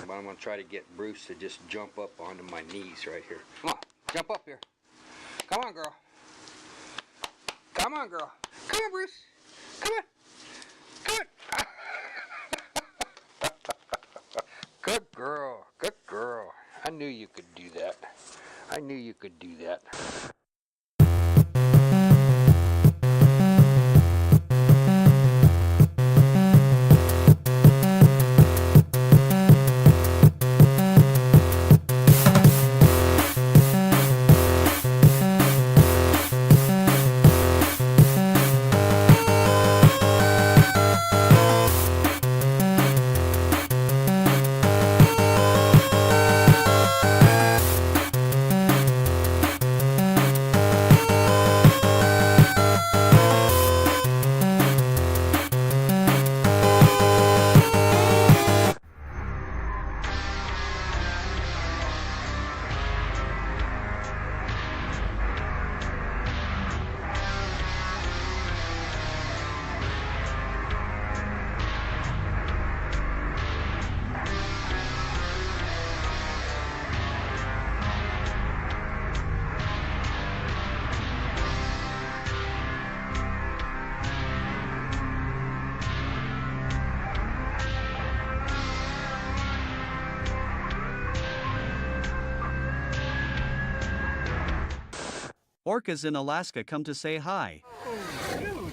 but I'm gonna try to get Bruce to just jump up onto my knees right here. Come on, jump up here. Come on, girl. Come on, girl. Come on, Bruce. Come on. Come on. Good girl. Good girl. I knew you could do that. I knew you could do that. Orcas in Alaska come to say hi. Oh, dude.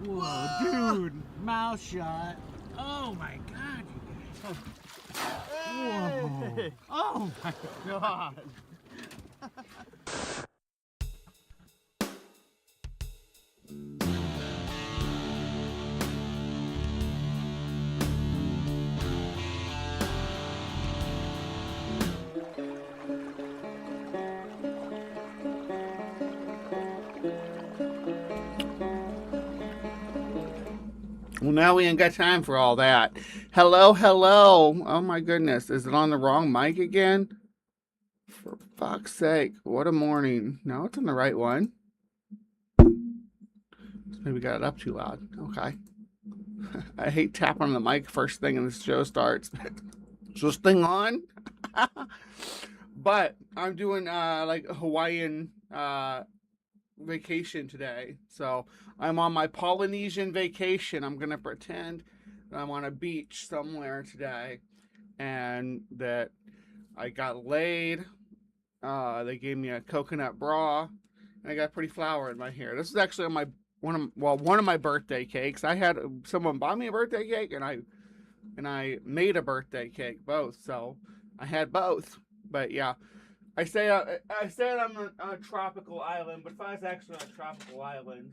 Whoa, dude. Mouth shot. Oh my god, you guys. Whoa. Oh my god. Well, now we ain't got time for all that. Hello, hello. Oh my goodness. Is it on the wrong mic again? For fuck's sake. What a morning. No, it's on the right one. Maybe got it up too loud. Okay. I hate tapping on the mic first thing and this show starts. Is this thing on? But I'm doing like a Hawaiian vacation today. So I'm on my Polynesian vacation. I'm gonna pretend that I'm on a beach somewhere today and that I got laid. They gave me a coconut bra and I got pretty flower in my hair. This is actually on my one of my birthday cakes. I had someone buy me a birthday cake and I made a birthday cake, both. So I had both. But yeah, I said I'm on a tropical island, but if I was actually on a tropical island,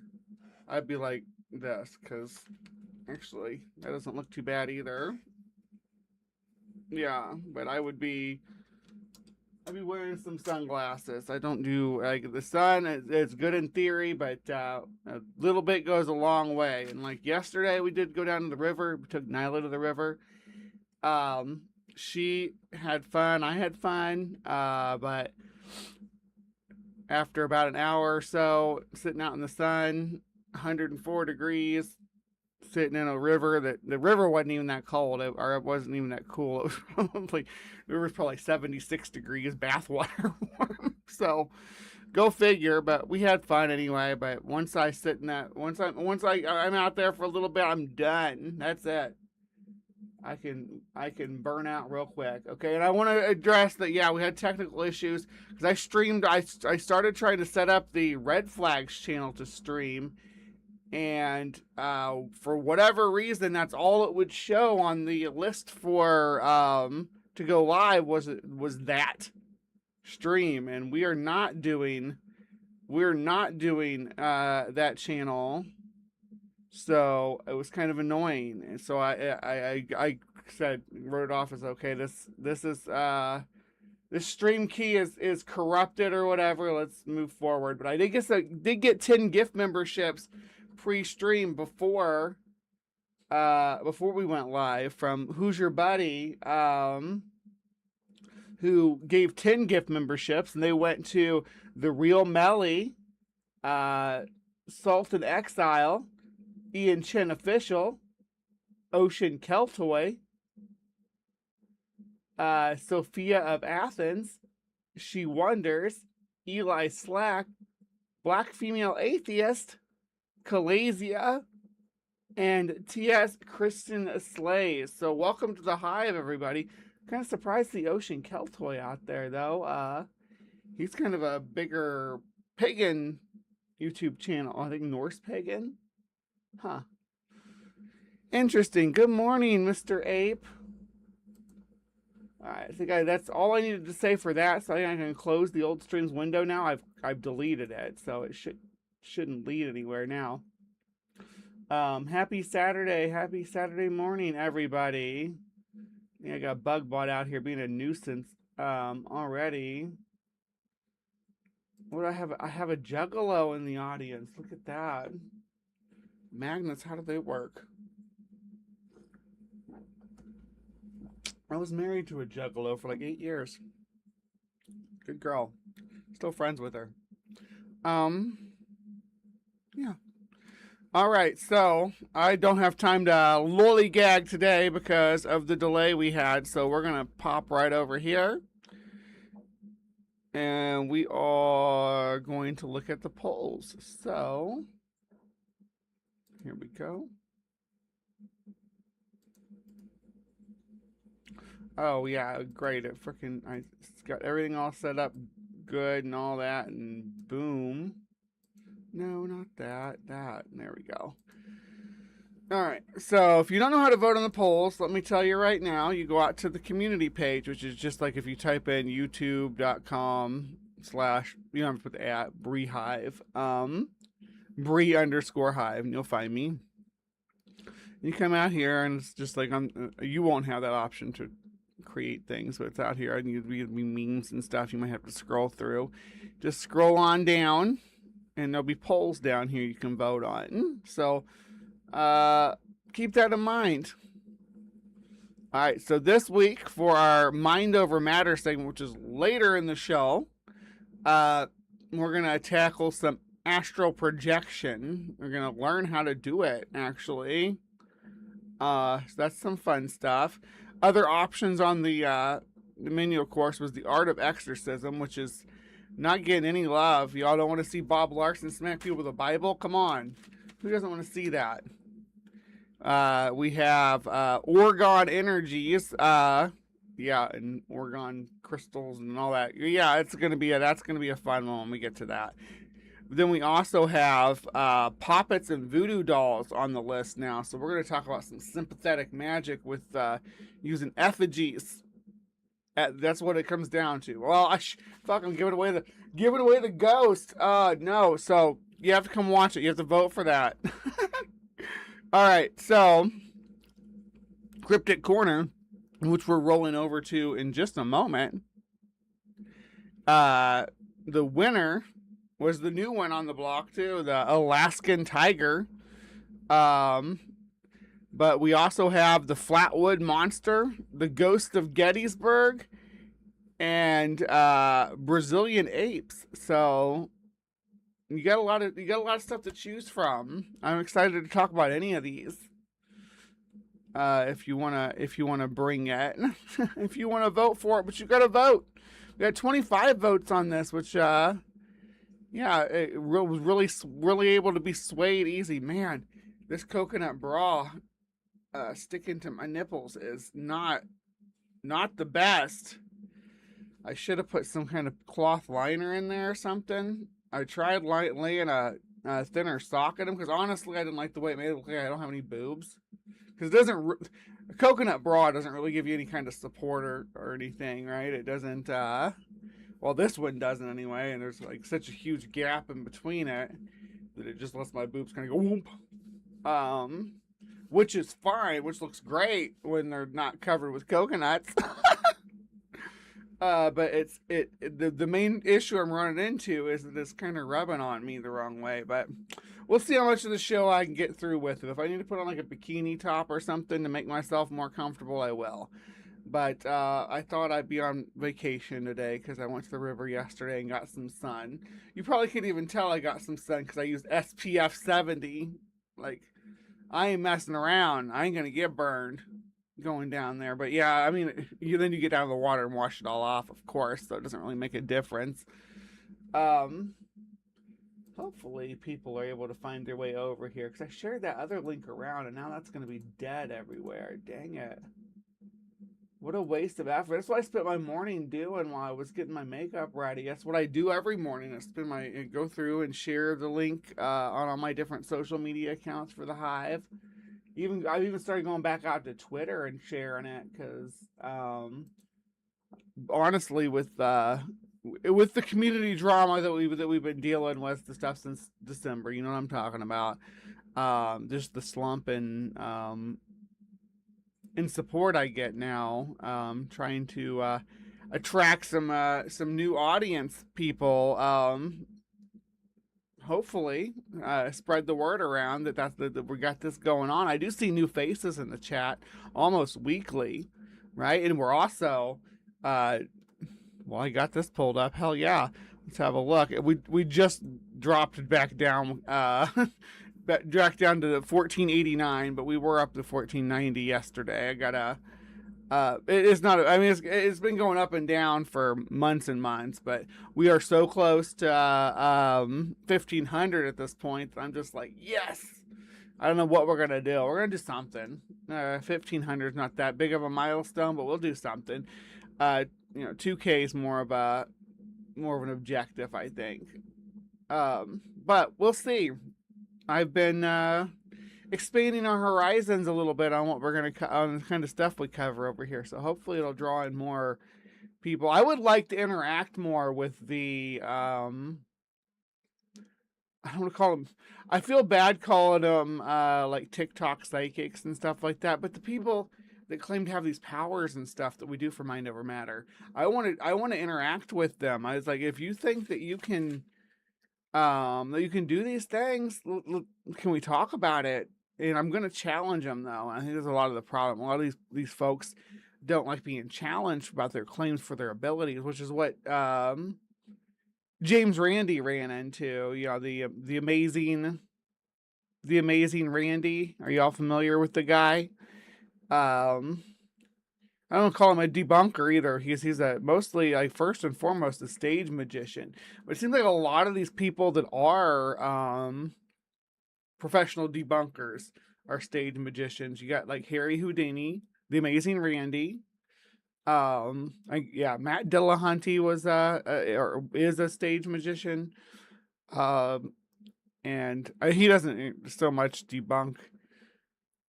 I'd be like this, because actually that doesn't look too bad either. Yeah, but I'd be wearing some sunglasses. I don't do, like, the sun, it's good in theory, but a little bit goes a long way. And like yesterday, we did go down to the river. We took Nyla to the river. She had fun. I had fun. But after about an hour or so, sitting out in the sun, 104 degrees, sitting in a river that the river wasn't even that cold, or it wasn't even that cool. It was probably, the river's probably 76 degrees, bathwater warm. So go figure. But we had fun anyway. But once I'm out there for a little bit, I'm done. That's it. I can burn out real quick. Okay, and I want to address that. Yeah, we had technical issues because I started trying to set up the Red Flags channel to stream, and for whatever reason, that's all it would show on the list for to go live was that stream, and we're not doing that channel. So it was kind of annoying, and so I wrote it off as, okay, this stream key is corrupted or whatever. Let's move forward. But I did get 10 gift memberships pre-stream before we went live from Who's Your Buddy, who gave 10 gift memberships, and they went to The Real Melly, Salt and Exile, Ian Chen Official, Ocean Keltoy. Sophia of Athens. She Wonders. Eli Slack. Black Female Atheist. Kalasia. And T.S. Kristen Slays. So welcome to the Hive, everybody. Kind of surprised the Ocean Keltoy out there, though. He's kind of a bigger pagan YouTube channel. I think Norse pagan. Huh. Interesting. Good morning, Mr. Ape. I think that's all I needed to say for that. So I think I can close the old streams window now. I've deleted it, so it shouldn't lead anywhere now. Happy Saturday morning, everybody. Yeah, I got bug bot out here being a nuisance already. What do I have? I have a juggalo in the audience. Look at that. Magnets, how do they work? I was married to a juggalo for like 8 years. Good girl. Still friends with her. Yeah. All right, so I don't have time to lollygag today because of the delay we had, so we're going to pop right over here. And we are going to look at the polls. So, here we go. Oh, yeah, great. I got everything all set up good and all that, and boom. No, not that. There we go. All right, so if you don't know how to vote on the polls, let me tell you right now, you go out to the community page, which is just like if you type in youtube.com/ you don't have to put the at, BreeHive, Bree_Hive, and you'll find me. You come out here, and it's just like, you won't have that option to create things, but it's out here. I need to be memes and stuff you might have to scroll through. Just scroll on down, and there'll be polls down here you can vote on. So, keep that in mind. All right, so this week for our Mind Over Matter segment, which is later in the show, we're going to tackle some astral projection. We're going to learn how to do it, actually. So that's some fun stuff. Other options on the menu, of course, was the art of exorcism, which is not getting any love. Y'all don't want to see Bob Larson smack people with a Bible? Come on. Who doesn't want to see that? We have orgone energies. Yeah, and orgone crystals and all that. Yeah, that's gonna be a fun one when we get to that. Then we also have poppets and voodoo dolls on the list now. So we're gonna talk about some sympathetic magic with using effigies. That's what it comes down to. Well, fucking giving away the ghost. No. So you have to come watch it. You have to vote for that. All right. So Cryptic Corner, which we're rolling over to in just a moment. The winner was the new one on the block too, the Alaskan tiger. But we also have the Flatwood Monster, the Ghost of Gettysburg, and Brazilian apes. So you got a lot of stuff to choose from. I'm excited to talk about any of these. If you wanna bring it, if you wanna vote for it, but you gotta vote. We got 25 votes on this, which yeah, it was really able to be swayed easy. Man, this coconut bra sticking to my nipples is not the best. I should have put some kind of cloth liner in there or something. I tried laying a thinner sock in them because honestly I didn't like the way it made it look like I don't have any boobs. Because a coconut bra doesn't really give you any kind of support or anything, right? It doesn't, well, this one doesn't anyway, and there's like such a huge gap in between it that it just lets my boobs kind of go whoomp. Which is fine, which looks great when they're not covered with coconuts. But the main issue I'm running into is that it's kind of rubbing on me the wrong way. But we'll see how much of the show I can get through with it. If I need to put on like a bikini top or something to make myself more comfortable, I will. But I thought I'd be on vacation today because I went to the river yesterday and got some sun. You probably can't even tell I got some sun because I used SPF 70. Like, I ain't messing around. I ain't gonna get burned going down there. But yeah, I mean, then you get down to the water and wash it all off, of course, so it doesn't really make a difference. Hopefully people are able to find their way over here, because I shared that other link around and now that's going to be dead everywhere. Dang it. What a waste of effort. That's what I spent my morning doing while I was getting my makeup ready. That's what I do every morning. I go through and share the link on all my different social media accounts for the Hive. I've even started going back out to Twitter and sharing it, because honestly, with the community drama that we've been dealing with, the stuff since December, you know what I'm talking about. Just the slump in support I get now, trying to attract some new audience people. Hopefully, spread the word around that we got this going on. I do see new faces in the chat almost weekly, right? And we're also, well, I got this pulled up. Hell yeah, let's have a look. We just dropped back down, back down to the 1489, but we were up to 1490 yesterday. I got it's not, I mean, it's been going up and down for months and months, but we are so close to 1500 at this point that I'm just like, yes. I don't know what we're gonna do. We're gonna do something. 1500 is not that big of a milestone, but we'll do something. 2K is more of an objective, I think. But we'll see. I've been expanding our horizons a little bit on what we're gonna on the kind of stuff we cover over here. So hopefully it'll draw in more people. I would like to interact more with the I don't want to call them. I feel bad calling them like TikTok psychics and stuff like that. But the people that claim to have these powers and stuff that we do for Mind Over Matter, I want to interact with them. I was like, if you think that you can do these things, can we talk about it? And I'm going to challenge them, though. I think there's a lot of the problem. A lot of these folks don't like being challenged about their claims for their abilities, which is what James Randi ran into. You know, the amazing Randi. Are you all familiar with the guy? I don't call him a debunker either. He's a mostly, like, first and foremost, a stage magician. But it seems like a lot of these people that are professional debunkers are stage magicians. You got like Harry Houdini, the amazing Randi. Matt Dillahunty was or is a stage magician. And he doesn't so much debunk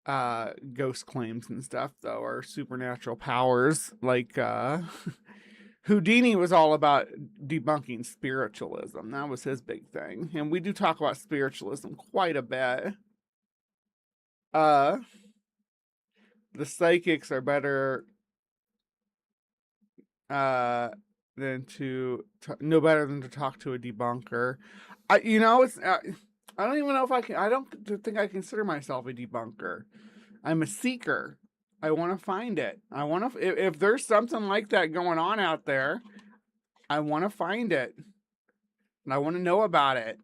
ghost claims and stuff, though, or supernatural powers. Like Houdini was all about debunking spiritualism. That was his big thing. And we do talk about spiritualism quite a bit. The psychics are better than to talk to a debunker. I don't even know if I can. I don't think I consider myself a debunker. I'm a seeker. I want to find it. I want to. If there's something like that going on out there, I want to find it, and I want to know about it,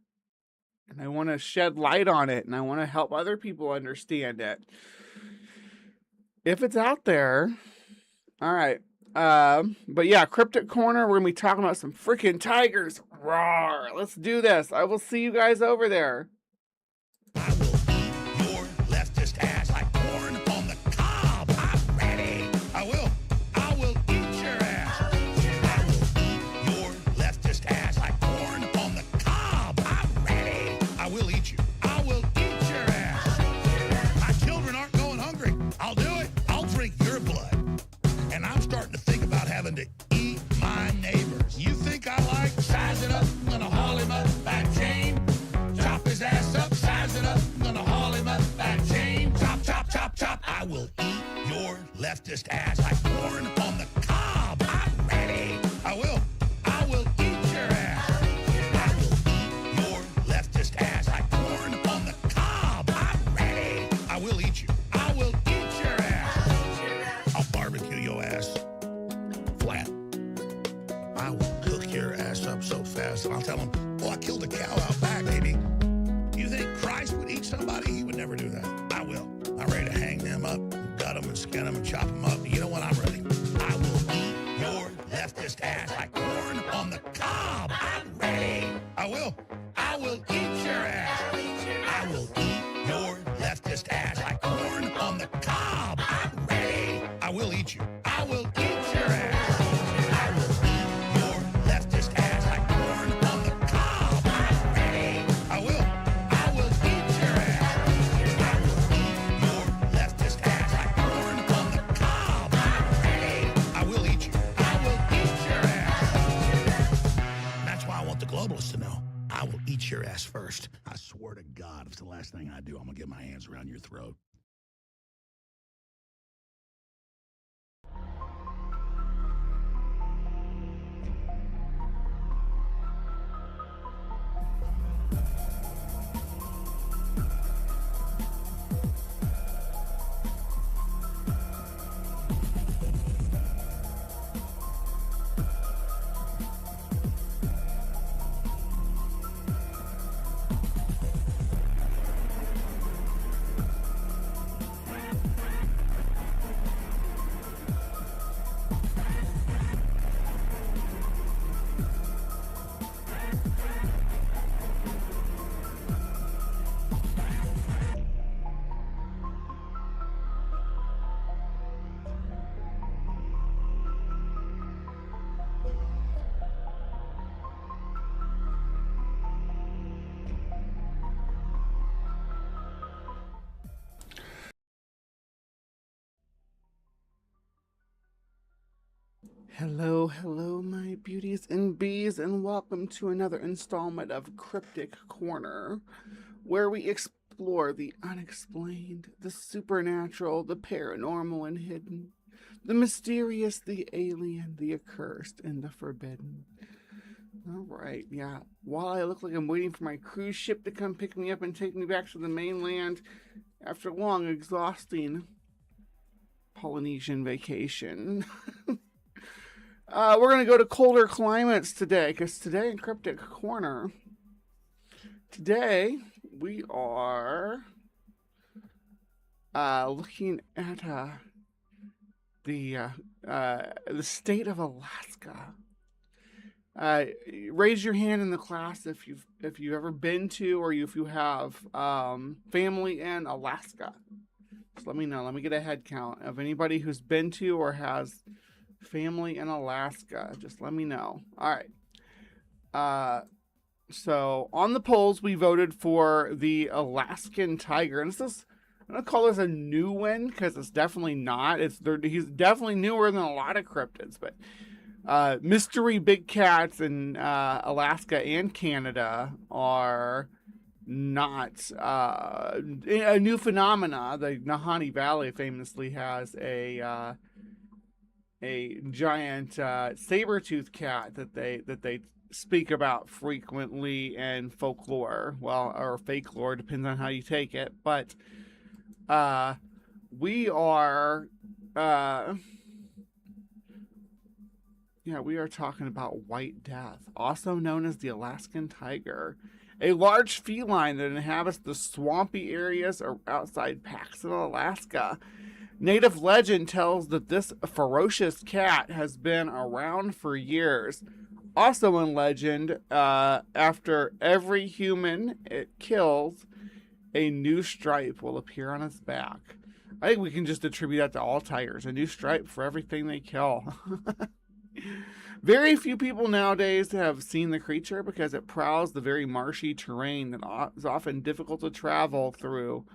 and I want to shed light on it, and I want to help other people understand it. If it's out there, all right. But yeah, Cryptic Corner. We're gonna be talking about some freaking tigers. Roar! Let's do this. I will see you guys over there. I will eat your leftist ass like corn on the cob. I'm ready. I will eat your ass. I will eat your leftist ass like corn on the cob. I'm ready. I will eat you. I will eat your ass. My children aren't going hungry. I'll do it. I'll drink your blood. And I'm starting to think about having to eat my neighbors. You think I like sizing up? I'm gonna haul him up that chain. Chop his ass up, size it up. I'm gonna haul him up that chain. Chop, chop, chop, chop. I will eat your leftist ass like corn on the cob. I'm ready. I will eat your ass. I will eat your leftist ass like corn on the cob. I'm ready. I will eat you. I will eat your ass. I'll barbecue your ass flat. I will cook your ass up so fast, and I'll tell them, oh, I killed a cow out back, baby. You think Christ would eat somebody? He would never do that. I will. chop them up. You know what? I'm ready. I will eat your leftist ass like corn on the cob. I'm ready. I will eat your ass. I will eat your leftist ass like corn on the cob. I'm ready. I will eat you. I will eat your ass. I will eat your leftist ass like corn on the cob. I'm ready. I will eat your ass. I will eat your leftist ass like corn on the cob. I'm ready. I will eat you. I will eat your ass. That's why I want the globalists to know. I will eat your ass first. I swear to God, if it's the last thing I do, I'm gonna get my hands around your throat. Hello, hello, my beauties and bees, and welcome to another installment of Cryptic Corner, where we explore the unexplained, the supernatural, the paranormal and hidden, the mysterious, the alien, the accursed, and the forbidden. All right, yeah. While I look like I'm waiting for my cruise ship to come pick me up and take me back to the mainland after a long, exhausting Polynesian vacation. We're going to go to colder climates today, because today in Cryptic Corner, today we are looking at the state of Alaska. Raise your hand in the class if you've ever been to, or if you have family in Alaska. Just let me know. Let me get a head count of anybody who's been to or has family in Alaska. Just let me know. All right. So on the polls, we voted for the Alaskan tiger, and I'm gonna call this a new one because it's definitely not. He's definitely newer than a lot of cryptids, but mystery big cats in Alaska and Canada are not a new phenomena. The Nahanni Valley famously has a giant saber-toothed cat that they speak about frequently in folklore, or fake lore, depends on how you take it. But we are talking about White Death, also known as the Alaskan tiger, a large feline that inhabits the swampy areas outside Paxton, Alaska. Native legend tells that this ferocious cat has been around for years. Also in legend, after every human it kills, a new stripe will appear on its back. I think we can just attribute that to all tigers. A new stripe for everything they kill. Very few people nowadays have seen the creature because it prowls the very marshy terrain that is often difficult to travel through.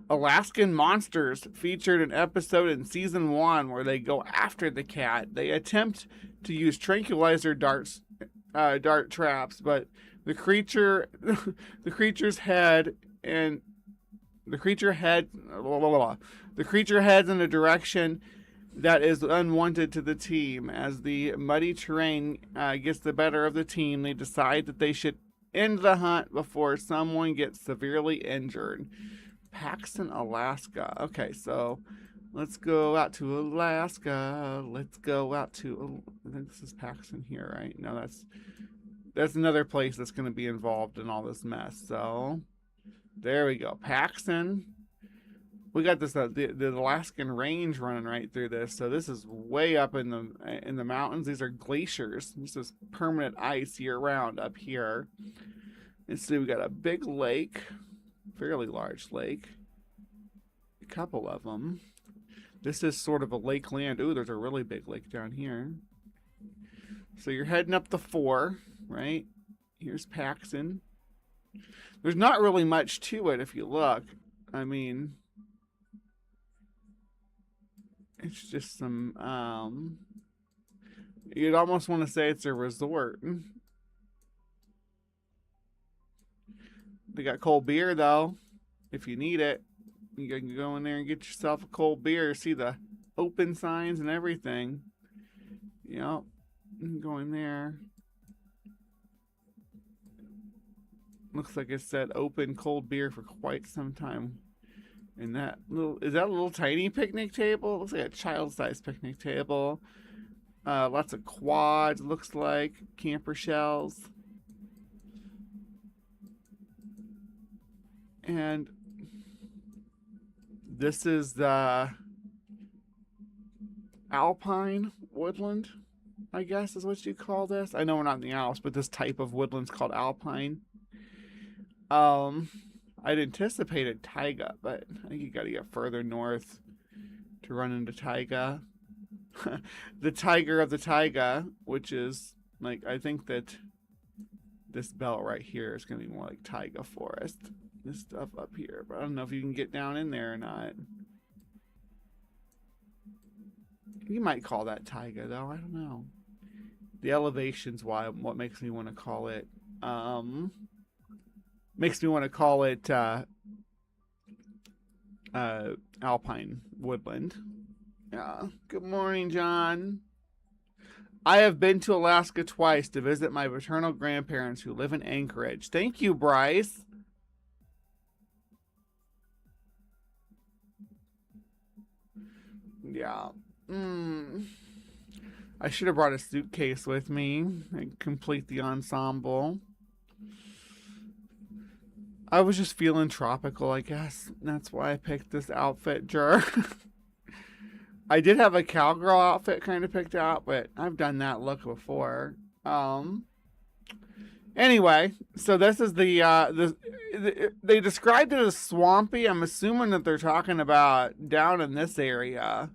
Alaskan Monsters featured an episode in season 1 where they go after the cat. They attempt to use tranquilizer dart traps, but the creature heads in a direction that is unwanted to the team. As the muddy terrain gets the better of the team, they decide that they should end the hunt before someone gets severely injured. Paxton, Alaska. Okay, so let's go out to Alaska. Let's go out to, I think this is Paxton here, right? No, that's another place that's going to be involved in all this mess. So there we go. Paxton. we got this the Alaskan range running right through this. So this is way up in the mountains. These are glaciers. This is permanent ice year round up here. And so we got a big lake, fairly large lake, a couple of them. This is sort of a lakeland. Ooh, there's a really big lake down here. So you're heading up the 4, right? Here's Paxton. There's not really much to it if you look. I mean, it's just some, you'd almost want to say it's a resort. They got cold beer, though, if you need it. You can go in there and get yourself a cold beer. See the open signs and everything. Yep. Go in there. Looks like it said open cold beer for quite some time. And that little, is that a little tiny picnic table? It looks like a child-sized picnic table. Lots of quads, looks like. Camper shells. And this is the Alpine woodland, I guess is what you call this. I know we're not in the Alps, but this type of woodland's called Alpine. I'd anticipated taiga, but I think you gotta get further north to run into taiga. The tiger of the taiga, which is, like, I think that this belt right here is gonna be more like taiga forest. This stuff up here, but I don't know if you can get down in there or not. You might call that taiga, though. I don't know. The elevation's what makes me want to call it. Makes me want to call it Alpine woodland. Yeah. Good morning, John. I have been to Alaska twice to visit my paternal grandparents who live in Anchorage. Thank you, Bryce. Yeah. I should have brought a suitcase with me and complete the ensemble. I was just feeling tropical, I guess. That's why I picked this outfit, I did have a cowgirl outfit kind of picked out, but I've done that look before. Anyway, so this is they described it as swampy. I'm assuming that they're talking about down in this area.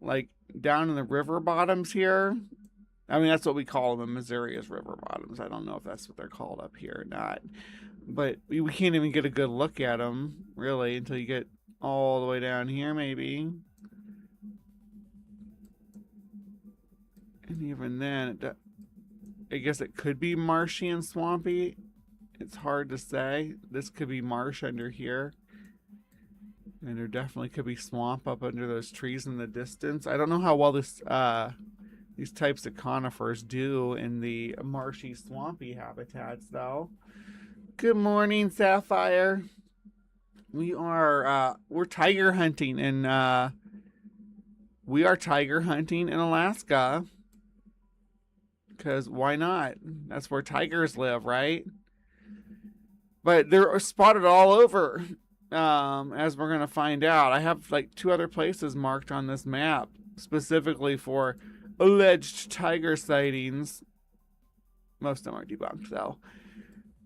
Like down in the river bottoms here. I mean, that's what we call them in Missouri, as river bottoms. I don't know if that's what they're called up here or not. But we can't even get a good look at them, really, until you get all the way down here, maybe. And even then, I guess it could be marshy and swampy. It's hard to say. This could be marsh under here. And there definitely could be swamp up under those trees in the distance. I don't know how well these types of conifers do in the marshy, swampy habitats, though. Good morning, Sapphire. We're tiger hunting, and we are tiger hunting in Alaska. Because why not? That's where tigers live, right? But they're spotted all over, as we're going to find out. I have like 2 other places marked on this map, specifically for alleged tiger sightings. Most of them are debunked, though.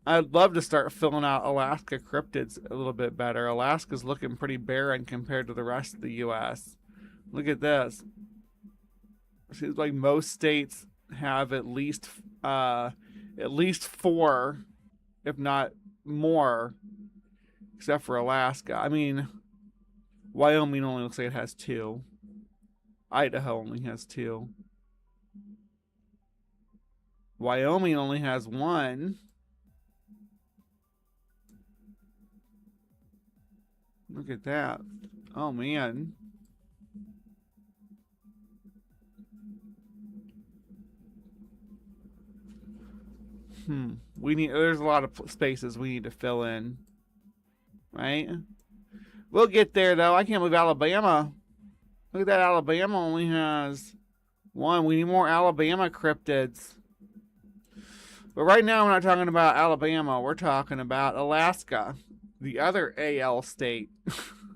I'd love to start filling out Alaska cryptids a little bit better. Alaska's looking pretty barren compared to the rest of the U.S. Look at this. It seems like most states have at least 4, if not more, except for Alaska. I mean, Wyoming only looks like it has 2. Idaho only has 2. Wyoming only has 1. Look at that. Oh, man. There's a lot of spaces we need to fill in. Right? We'll get there, though. I can't believe Alabama. Look at that. Alabama only has 1. We need more Alabama cryptids. But right now, we're not talking about Alabama. We're talking about Alaska, the other AL state.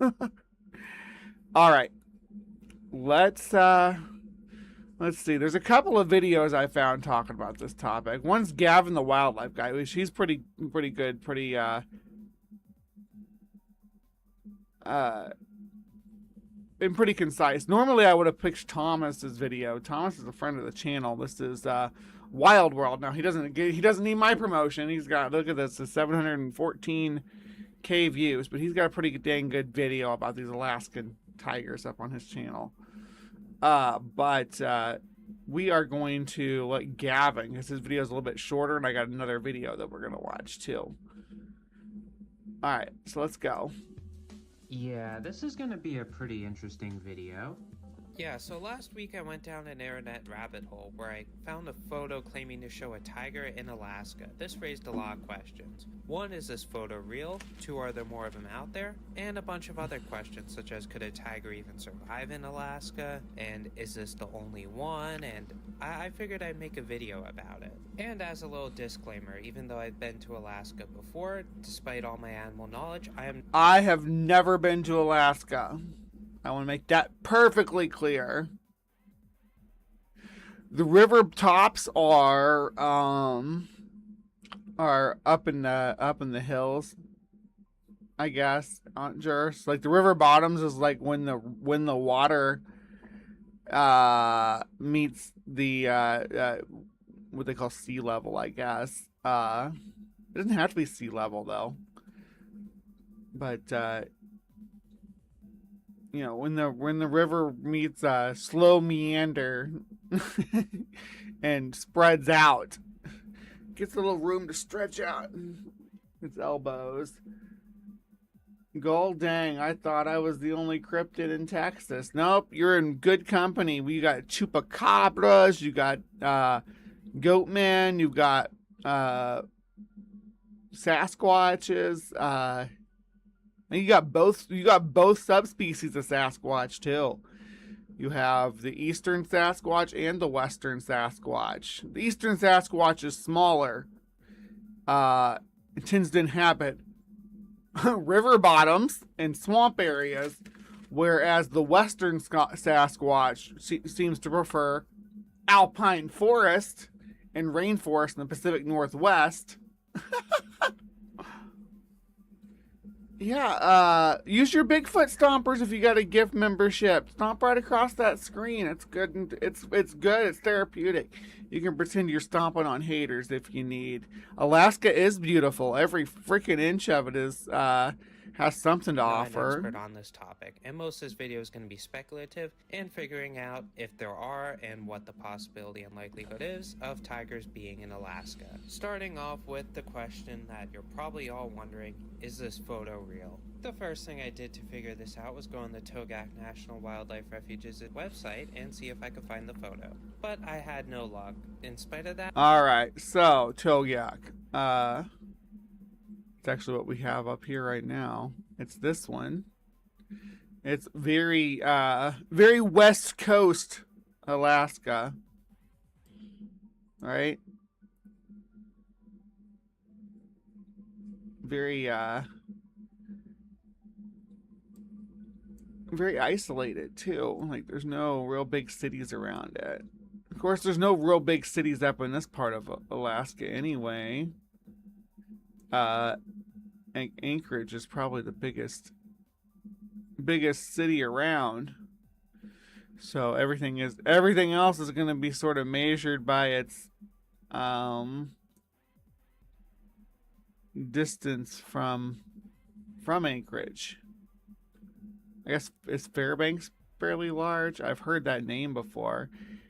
All right. Let's see. There's a couple of videos I found talking about this topic. One's Gavin the wildlife guy, which he's pretty good, been pretty concise. Normally I would have picked Thomas's video. Thomas is a friend of the channel. This is Wild World. Now he doesn't need my promotion. He's got, look at this, 714K views, but he's got a pretty dang good video about these Alaskan tigers up on his channel. But we are going to let Gavin, because his video is a little bit shorter, and I got another video that we're going to watch too. Alright, so let's go. Yeah, this is gonna be a pretty interesting video. Yeah, so last week I went down an internet rabbit hole where I found a photo claiming to show a tiger in Alaska. This raised a lot of questions. One, is this photo real? Two, are there more of them out there? And a bunch of other questions, such as, could a tiger even survive in Alaska? And is this the only one? And I figured I'd make a video about it. And as a little disclaimer, even though I've been to Alaska before, despite all my animal knowledge, I have never been to Alaska. I want to make that perfectly clear. The river tops are up in the hills, I guess. Just like the river bottoms is like when the water meets the what they call sea level, I guess. It doesn't have to be sea level though, but you know, when the river meets a slow meander and spreads out, gets a little room to stretch out its elbows. Gold dang, I thought I was the only cryptid in Texas. Nope, you're in good company. We got chupacabras, you got goatmen, you've got Sasquatches, and you got both subspecies of Sasquatch too. You have the eastern Sasquatch and the western Sasquatch. The eastern Sasquatch is smaller. It tends to inhabit river bottoms and swamp areas, whereas the western Sasquatch seems to prefer alpine forest and rainforest in the Pacific Northwest. Yeah, use your Bigfoot stompers if you got a gift membership. Stomp right across that screen. It's good. It's good. It's therapeutic. You can pretend you're stomping on haters if you need. Alaska is beautiful. Every freaking inch of it is has something to offer. I'm an expert on this topic, and most of this video is going to be speculative and figuring out if there are and what the possibility and likelihood is of tigers being in Alaska. Starting off with the question that you're probably all wondering, is this photo real? The first thing I did to figure this out was go on the Togak National Wildlife Refuge's website and see if I could find the photo. But I had no luck. In spite of that... Alright, so Togak. It's actually what we have up here right now. It's this one. It's very West Coast Alaska. Right? Very isolated too. Like there's no real big cities around it. Of course, there's no real big cities up in this part of Alaska anyway. Anchorage is probably the biggest city around. So everything else is going to be sort of measured by its distance from Anchorage. I guess is Fairbanks fairly large? I've heard that name before.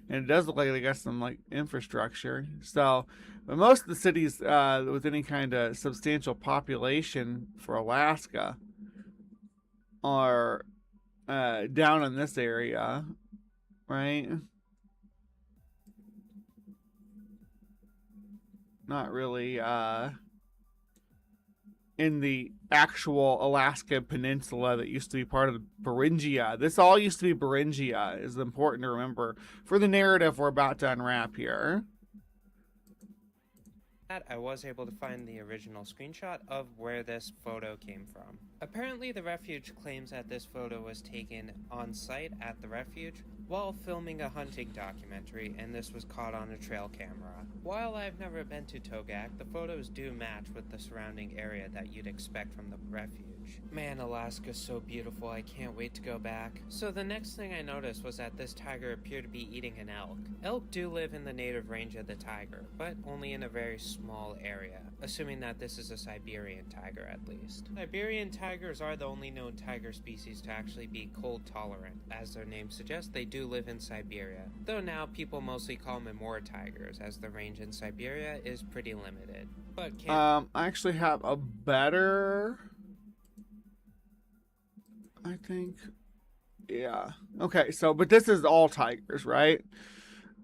And it does look like they got some like infrastructure. So, but most of the cities with any kind of substantial population for Alaska are down in this area, right? Not really in the actual Alaska peninsula that used to be part of Beringia. This all used to be Beringia, is important to remember for the narrative we're about to unwrap here. I was able to find the original screenshot of where this photo came from. Apparently, the refuge claims that this photo was taken on site at the refuge while filming a hunting documentary, and this was caught on a trail camera. While I've never been to Togak, the photos do match with the surrounding area that you'd expect from the refuge. Man, Alaska's so beautiful, I can't wait to go back. So the next thing I noticed was that this tiger appeared to be eating an elk. Elk do live in the native range of the tiger, but only in a very small area, assuming that this is a Siberian tiger at least. Siberian tigers are the only known tiger species to actually be cold tolerant. As their name suggests, they do live in Siberia, though now people mostly call them Amur tigers, as the range in Siberia is pretty limited. But I actually have a better, I think, yeah. Okay, so, but this is all tigers, right?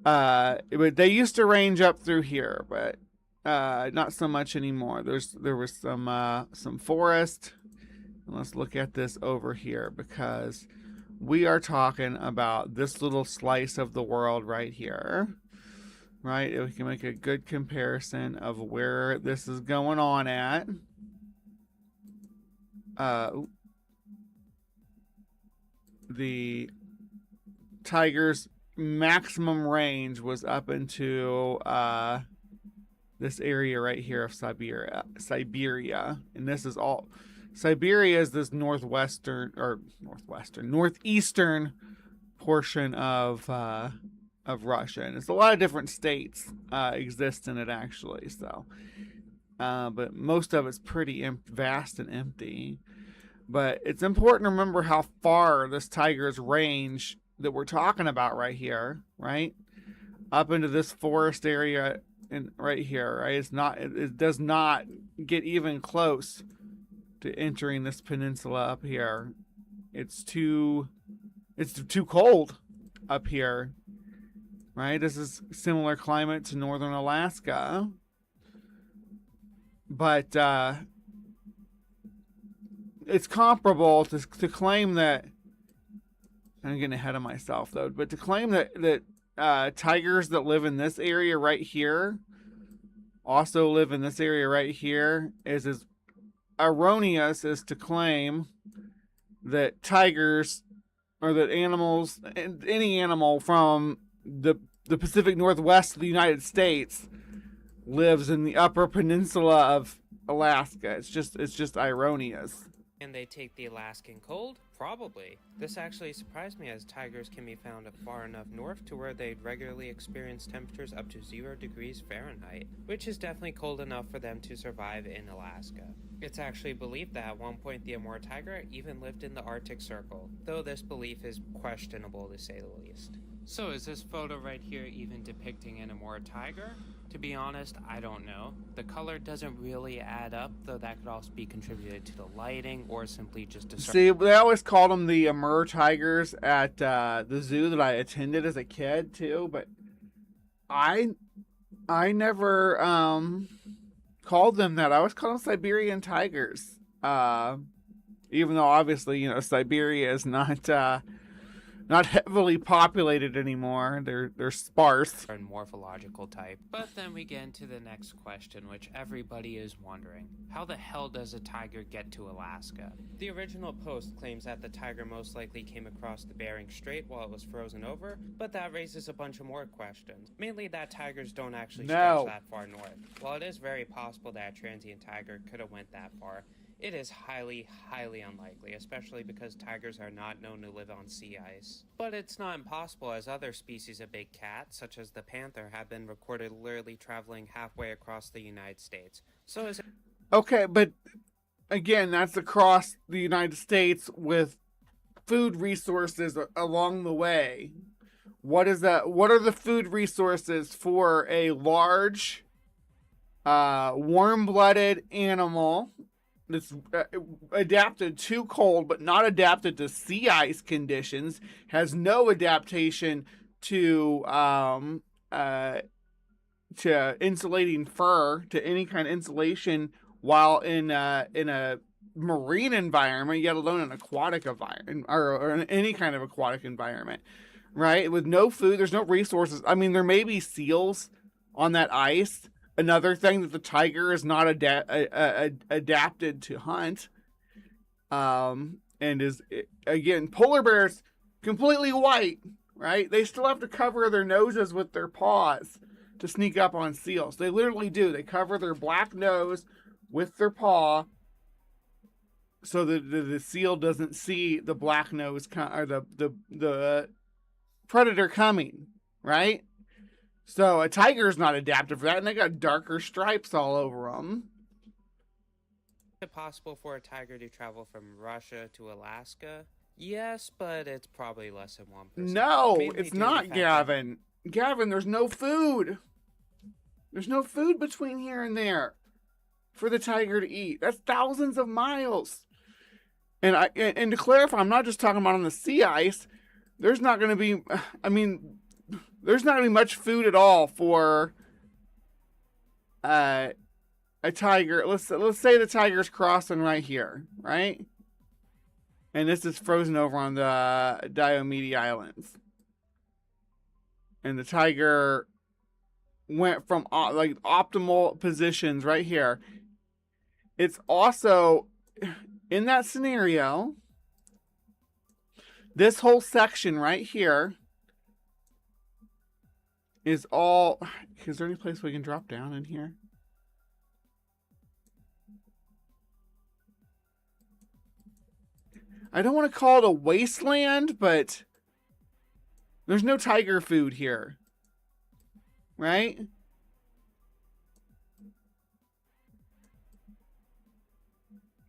But they used to range up through here, but not so much anymore. There was some forest. And let's look at this over here, because we are talking about this little slice of the world right here, right? We can make a good comparison of where this is going on at. The tiger's maximum range was up into this area right here of Siberia, and this is all Siberia is this northeastern portion of Russia, and it's a lot of different states exist in it actually. So, but most of it's pretty vast and empty. But it's important to remember how far this tiger's range that we're talking about right here, right? Up into this forest area and right here, right? It does not get even close to entering this peninsula up here. It's too cold up here, right? This is similar climate to northern Alaska. But it's comparable to claim that, I'm getting ahead of myself though, but to claim that tigers that live in this area right here also live in this area right here is as erroneous as to claim that tigers, or that animals, any animal from the Pacific Northwest of the United States lives in the upper peninsula of Alaska. It's just erroneous. Can they take the Alaskan cold? Probably. This actually surprised me, as tigers can be found far enough north to where they'd regularly experience temperatures up to 0 degrees Fahrenheit, which is definitely cold enough for them to survive in Alaska. It's actually believed that at one point the Amur tiger even lived in the Arctic Circle, though this belief is questionable to say the least. So is this photo right here even depicting an Amur tiger? To be honest, I don't know. The color doesn't really add up, though that could also be contributed to the lighting or simply just a... See, they always called them the Amur tigers at the zoo that I attended as a kid too, but I never called them that. I always called them Siberian tigers. Even though obviously, Siberia is not heavily populated anymore. They're sparse. And morphological type. But then we get into the next question, which everybody is wondering. How the hell does a tiger get to Alaska? The original post claims that the tiger most likely came across the Bering Strait while it was frozen over, but that raises a bunch of more questions. Mainly that tigers don't actually stretch that far north. While it is very possible that a transient tiger could have went that far, it is highly, highly unlikely, especially because tigers are not known to live on sea ice. But it's not impossible, as other species of big cat, such as the panther, have been recorded literally traveling halfway across the United States. So is it... Okay, but again, that's across the United States with food resources along the way. What is that? What are the food resources for a large, warm-blooded animal that's adapted to cold but not adapted to sea ice conditions, has no adaptation to insulating fur, to any kind of insulation while in a marine environment, yet alone an aquatic environment, or in any kind of aquatic environment, right? With no food, there's no resources. I mean, there may be seals on that ice, Another thing that the tiger is not adapted to hunt, and is, again, polar bears completely white, right? They still have to cover their noses with their paws to sneak up on seals. They literally do. They cover their black nose with their paw so that the seal doesn't see the black nose or the predator coming, right? So a tiger's not adapted for that, and they got darker stripes all over them. Is it possible for a tiger to travel from Russia to Alaska? Yes, but it's probably less than 1%. No, Mainly it's due to not, the fact Gavin. Gavin, there's no food. There's no food between here and there for the tiger to eat. That's thousands of miles. And to clarify, I'm not just talking about on the sea ice. There's not going to be, there's not going to be much food at all for a tiger. Let's say the tiger's crossing right here, right? And this is frozen over on the Diomede Islands. And the tiger went from optimal positions right here. It's also, in that scenario, this whole section right here is all... Is there any place we can drop down in here? I don't want to call it a wasteland, but there's no tiger food here. Right?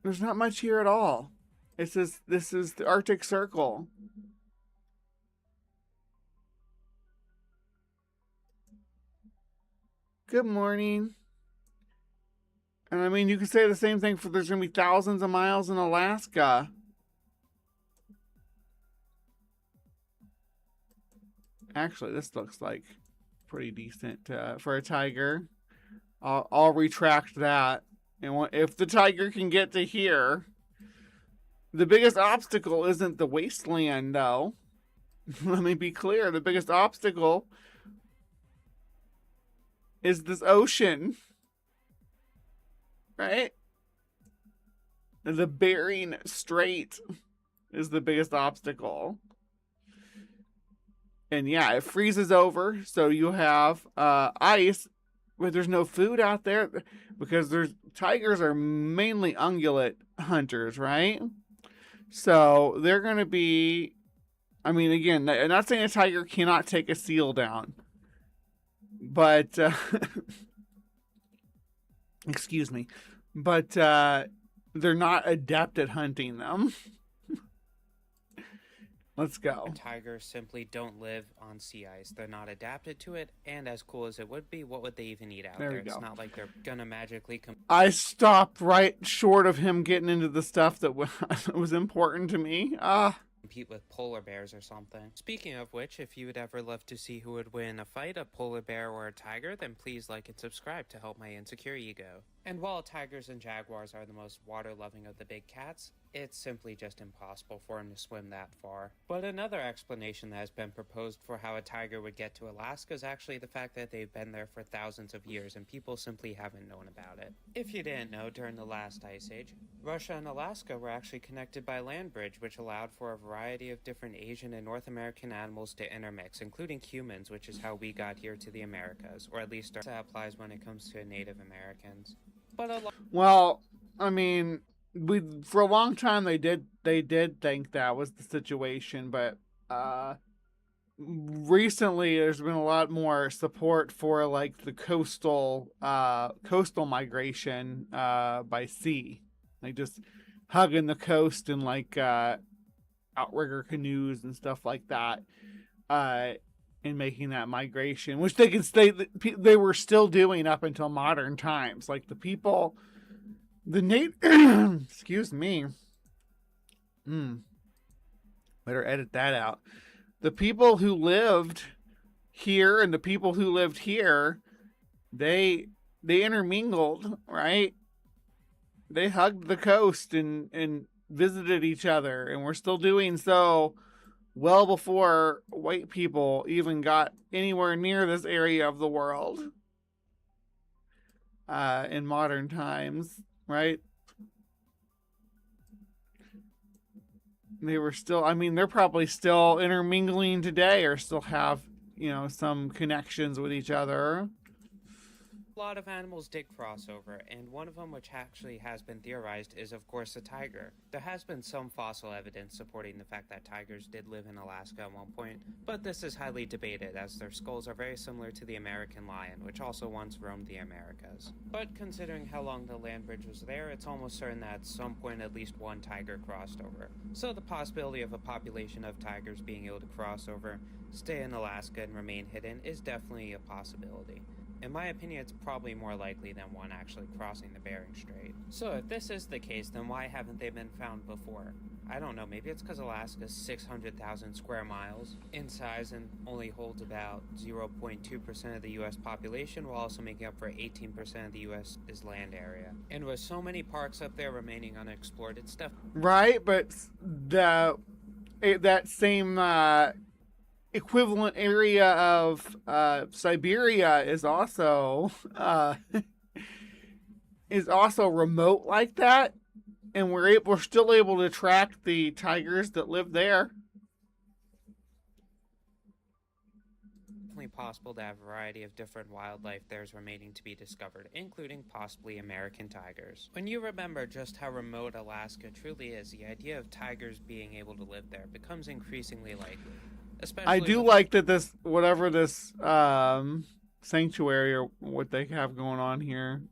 There's not much here at all. This is the Arctic Circle. Good morning. And I mean, you can say the same thing for there's going to be thousands of miles in Alaska. Actually, this looks like pretty decent for a tiger. I'll retract that. And if the tiger can get to here, the biggest obstacle isn't the wasteland, though. Let me be clear. The biggest obstacle is this ocean. Right? The Bering Strait is the biggest obstacle. And yeah, it freezes over, so you have ice, but there's no food out there because tigers are mainly ungulate hunters, right? So they're going to be, I mean, again, I'm not saying a tiger cannot take a seal down, but, excuse me, but they're not adept at hunting them. Let's go. Tigers simply don't live on sea ice. They're not adapted to it, and as cool as it would be, what would they even eat out there? It's not like they're gonna magically I stopped right short of him getting into the stuff that was important to me. Compete with polar bears or something. Speaking of which, if you would ever love to see who would win a fight, a polar bear or a tiger, then please like and subscribe to help my insecure ego. And while tigers and jaguars are the most water-loving of the big cats, it's simply just impossible for them to swim that far. But another explanation that has been proposed for how a tiger would get to Alaska is actually the fact that they've been there for thousands of years and people simply haven't known about it. If you didn't know, during the last ice age, Russia and Alaska were actually connected by a land bridge which allowed for a variety of different Asian and North American animals to intermix, including humans, which is how we got here to the Americas, or at least that applies when it comes to Native Americans. But well, I mean, for a long time they did think that was the situation, but recently there's been a lot more support for like the coastal migration by sea, like just hugging the coast and like outrigger canoes and stuff like that, and making that migration, which they can stay. They were still doing up until modern times. Like the people, excuse me. Better edit that out. The people who lived here and the people who lived here, they intermingled, right? They hugged the coast and visited each other, and we're still doing so well before white people even got anywhere near this area of the world. in modern times, right? They were still, I mean, they're probably still intermingling today or still have, you know, some connections with each other. A lot of animals did cross over, and one of them which actually has been theorized is of course the tiger. There has been some fossil evidence supporting the fact that tigers did live in Alaska at one point, but this is highly debated as their skulls are very similar to the American lion, which also once roamed the Americas. But considering how long the land bridge was there, it's almost certain that at some point at least one tiger crossed over. So the possibility of a population of tigers being able to cross over, stay in Alaska, and remain hidden is definitely a possibility. In my opinion, it's probably more likely than one actually crossing the Bering Strait. So if this is the case, then why haven't they been found before? I don't know, maybe it's because Alaska is 600,000 square miles in size and only holds about 0.2% of the US population, while also making up for 18% of the US's land area. And with so many parks up there remaining unexplored, it's Right, but that same equivalent area of Siberia is also remote like that, and we're still able to track the tigers that live there. definitely possible to have a variety of different wildlife there's remaining to be discovered, including possibly American tigers. When you remember just how remote Alaska truly is, the idea of tigers being able to live there becomes increasingly likely. I do like that this, whatever this sanctuary or what they have going on here,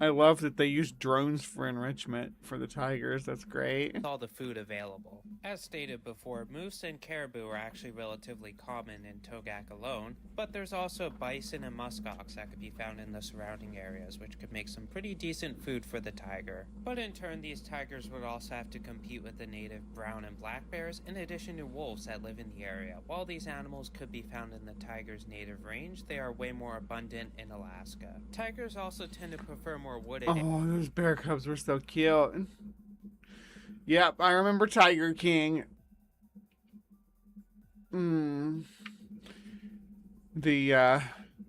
I love that they use drones for enrichment for the tigers. That's great. All the food available. As stated before, moose and caribou are actually relatively common in Togak alone, but there's also bison and muskox that could be found in the surrounding areas, which could make some pretty decent food for the tiger. But in turn, these tigers would also have to compete with the native brown and black bears, in addition to wolves that live in the area. While these animals could be found in the tiger's native range, they are way more abundant in Alaska. Tigers also tend to prefer more wooded. Oh, those bear cubs were so cute. Yep, I remember Tiger King. The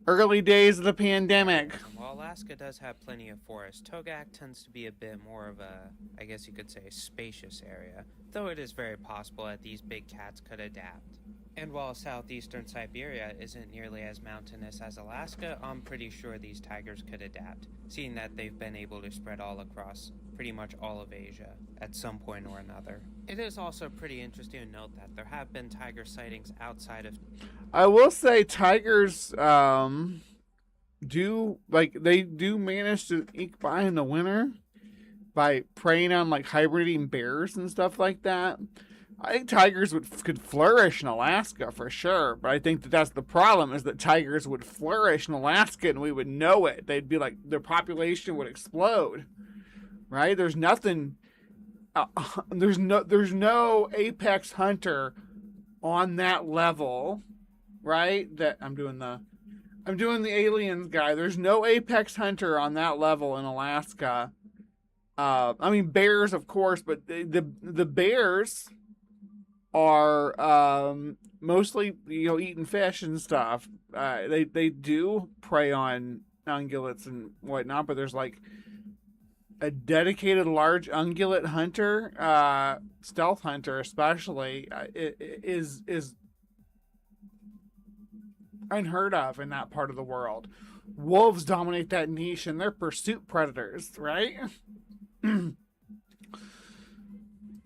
early days of the pandemic. While Alaska does have plenty of forest, Togak tends to be a bit more of a, I guess you could say, spacious area, though it is very possible that these big cats could adapt. And while southeastern Siberia isn't nearly as mountainous as Alaska, I'm pretty sure these tigers could adapt, seeing that they've been able to spread all across pretty much all of Asia at some point or another. It is also pretty interesting to note that there have been tiger sightings outside of... I will say tigers they do manage to eke by in the winter by preying on like hibernating bears and stuff like that. I think tigers could flourish in Alaska for sure, but I think that's the problem, is that tigers would flourish in Alaska and we would know it. They'd be like, their population would explode, right? There's nothing, there's no apex hunter on that level, right? That I'm doing the aliens guy. There's no apex hunter on that level in Alaska. I mean, bears, of course, but the bears are mostly, eating fish and stuff. They do prey on ungulates and whatnot, but there's like a dedicated large ungulate hunter, stealth hunter especially, is unheard of in that part of the world. Wolves dominate that niche and they're pursuit predators, right?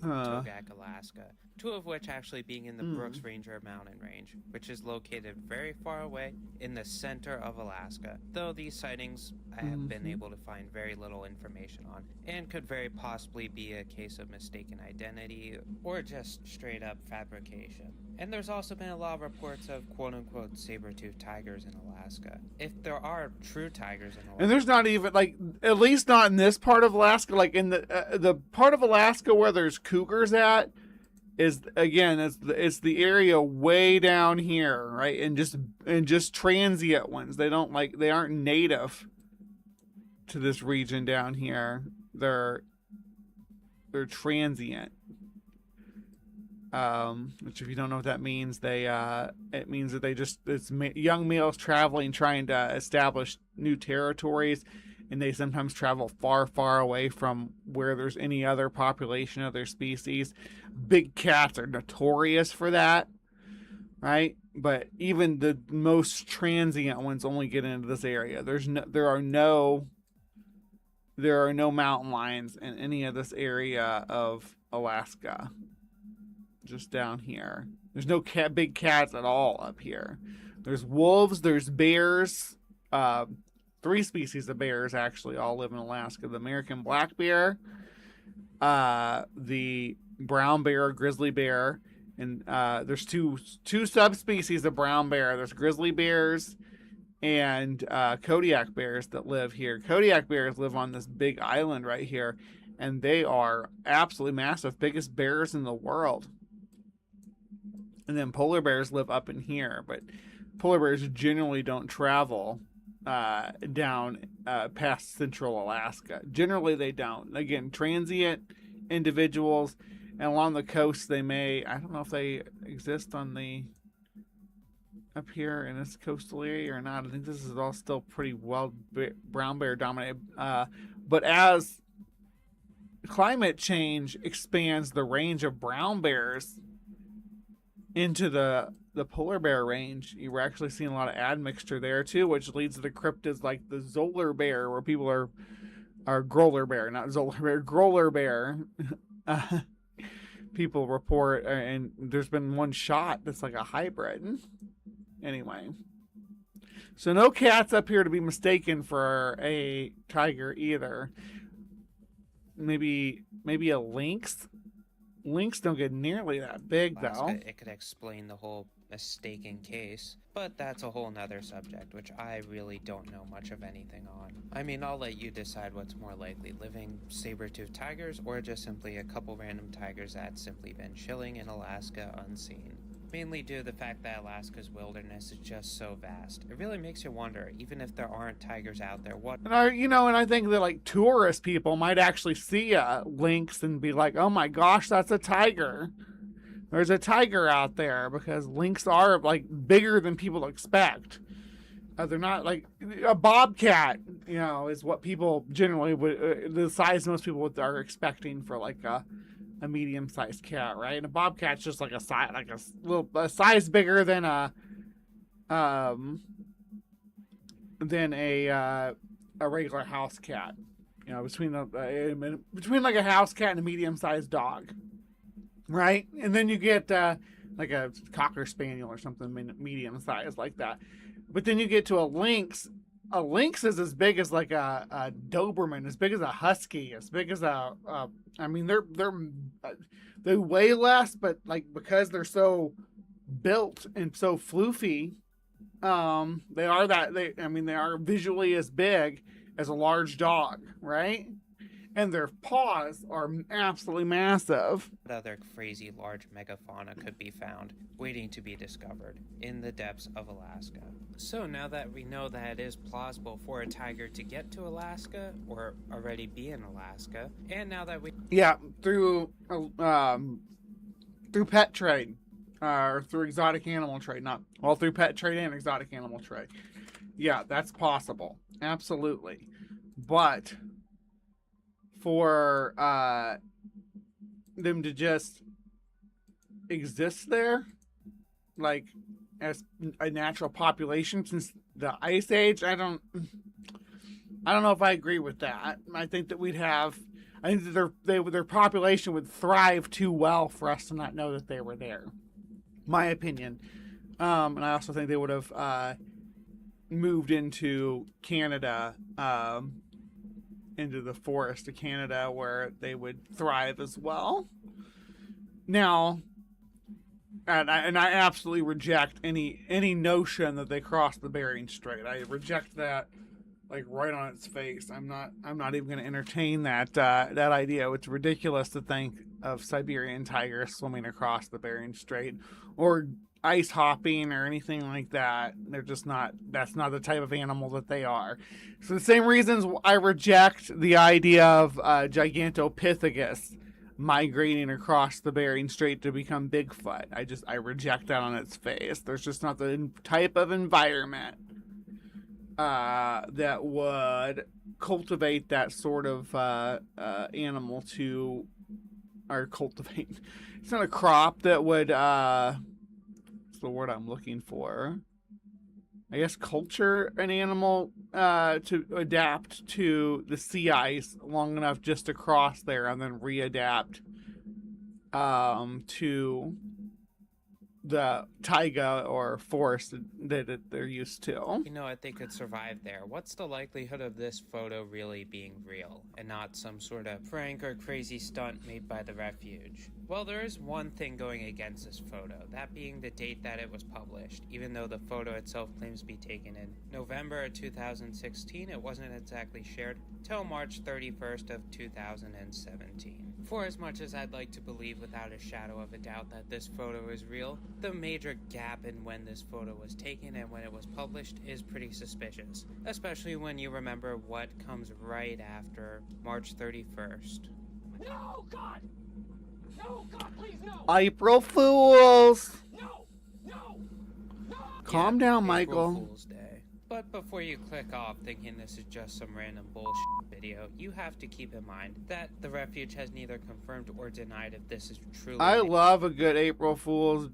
Togak, Alaska, two of which actually being in the Brooks Ranger mountain range, which is located very far away in the center of Alaska, though these sightings I have been able to find very little information on, and could very possibly be a case of mistaken identity or just straight up fabrication. And there's also been a lot of reports of quote-unquote saber-toothed tigers in Alaska. If there are true tigers in Alaska... And there's not even, like, at least not in this part of Alaska, like in the part of Alaska where there's cougars at, is, again, it's the area way down here, right? And just transient ones. They aren't native to this region down here. They're transient. which if you don't know what that means, it means that it's young males traveling, trying to establish new territories, and they sometimes travel far, far away from where there's any other population of their species. Big cats are notorious for that, right? But even the most transient ones only get into this area. There are no mountain lions in any of this area of Alaska. Just down here, there's no big cats at all up here. There's wolves, there's bears. 3 species of bears actually all live in Alaska: the American black bear, the brown bear, grizzly bear, and there's two subspecies of brown bear. There's grizzly bears and Kodiak bears that live here. Kodiak bears live on this big island right here, and they are absolutely massive, biggest bears in the world. And then polar bears live up in here, but polar bears generally don't travel down past central Alaska. Generally, they don't. Again, transient individuals, and along the coast, they may. I don't know if they exist on the up here in this coastal area or not. I think this is all still pretty well brown bear dominated. But as climate change expands the range of brown bears into the polar bear range, you were actually seeing a lot of admixture there too, which leads to the cryptids like the Zolar bear, where people are Growler bear, not Zolar bear, Growler bear. People report, and there's been one shot that's like a hybrid. Anyway, so no cats up here to be mistaken for a tiger either. Maybe a lynx. Lynx don't get nearly that big, though. It could explain the whole mistaken case, but that's a whole nother subject, which I really don't know much of anything on. I mean, I'll let you decide what's more likely, living saber-toothed tigers or just simply a couple random tigers that simply been chilling in Alaska unseen. Mainly due to the fact that Alaska's wilderness is just so vast. It really makes you wonder, even if there aren't tigers out there, what... And I think that like tourist people might actually see a lynx and be like, oh my gosh, that's a tiger. There's a tiger out there, because lynx are like bigger than people expect. They're not like a bobcat, is what people generally would, the size most people are expecting for like a medium-sized cat, right? And a bobcat's just like a size bigger than a regular house cat. Between like a house cat and a medium-sized dog, right? And then you get like a cocker spaniel or something medium-sized like that. But then you get to a lynx. A lynx is as big as like a Doberman, as big as a husky, as big as they weigh less, but like because they're so built and so floofy, they are visually as big as a large dog, right? And their paws are absolutely massive. What other crazy large megafauna could be found, waiting to be discovered, in the depths of Alaska? So now that we know that it is plausible for a tiger to get to Alaska, or already be in Alaska, and now that we... Yeah, through pet trade, or through exotic animal trade, through pet trade and exotic animal trade. Yeah, that's possible. Absolutely. But for them to just exist there, like as a natural population since the Ice Age, I don't know if I agree with that. I think that their population would thrive too well for us to not know that they were there. My opinion. And I also think they would have moved into Canada, into the forest of Canada, where they would thrive as well. Now, and I absolutely reject any notion that they crossed the Bering Strait. I reject that like right on its face. I'm not even going to entertain that idea. It's ridiculous to think of Siberian tigers swimming across the Bering Strait or ice hopping or anything like that. They're just not. That's not the type of animal that they are. So the same reasons I reject the idea of Gigantopithecus migrating across the Bering Strait to become Bigfoot. I reject that on its face. There's just not the type of environment that would cultivate that sort of animal to, or cultivate. It's not a crop that would, what's the word I'm looking for? I guess culture an animal to adapt to the sea ice long enough just to cross there and then readapt to the taiga or forest that they're used to. You know what, they could survive there. What's the likelihood of this photo really being real and not some sort of prank or crazy stunt made by the refuge? Well, there is one thing going against this photo, that being the date that it was published. Even though the photo itself claims to be taken in November 2016, it wasn't exactly shared till March 31st of 2017. For as much as I'd like to believe without a shadow of a doubt that this photo is real, the major gap in when this photo was taken and when it was published is pretty suspicious, especially when you remember what comes right after March 31st. No, God! No, God, please, no! April Fools! No! No! No! Calm down, April Michael. Fool's Day. But before you click off thinking this is just some random bullshit video, you have to keep in mind that the refuge has neither confirmed or denied if this is truly... I love a good April Fool's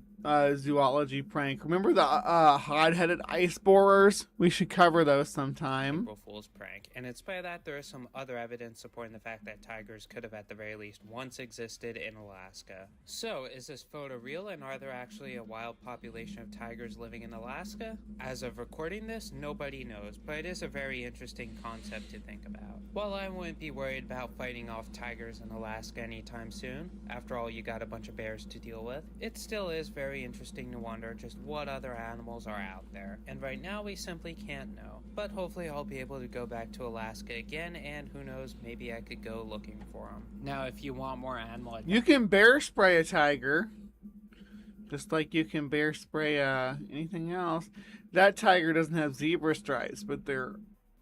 zoology prank. Remember the hot-headed ice borers? We should cover those sometime. April Fool's prank. And in spite of that, there is some other evidence supporting the fact that tigers could have at the very least once existed in Alaska. So, is this photo real, and are there actually a wild population of tigers living in Alaska? As of recording this, nobody knows, but it is a very interesting concept to think about. While I wouldn't be worried about fighting off tigers in Alaska anytime soon, after all you got a bunch of bears to deal with, it still is very interesting to wonder just what other animals are out there, and right now we simply can't know. But hopefully I'll be able to go back to Alaska again, and who knows, maybe I could go looking for them. Now if you want more animal You can bear spray a tiger, just like you can bear spray anything else. That tiger doesn't have zebra stripes, but they're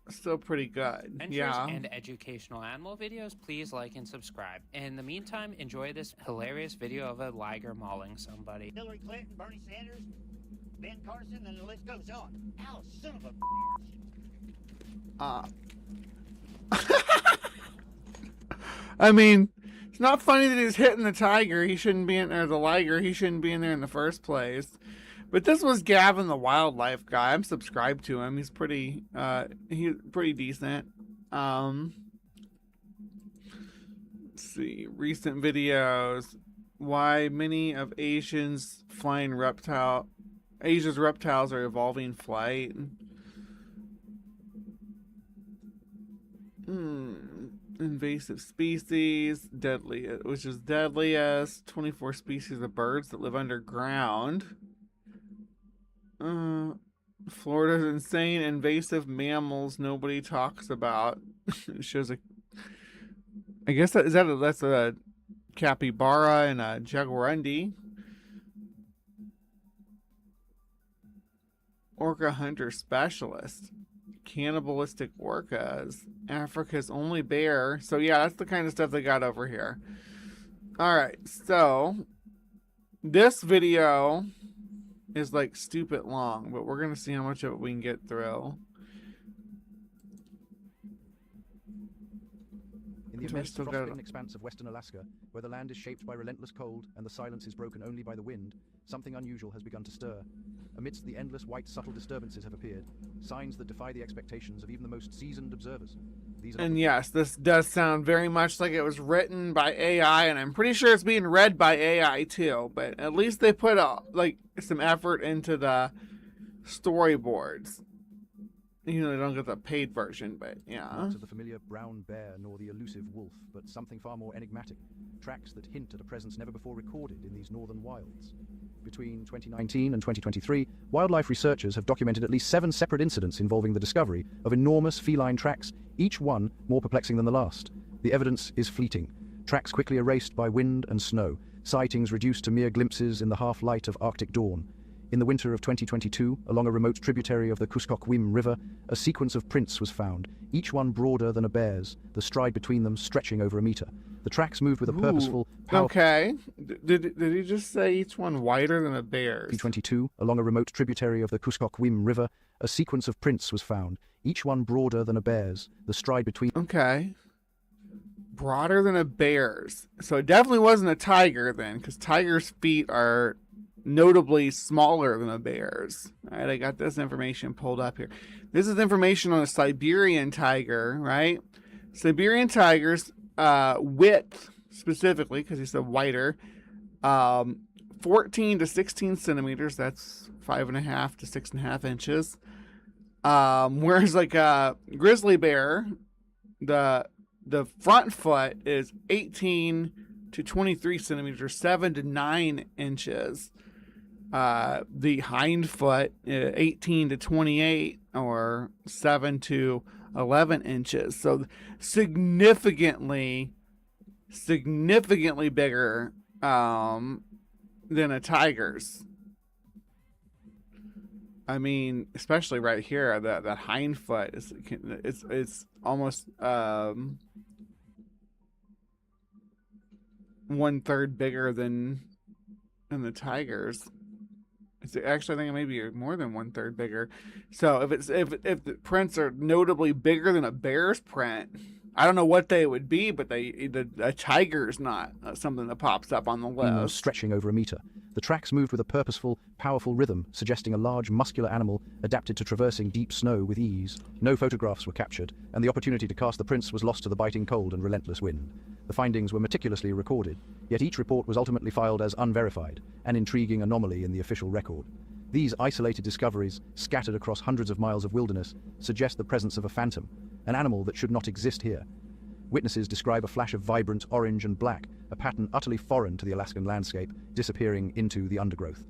still pretty good. adventures and educational animal videos, please like and subscribe. In the meantime, enjoy this hilarious video of a liger mauling somebody. Hillary Clinton, Bernie Sanders, Ben Carson, and the list goes on. Ow, son of a I mean, it's not funny that he's hitting the tiger. He shouldn't be in there, the liger. He shouldn't be in there in the first place. But this was Gavin, the wildlife guy. I'm subscribed to him. He's pretty decent. Let's see, recent videos. Why many of Asia's reptiles are evolving flight. Invasive species, which is deadliest. 24 species of birds that live underground. Florida's insane invasive mammals nobody talks about. It shows I guess that's a capybara and a jaguarundi. Orca hunter specialist. Cannibalistic orcas. Africa's only bear. So yeah, that's the kind of stuff they got over here. Alright, so this video is like stupid long, but we're gonna see how much of it we can get through. In the immense frostbitten expanse of western Alaska, where the land is shaped by relentless cold and the silence is broken only by the wind, something unusual has begun to stir. Amidst the endless white subtle disturbances have appeared, signs that defy the expectations of even the most seasoned observers. And yes, this does sound very much like it was written by AI, and I'm pretty sure it's being read by AI too, but at least they put some effort into the storyboards. You know, they don't get the paid version, but yeah. Not of the familiar brown bear nor the elusive wolf, but something far more enigmatic. Tracks that hint at a presence never before recorded in these northern wilds. Between 2019 and 2023, wildlife researchers have documented at least 7 separate incidents involving the discovery of enormous feline tracks, each one more perplexing than the last. The evidence is fleeting. Tracks quickly erased by wind and snow, sightings reduced to mere glimpses in the half-light of Arctic dawn. In the winter of 2022, along a remote tributary of the Kuskokwim River, a sequence of prints was found, each one broader than a bear's, the stride between them stretching over a meter. The tracks moved with a purposeful, powerful... Okay. Did he just say each one wider than a bear's? 22, along a remote tributary of the Kuskokwim River, a sequence of prints was found, each one broader than a bear's, the stride between... Okay. Broader than a bear's. So it definitely wasn't a tiger then, because tigers' feet are notably smaller than a bear's. All right, I got this information pulled up here. This is information on a Siberian tiger, right? Siberian tigers, width specifically, because he said wider, 14 to 16 centimeters. That's 5.5 to 6.5 inches. Whereas like a grizzly bear, the front foot is 18 to 23 centimeters, 7 to 9 inches. The hind foot, 18 to 28, or 7 to 11 inches. So significantly bigger than a tiger's. I mean, especially right here, that hind foot it's almost 1/3 bigger than the tiger's. It's actually, I think it may be more than 1/3 bigger. So if the prints are notably bigger than a bear's print, I don't know what they would be, but a tiger's not something that pops up on the list. Stretching over a meter. The tracks moved with a purposeful, powerful rhythm, suggesting a large, muscular animal adapted to traversing deep snow with ease. No photographs were captured, and the opportunity to cast the prints was lost to the biting cold and relentless wind. The findings were meticulously recorded, yet each report was ultimately filed as unverified, an intriguing anomaly in the official record. These isolated discoveries, scattered across hundreds of miles of wilderness, suggest the presence of a phantom, an animal that should not exist here. Witnesses describe a flash of vibrant orange and black, a pattern utterly foreign to the Alaskan landscape, disappearing into the undergrowth.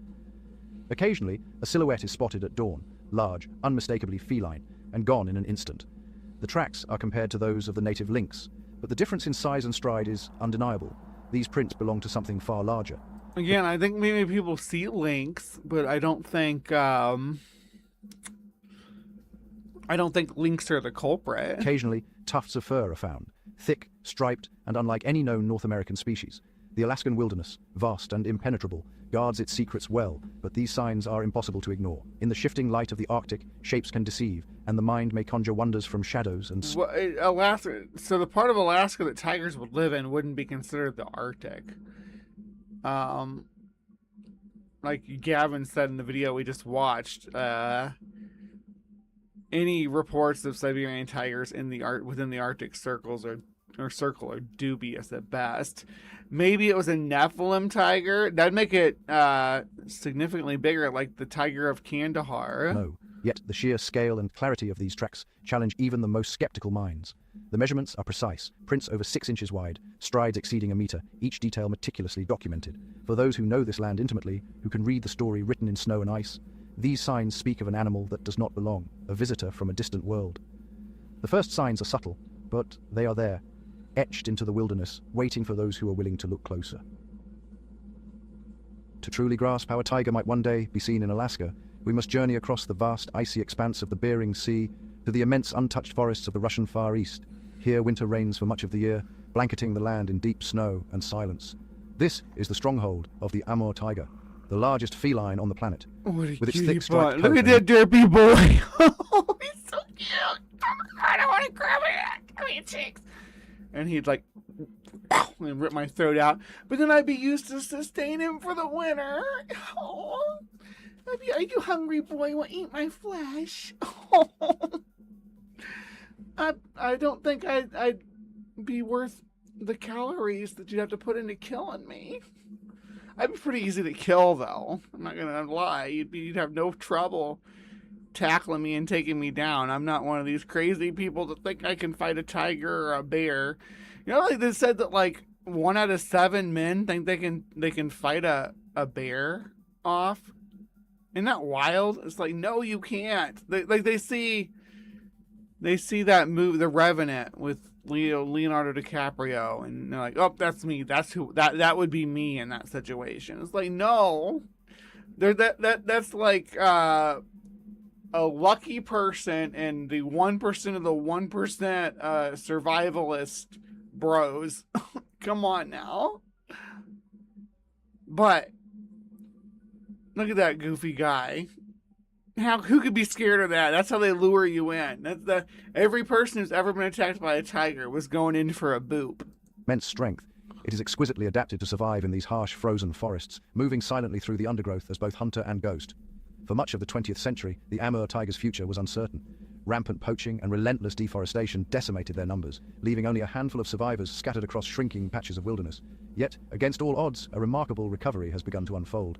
Occasionally, a silhouette is spotted at dawn, large, unmistakably feline, and gone in an instant. The tracks are compared to those of the native lynx, but the difference in size and stride is undeniable. These prints belong to something far larger. Again, I think maybe people see lynx, but I don't think lynx are the culprit. Occasionally, tufts of fur are found, thick, striped, and unlike any known North American species. The Alaskan wilderness, vast and impenetrable, guards its secrets well, but these signs are impossible to ignore. In the shifting light of the Arctic, shapes can deceive, and the mind may conjure wonders from shadows and... Alaska, so the part of Alaska that tigers would live in wouldn't be considered the Arctic. Like Gavin said in the video we just watched, any reports of Siberian tigers in the within the Arctic circle are dubious at best. Maybe it was a Nephilim tiger. That'd make it significantly bigger, like the tiger of Kandahar. No, yet the sheer scale and clarity of these tracks challenge even the most skeptical minds. The measurements are precise, prints over 6 inches wide, strides exceeding a meter, each detail meticulously documented. For those who know this land intimately, who can read the story written in snow and ice, these signs speak of an animal that does not belong, a visitor from a distant world. The first signs are subtle, but they are there, etched into the wilderness, waiting for those who are willing to look closer. To truly grasp how a tiger might one day be seen in Alaska, we must journey across the vast icy expanse of the Bering Sea to the immense untouched forests of the Russian Far East. Here winter reigns for much of the year, blanketing the land in deep snow and silence. This is the stronghold of the Amur tiger, the largest feline on the planet. What a with its cutie thick striped butt. Look at coat that derpy boy. Oh, he's so cute. I don't want to grab it. Come here, chicks. And he'd like and rip my throat out. But then I'd be used to sustain him for the winter. Oh, are you hungry, boy? Want to eat my flesh? Oh. I don't think I'd be worth the calories that you'd have to put into killing me. I'd be pretty easy to kill, though. I'm not gonna lie. You'd have no trouble tackling me and taking me down. I'm not one of these crazy people that think I can fight a tiger or a bear. You know, like they said that like 1 out of 7 men think they can fight a bear off. Isn't that wild? It's like, no, you can't. They see that movie, The Revenant, with Leonardo DiCaprio, and they're like, oh, that's me. That's who. That would be me in that situation. It's like, no, That's like a lucky person and the 1% of the 1% survivalist bros. Come on now. But look at that goofy guy. Who could be scared of that? That's how they lure you in. Every person who's ever been attacked by a tiger was going in for a boop. Immense strength. It is exquisitely adapted to survive in these harsh, frozen forests, moving silently through the undergrowth as both hunter and ghost. For much of the 20th century, the Amur tiger's future was uncertain. Rampant poaching and relentless deforestation decimated their numbers, leaving only a handful of survivors scattered across shrinking patches of wilderness. Yet, against all odds, a remarkable recovery has begun to unfold.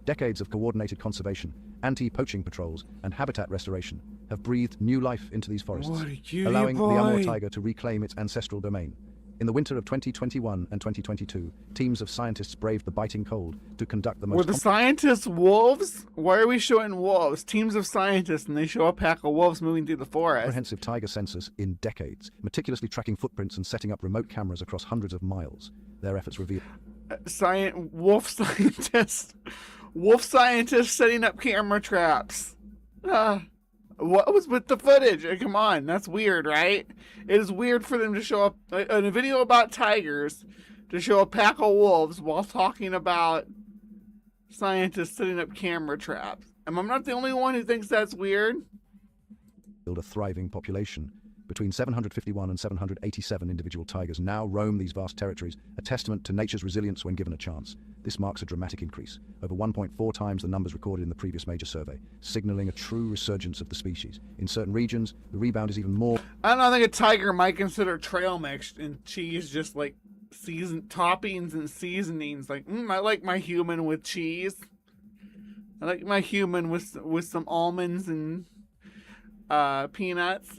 Decades of coordinated conservation, anti-poaching patrols, and habitat restoration have breathed new life into these forests, allowing the Amur tiger to reclaim its ancestral domain. In the winter of 2021 and 2022, teams of scientists braved the biting cold to conduct the most... Were the scientists wolves? Why are we showing wolves? Teams of scientists, and they show a pack of wolves moving through the forest. Comprehensive tiger census in decades, meticulously tracking footprints and setting up remote cameras across hundreds of miles. Their efforts reveal... Wolf scientists setting up camera traps. What was with the footage? Come on, that's weird, right? It is weird for them to show up in a video about tigers to show a pack of wolves while talking about scientists setting up camera traps. And I'm not the only one who thinks that's weird. Build a thriving population. Between 751 and 787 individual tigers now roam these vast territories, a testament to nature's resilience when given a chance. This marks a dramatic increase, over 1.4 times the numbers recorded in the previous major survey, signaling a true resurgence of the species. In certain regions, the rebound is even more... I think a tiger might consider trail mix and cheese just like toppings and seasonings. Like, I like my human with cheese. I like my human with some almonds and peanuts.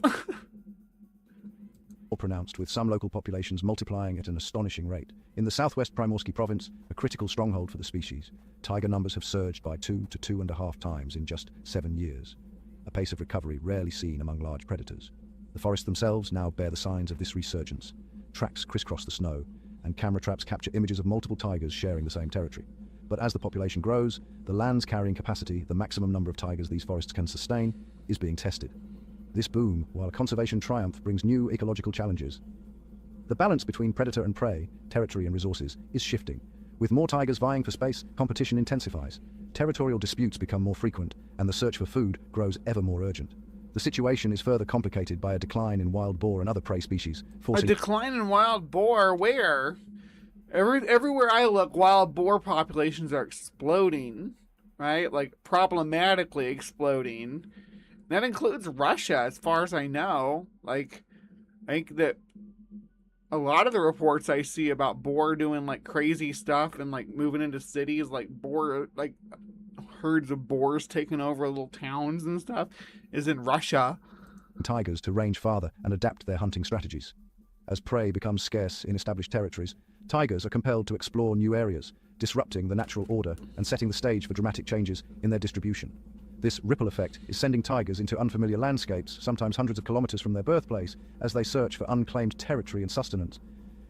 More pronounced, with some local populations multiplying at an astonishing rate. In the southwest Primorsky province, a critical stronghold for the species, tiger numbers have surged by 2 to 2.5 times in just 7 years, a pace of recovery rarely seen among large predators. The forests themselves now bear the signs of this resurgence. Tracks crisscross the snow, and camera traps capture images of multiple tigers sharing the same territory. But as the population grows, the land's carrying capacity, the maximum number of tigers these forests can sustain, is being tested. This boom, while a conservation triumph, brings new ecological challenges. The balance between predator and prey, territory and resources, is shifting. With more tigers vying for space, competition intensifies. Territorial disputes become more frequent, and the search for food grows ever more urgent. The situation is further complicated by a decline in wild boar and other prey species, forcing... A decline in wild boar? Where? Everywhere I look, wild boar populations are exploding, right? Like, problematically exploding. That includes Russia, as far as I know. Like, I think that a lot of the reports I see about boar doing, like, crazy stuff and, like, moving into cities, like, herds of boars taking over little towns and stuff, is in Russia. Tigers to range farther and adapt their hunting strategies. As prey becomes scarce in established territories, tigers are compelled to explore new areas, disrupting the natural order and setting the stage for dramatic changes in their distribution. This ripple effect is sending tigers into unfamiliar landscapes, sometimes hundreds of kilometers from their birthplace, as they search for unclaimed territory and sustenance.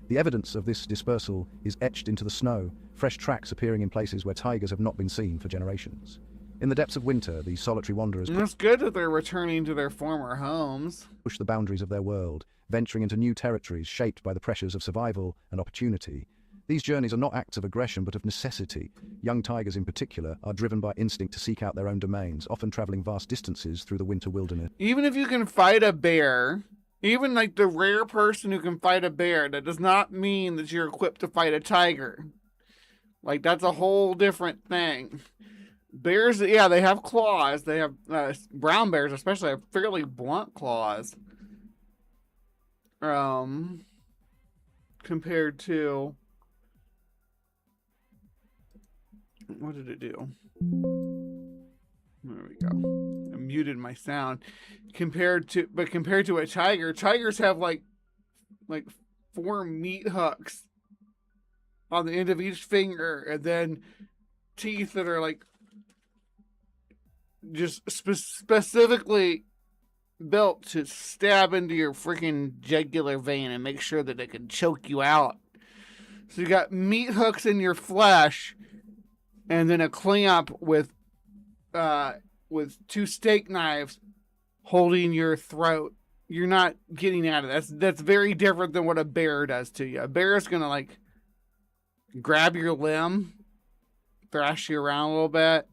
The evidence of this dispersal is etched into the snow, fresh tracks appearing in places where tigers have not been seen for generations. In the depths of winter, the solitary wanderers... It's good that they're returning to their former homes. ...push the boundaries of their world, venturing into new territories shaped by the pressures of survival and opportunity. These journeys are not acts of aggression, but of necessity. Young tigers in particular are driven by instinct to seek out their own domains, often traveling vast distances through the winter wilderness. Even if you can fight a bear, even like the rare person who can fight a bear, that does not mean that you're equipped to fight a tiger. Like, that's a whole different thing. Bears, yeah, they have claws. They have, brown bears especially, have fairly blunt claws. Compared to... What did it do? There we go. I muted my sound. Compared to a tiger, tigers have like 4 meat hooks on the end of each finger, and then teeth that are like just specifically built to stab into your freaking jugular vein and make sure that it can choke you out. So you got meat hooks in your flesh, and then a clamp with with 2 steak knives holding your throat. You're not getting out of that. That's very different than what a bear does to you. A bear is gonna like grab your limb, thrash you around a little bit.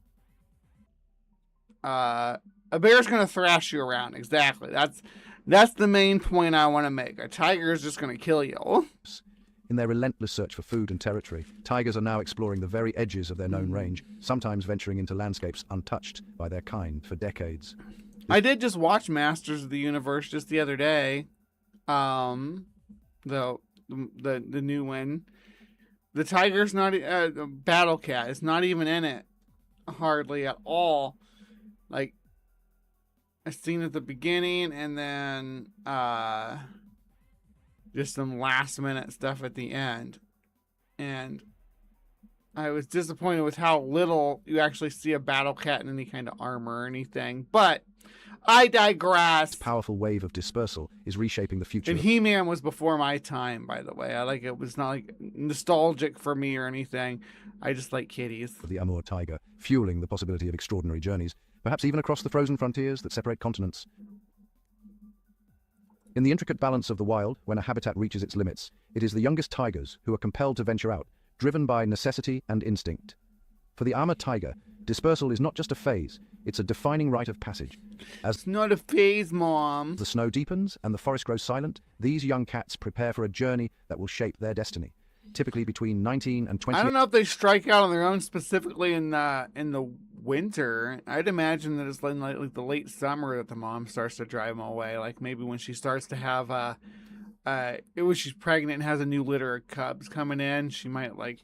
A bear's gonna thrash you around. Exactly. That's the main point I want to make. A tiger is just gonna kill you. In their relentless search for food and territory, tigers are now exploring the very edges of their known range, sometimes venturing into landscapes untouched by their kind for decades. I did just watch Masters of the Universe just the other day. The new one. The tiger's not Battle Cat is not even in it hardly at all. Like a scene at the beginning and then just some last minute stuff at the end. And I was disappointed with how little you actually see a Battle Cat in any kind of armor or anything. But I digress. This powerful wave of dispersal is reshaping the future. And He-Man was before my time, by the way. It was not like nostalgic for me or anything. I just like kitties. The Amur tiger, fueling the possibility of extraordinary journeys, perhaps even across the frozen frontiers that separate continents. In the intricate balance of the wild, when a habitat reaches its limits, it is the youngest tigers who are compelled to venture out, driven by necessity and instinct. For the Amur tiger, dispersal is not just a phase, it's a defining rite of passage. As it's not a phase, Mom. The snow deepens and the forest grows silent, these young cats prepare for a journey that will shape their destiny. Typically between 19 and 20. I don't know if they strike out on their own specifically in the winter. I'd imagine that it's like the late summer that the mom starts to drive them away. Like maybe when she starts to have she's pregnant and has a new litter of cubs coming in, she might like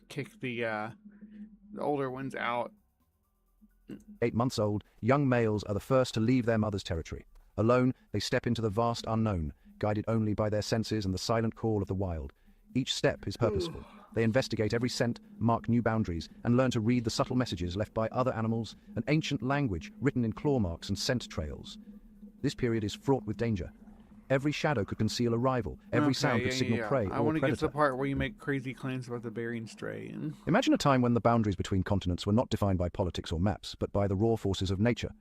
kick the older ones out. 8 months old, young males are the first to leave their mother's territory. Alone, they step into the vast unknown, guided only by their senses and the silent call of the wild. Each step is purposeful. They investigate every scent, mark new boundaries, and learn to read the subtle messages left by other animals, an ancient language written in claw marks and scent trails. This period is fraught with danger. Every shadow could conceal a rival. Every sound could signal prey or I want to get to predator. the part where you make crazy claims about the Bering Strait. Imagine a time when the boundaries between continents were not defined by politics or maps, but by the raw forces of nature.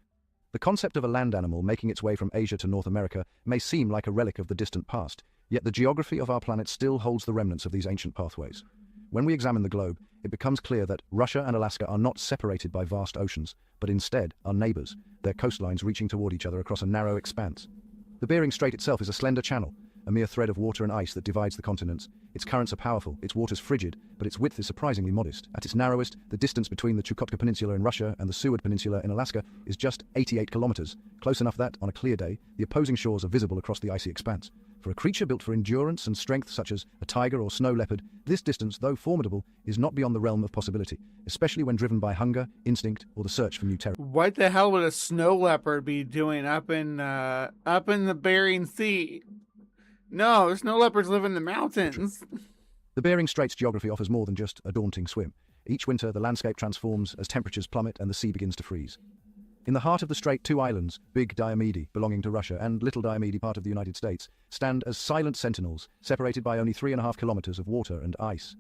The concept of a land animal making its way from Asia to North America may seem like a relic of the distant past, yet the geography of our planet still holds the remnants of these ancient pathways. When we examine the globe, it becomes clear that Russia and Alaska are not separated by vast oceans, but instead are neighbors, their coastlines reaching toward each other across a narrow expanse. The Bering Strait itself is a slender channel, a mere thread of water and ice that divides the continents. Its currents are powerful, its waters frigid, but its width is surprisingly modest. At its narrowest, the distance between the Chukotka Peninsula in Russia and the Seward Peninsula in Alaska is just 88 kilometers, close enough that, on a clear day, the opposing shores are visible across the icy expanse. For a creature built for endurance and strength such as a tiger or snow leopard, this distance, though formidable, is not beyond the realm of possibility, especially when driven by hunger, instinct, or the search for new territory. What the hell would a snow leopard be doing up in the Bering Sea? No, snow leopards live in the mountains. The Bering Strait's geography offers more than just a daunting swim. Each winter, the landscape transforms as temperatures plummet and the sea begins to freeze. In the heart of the strait, 2 islands, Big Diomede, belonging to Russia, and Little Diomede, part of the United States, stand as silent sentinels, separated by only 3.5 kilometers of water and ice.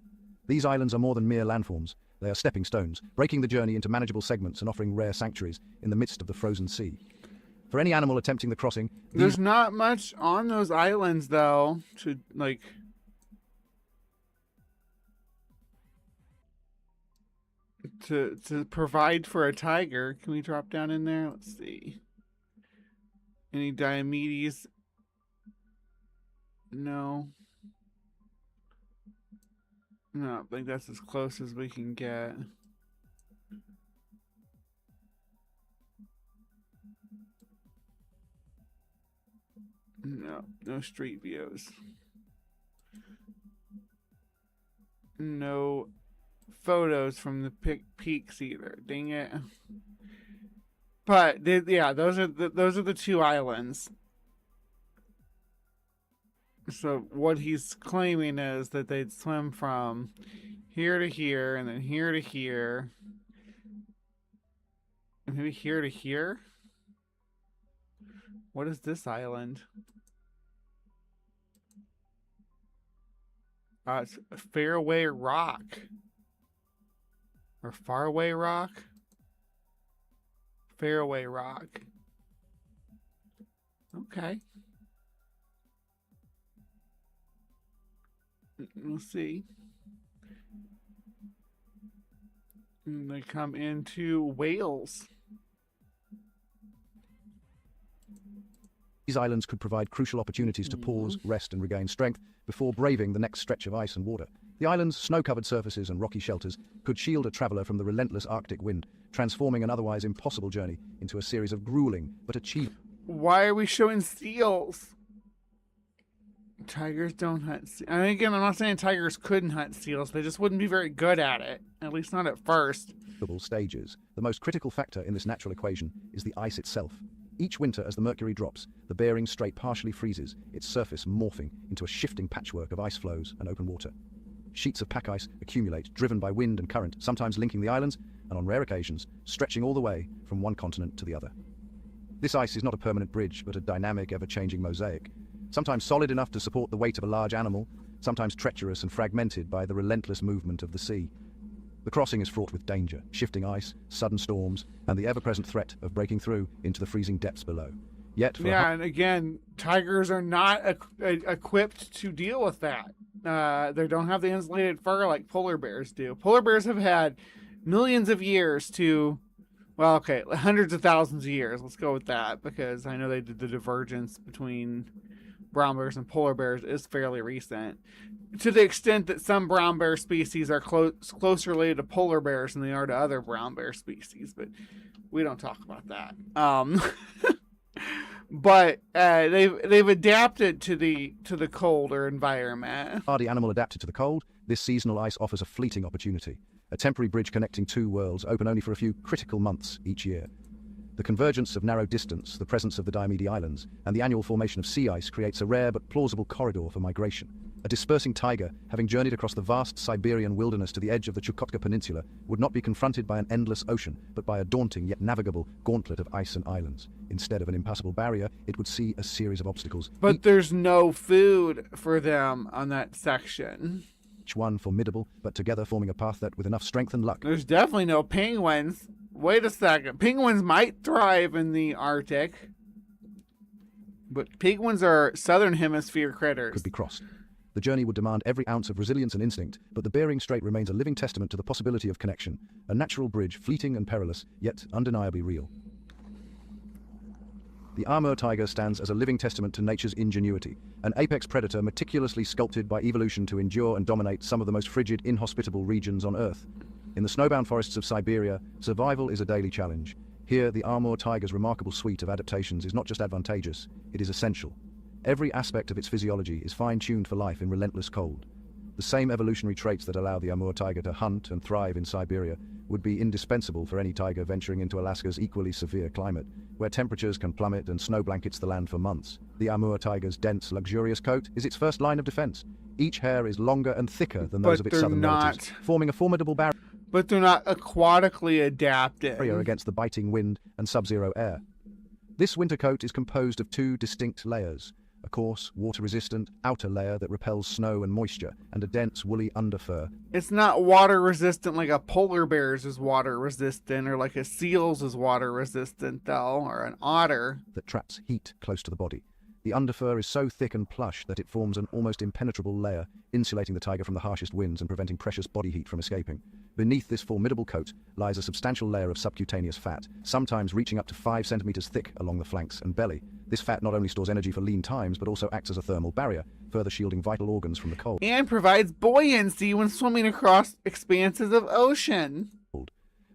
These islands are more than mere landforms. They are stepping stones, breaking the journey into manageable segments and offering rare sanctuaries in the midst of the frozen sea. For any animal attempting the crossing... There's not much on those islands, though, to, like... To provide for a tiger. Can we drop down in there? Let's see. Any Diomedes? No. No, I think that's as close as we can get. No street views. No photos from the peaks either. Dang it. But yeah, those are the 2 islands. So what he's claiming is that they'd swim from here to here and then here to here. And maybe here to here? What is this island? It's Fairway Rock. Or Faraway Rock. Fairway rock. Okay. We'll see. And they come into Wales. These islands could provide crucial opportunities to pause, rest, and regain strength before braving the next stretch of ice and water. The island's snow-covered surfaces and rocky shelters could shield a traveler from the relentless Arctic wind, transforming an otherwise impossible journey into a series of grueling but achievable. Why are we showing seals? Tigers don't hunt seals. I mean, again, I'm not saying tigers couldn't hunt seals. They just wouldn't be very good at it. At least not at first. Stages. The most critical factor in this natural equation is the ice itself. Each winter, as the mercury drops, the Bering Strait partially freezes, its surface morphing into a shifting patchwork of ice floes and open water. Sheets of pack ice accumulate, driven by wind and current, sometimes linking the islands, and on rare occasions, stretching all the way from one continent to the other. This ice is not a permanent bridge, but a dynamic, ever-changing mosaic, sometimes solid enough to support the weight of a large animal, sometimes treacherous and fragmented by the relentless movement of the sea. The crossing is fraught with danger, shifting ice, sudden storms, and the ever-present threat of breaking through into the freezing depths below. Yet, and again, tigers are not equipped to deal with that. They don't have the insulated fur like polar bears do. Polar bears have had millions of years to, well, okay, hundreds of thousands of years. Let's go with that, because I know they did the divergence between brown bears and polar bears is fairly recent. To the extent that some brown bear species are close related to polar bears than they are to other brown bear species, but we don't talk about that. But they've adapted to the colder environment. Hardy animal adapted to the cold, this seasonal ice offers a fleeting opportunity, a temporary bridge connecting two worlds, open only for a few critical months each year. The convergence of narrow distance, the presence of the Diomede Islands, and the annual formation of sea ice creates a rare but plausible corridor for migration. A dispersing tiger, having journeyed across the vast Siberian wilderness to the edge of the Chukotka Peninsula, would not be confronted by an endless ocean, but by a daunting yet navigable gauntlet of ice and islands. Instead of an impassable barrier, it would see a series of obstacles. But there's no food for them on that section. Each one formidable, but together forming a path that, with enough strength and luck... There's definitely no penguins. Wait a second. Penguins might thrive in the Arctic, but penguins are southern hemisphere critters. ...could be crossed. The journey would demand every ounce of resilience and instinct, but the Bering Strait remains a living testament to the possibility of connection, a natural bridge, fleeting and perilous, yet undeniably real. The Amur tiger stands as a living testament to nature's ingenuity, an apex predator meticulously sculpted by evolution to endure and dominate some of the most frigid, inhospitable regions on Earth. In the snowbound forests of Siberia, survival is a daily challenge. Here, the Amur tiger's remarkable suite of adaptations is not just advantageous, it is essential. Every aspect of its physiology is fine-tuned for life in relentless cold. The same evolutionary traits that allow the Amur tiger to hunt and thrive in Siberia would be indispensable for any tiger venturing into Alaska's equally severe climate, where temperatures can plummet and snow blankets the land for months. The Amur tiger's dense, luxurious coat is its first line of defense. Each hair is longer and thicker than those of its southern relatives, forming a formidable barrier. But they're not aquatically adapted against the biting wind and sub-zero air. This winter coat is composed of two distinct layers. A coarse, water-resistant outer layer that repels snow and moisture, and a dense, woolly underfur. It's not water-resistant like a polar bear's is water-resistant, or like a seal's is water-resistant, though, or an otter. That traps heat close to the body. The underfur is so thick and plush that it forms an almost impenetrable layer, insulating the tiger from the harshest winds and preventing precious body heat from escaping. Beneath this formidable coat lies a substantial layer of subcutaneous fat, sometimes reaching up to 5 centimeters thick along the flanks and belly. This fat not only stores energy for lean times, but also acts as a thermal barrier, further shielding vital organs from the cold. And provides buoyancy when swimming across expanses of ocean.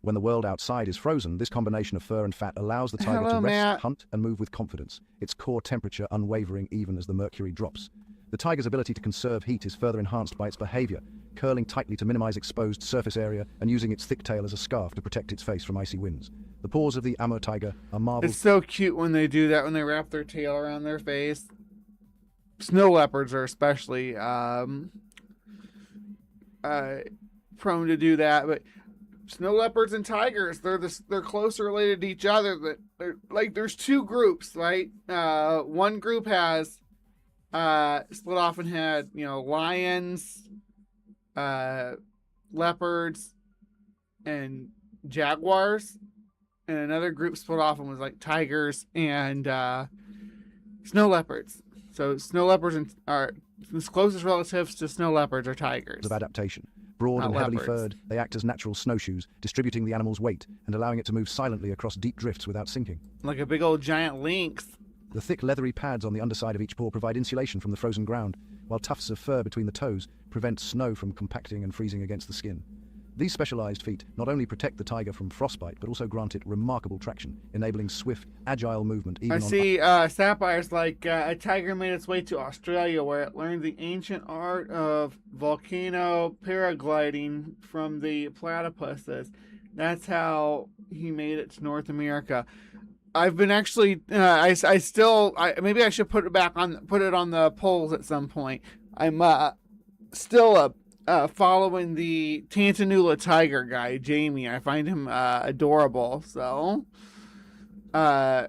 When the world outside is frozen, this combination of fur and fat allows the tiger to rest, hunt, and move with confidence, its core temperature unwavering even as the mercury drops. The tiger's ability to conserve heat is further enhanced by its behavior, curling tightly to minimize exposed surface area and using its thick tail as a scarf to protect its face from icy winds. The paws of the Amur tiger are marvelous. It's so cute when they do that, when they wrap their tail around their face. Snow leopards are especially prone to do that, but snow leopards and tigers, they're closer related to each other. But there's two groups, right? One group has split off and had, lions, leopards, and jaguars. and another group split off and was like tigers and snow leopards. So snow leopards are the closest relatives to snow leopards are tigers. Of adaptation. Broad and heavily furred, they act as natural snowshoes, distributing the animal's weight and allowing it to move silently across deep drifts without sinking. Like a big old giant lynx. The thick leathery pads on the underside of each paw provide insulation from the frozen ground, while tufts of fur between the toes prevent snow from compacting and freezing against the skin. These specialized feet not only protect the tiger from frostbite, but also grant it remarkable traction, enabling swift, agile movement even on... I see Sapphire's like a tiger made its way to Australia where it learned the ancient art of volcano paragliding from the platypuses. That's how he made it to North America. I've been actually, maybe I should put it on the polls at some point. I'm still following the Tantanoola tiger guy, Jamie. I find him adorable. So, and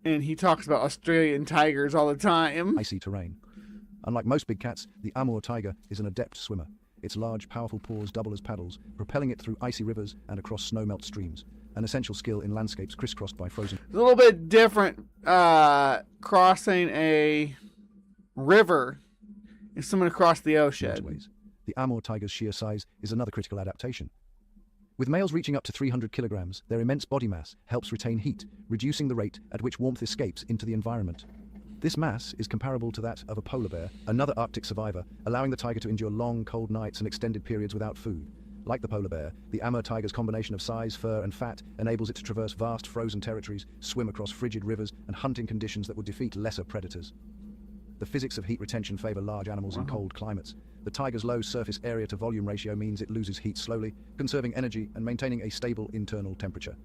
he talks about Australian tigers all the time. Icy terrain. Unlike most big cats, the Amur tiger is an adept swimmer. Its large, powerful paws double as paddles, propelling it through icy rivers and across snowmelt streams. An essential skill in landscapes crisscrossed by frozen... It's a little bit different crossing a river and swimming across the ocean. Waterways. The Amur tiger's sheer size is another critical adaptation. With males reaching up to 300 kilograms, their immense body mass helps retain heat, reducing the rate at which warmth escapes into the environment. This mass is comparable to that of a polar bear, another Arctic survivor, allowing the tiger to endure long, cold nights and extended periods without food. Like the polar bear, the Amur tiger's combination of size, fur, and fat enables it to traverse vast frozen territories, swim across frigid rivers, and hunt in conditions that would defeat lesser predators. The physics of heat retention favor large animals in cold climates. The tiger's low surface area to volume ratio means it loses heat slowly, conserving energy and maintaining a stable internal temperature.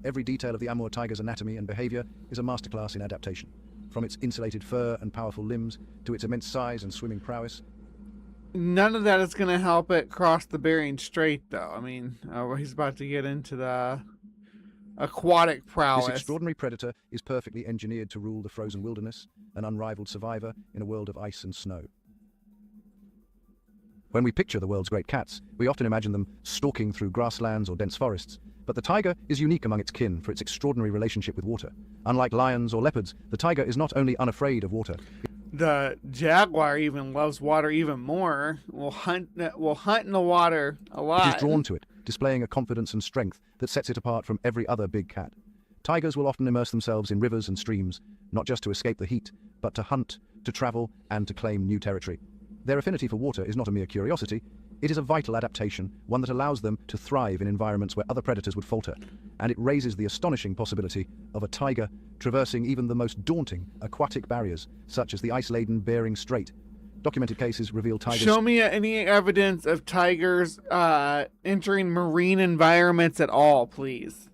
Every detail of the Amur tiger's anatomy and behavior is a masterclass in adaptation. From its insulated fur and powerful limbs to its immense size and swimming prowess. None of that is going to help it cross the Bering Strait, though. I mean, he's about to get into the aquatic prowess. This extraordinary predator is perfectly engineered to rule the frozen wilderness, an unrivaled survivor in a world of ice and snow. When we picture the world's great cats, we often imagine them stalking through grasslands or dense forests. But the tiger is unique among its kin for its extraordinary relationship with water. Unlike lions or leopards, the tiger is not only unafraid of water. The jaguar even loves water even more. Will hunt in the water a lot. It is drawn to it, displaying a confidence and strength that sets it apart from every other big cat. Tigers will often immerse themselves in rivers and streams, not just to escape the heat, but to hunt, to travel, and to claim new territory. Their affinity for water is not a mere curiosity. It is a vital adaptation, one that allows them to thrive in environments where other predators would falter, and it raises the astonishing possibility of a tiger traversing even the most daunting aquatic barriers, such as the ice-laden Bering Strait. Documented cases reveal tigers... Show me any evidence of tigers entering marine environments at all, please.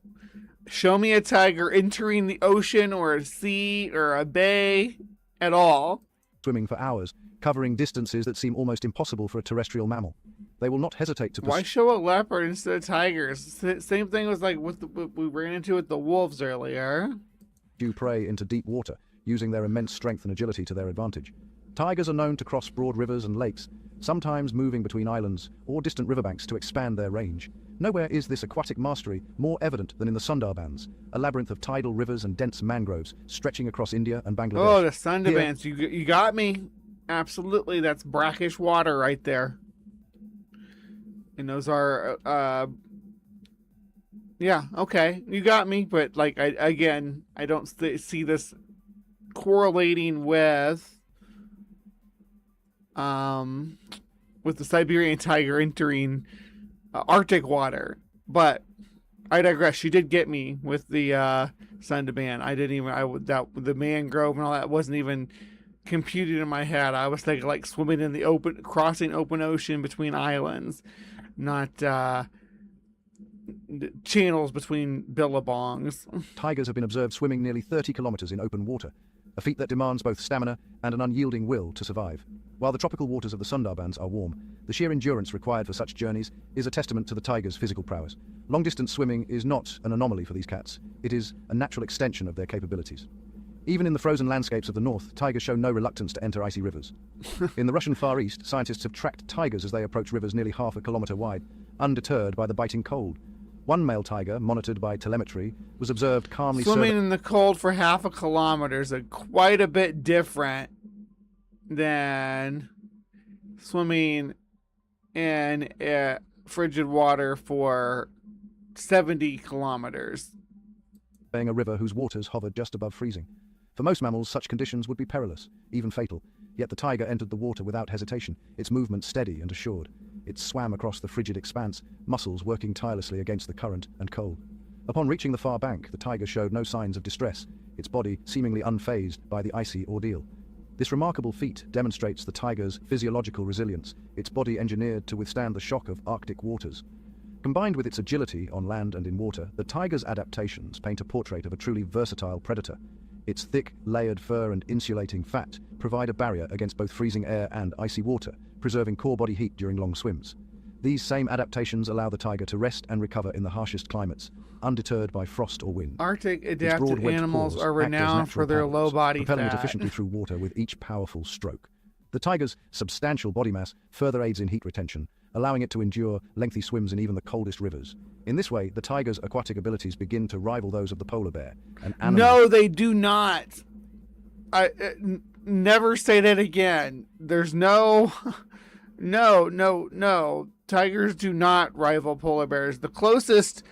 Show me a tiger entering the ocean or a sea or a bay at all. Swimming for hours, covering distances that seem almost impossible for a terrestrial mammal. They will not hesitate to... Why show a leopard instead of tigers? Same thing was like what we ran into with the wolves earlier. ...pursue prey into deep water, using their immense strength and agility to their advantage. Tigers are known to cross broad rivers and lakes, sometimes moving between islands or distant riverbanks to expand their range. Nowhere is this aquatic mastery more evident than in the Sundarbans, a labyrinth of tidal rivers and dense mangroves stretching across India and Bangladesh. Oh, the Sundarbans. You got me. Absolutely, that's brackish water right there. And those are, yeah, okay, you got me. But like, I don't see this correlating with the Siberian tiger entering Arctic water. But I digress. She did get me with the Sundarban. The mangrove and all that wasn't even computed in my head. I was thinking like swimming in the open, crossing open ocean between islands, not channels between billabongs. Tigers have been observed swimming nearly 30 kilometers in open water, a feat that demands both stamina and an unyielding will to survive. While the tropical waters of the Sundarbans are warm, the sheer endurance required for such journeys is a testament to the tiger's physical prowess. Long-distance swimming is not an anomaly for these cats. It is a natural extension of their capabilities. Even in the frozen landscapes of the north, tigers show no reluctance to enter icy rivers. In the Russian Far East, scientists have tracked tigers as they approach rivers nearly half a kilometer wide, undeterred by the biting cold. One male tiger, monitored by telemetry, was observed calmly Swimming in the cold for half a kilometer is quite a bit different than swimming in frigid water for 70 kilometers. surveying a river whose waters hovered just above freezing. For most mammals, such conditions would be perilous, even fatal. Yet the tiger entered the water without hesitation, its movement steady and assured. It swam across the frigid expanse, muscles working tirelessly against the current and cold. Upon reaching the far bank, the tiger showed no signs of distress, its body seemingly unfazed by the icy ordeal. This remarkable feat demonstrates the tiger's physiological resilience, its body engineered to withstand the shock of Arctic waters. Combined with its agility on land and in water, the tiger's adaptations paint a portrait of a truly versatile predator. Its thick, layered fur and insulating fat provide a barrier against both freezing air and icy water, preserving core body heat during long swims. These same adaptations allow the tiger to rest and recover in the harshest climates, undeterred by frost or wind. Arctic Its adapted broad-webbed animals paws are act as renowned natural for their paddles, low body propelling it fat. efficiently through water with each powerful stroke. The tiger's substantial body mass further aids in heat retention, allowing it to endure lengthy swims in even the coldest rivers. In this way, the tiger's aquatic abilities begin to rival those of the polar bear. An animal No, they do not. Never say that again. There's no, no. Tigers do not rival polar bears. The closest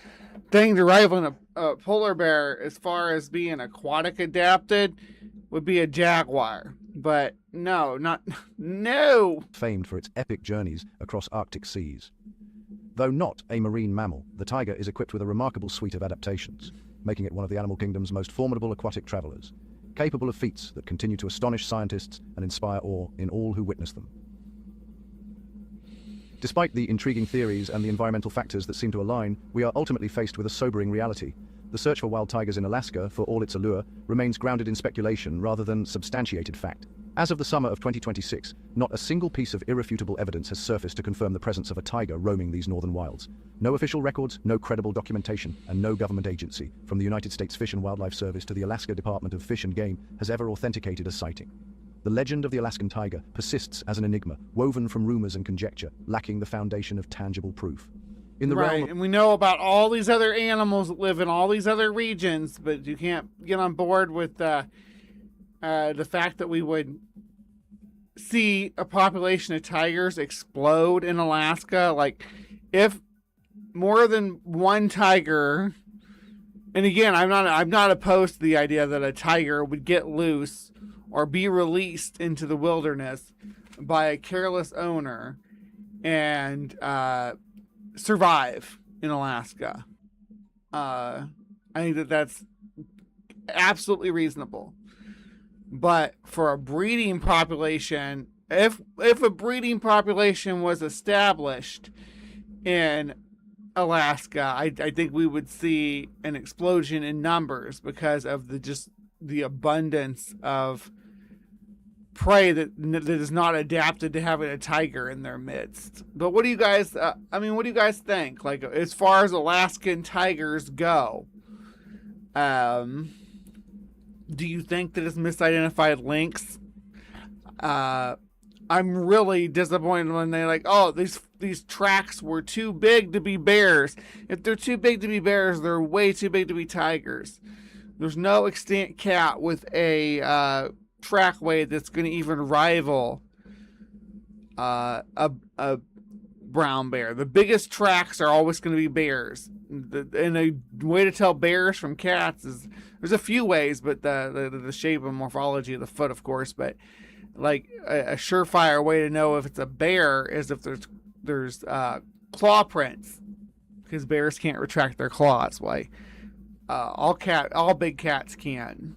thing to rivaling a polar bear as far as being aquatic adapted would be a jaguar. But no. famed for its epic journeys across Arctic seas. Though not a marine mammal, the tiger is equipped with a remarkable suite of adaptations, making it one of the animal kingdom's most formidable aquatic travelers, capable of feats that continue to astonish scientists and inspire awe in all who witness them. Despite the intriguing theories and the environmental factors that seem to align, we are ultimately faced with a sobering reality. The search for wild tigers in Alaska, for all its allure, remains grounded in speculation rather than substantiated fact. As of the summer of 2026, not a single piece of irrefutable evidence has surfaced to confirm the presence of a tiger roaming these northern wilds. No official records, no credible documentation, and no government agency, from the United States Fish and Wildlife Service to the Alaska Department of Fish and Game, has ever authenticated a sighting. The legend of the Alaskan tiger persists as an enigma, woven from rumors and conjecture, lacking the foundation of tangible proof. In the realm of And we know about all these other animals that live in all these other regions, but you can't get on board with the fact that we would see a population of tigers explode in Alaska. Like, if more than one tiger, and again, I'm not opposed to the idea that a tiger would get loose or be released into the wilderness by a careless owner and survive in Alaska. I think that's absolutely reasonable. But for a breeding population, if a breeding population was established in Alaska, I think we would see an explosion in numbers because of the abundance of prey that is not adapted to having a tiger in their midst. But what do you guys what do you guys think, like, as far as Alaskan tigers go? Do you think that it's misidentified lynx? I'm really disappointed when they these tracks were too big to be bears. If they're too big to be bears, they're way too big to be tigers. There's no extant cat with a trackway that's going to even rival a brown bear. The biggest tracks are always going to be bears. And a way to tell bears from cats is, there's a few ways, but the shape and morphology of the foot, of course. But like a surefire way to know if it's a bear is if there's claw prints, because bears can't retract their claws. Why? All big cats can.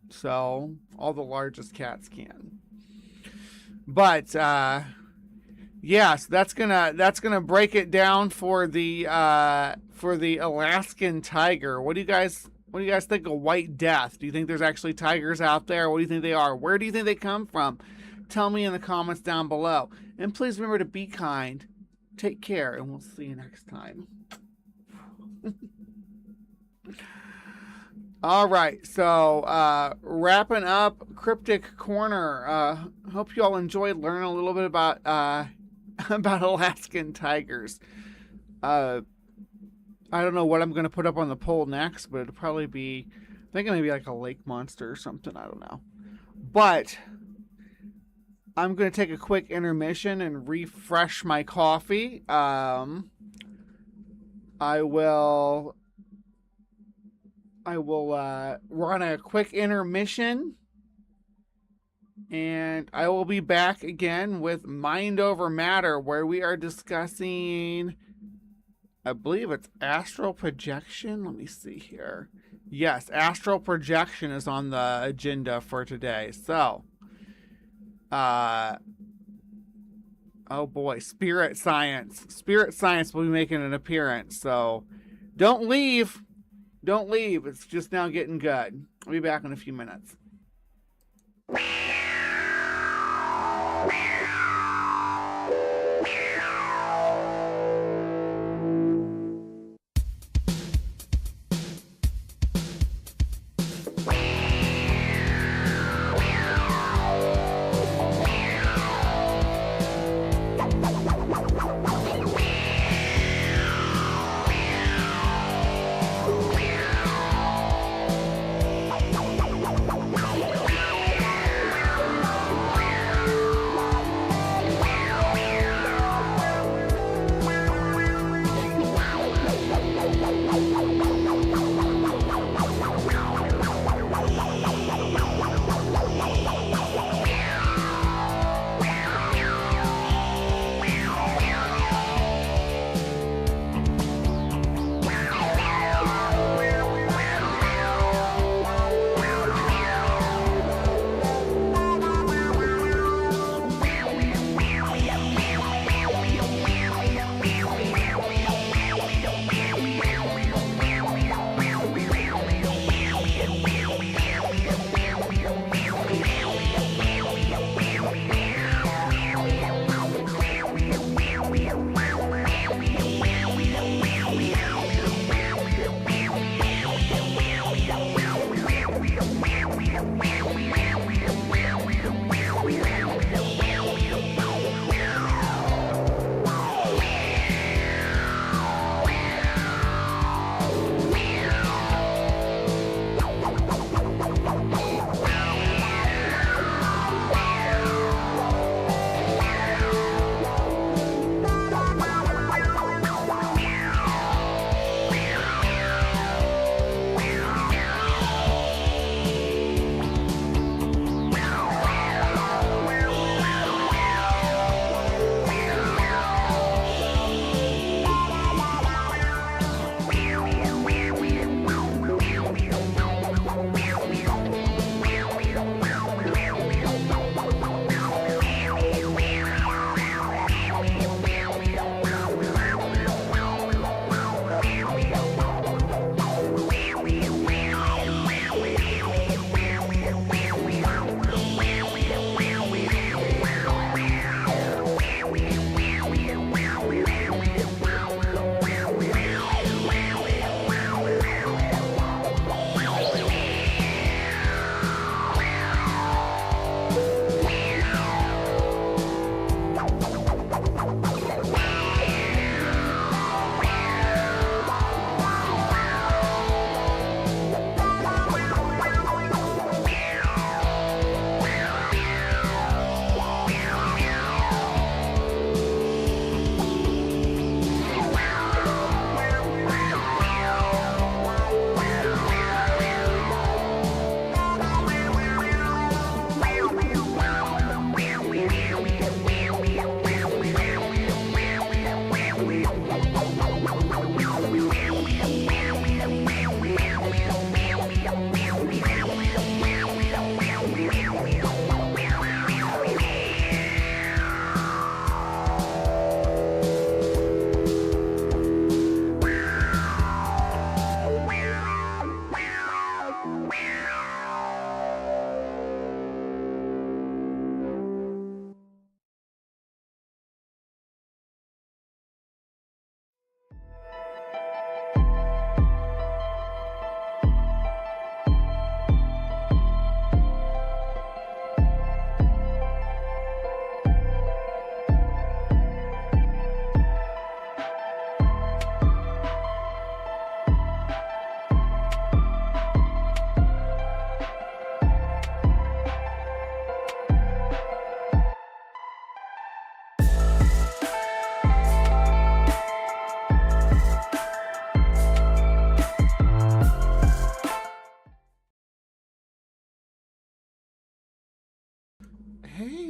So all the largest cats can. But yeah, so that's gonna break it down for the Alaskan tiger. What do you guys think of White Death? Do you think there's actually tigers out there? What do you think they are? Where do you think they come from? Tell me in the comments down below. And please remember to be kind. Take care, and we'll see you next time. All right, so wrapping up Cryptic Corner. Hope you all enjoyed learning a little bit about Alaskan tigers. I don't know what I'm going to put up on the poll next, but it'll probably be, I think maybe like a lake monster or something. I don't know. But I'm going to take a quick intermission and refresh my coffee. I will run a quick intermission, and I will be back again with Mind Over Matter, where we are discussing, I believe it's astral projection. Let me see here. Yes, astral projection is on the agenda for today. So, oh boy, spirit science. Spirit science will be making an appearance. So, don't leave. Don't leave. It's just now getting good. I'll be back in a few minutes.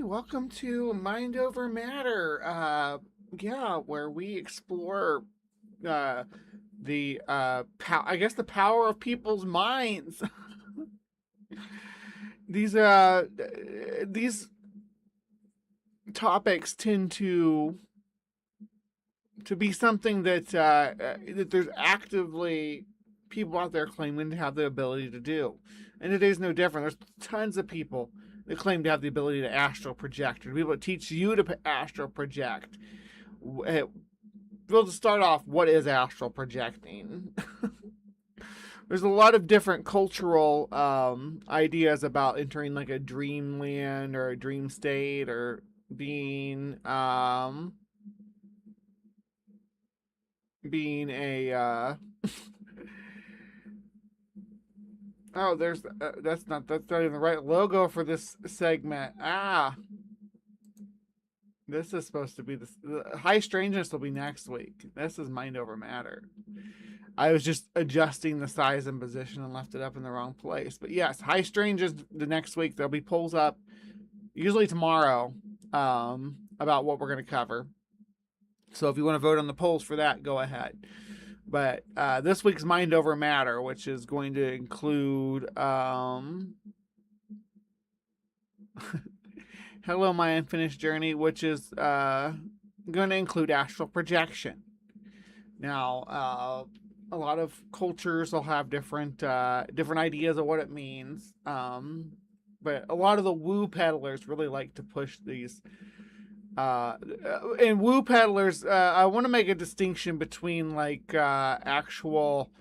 welcome to Mind Over Matter. Where we explore the the power of people's minds. These topics tend to be something that that there's actively people out there claiming to have the ability to do. And today's no different. There's tons of people that claim to have the ability to astral project, or people that teach you to astral project. We'll just start off, what is astral projecting? There's a lot of different cultural ideas about entering like a dreamland or a dream state, or being a oh, there's that's not even the right logo for this segment. This is supposed to be the high strangeness will be next week. This is Mind Over Matter. I was just adjusting the size and position and left it up in the wrong place. But yes, high strangeness the next week. There'll be polls up, usually tomorrow, about what we're going to cover. So if you want to vote on the polls for that, go ahead. But this week's Mind Over Matter, which is going to include Hello, My Unfinished Journey, which is going to include astral projection. Now, a lot of cultures will have different ideas of what it means, but a lot of the woo peddlers really like to push these. And woo peddlers, I want to make a distinction between like actual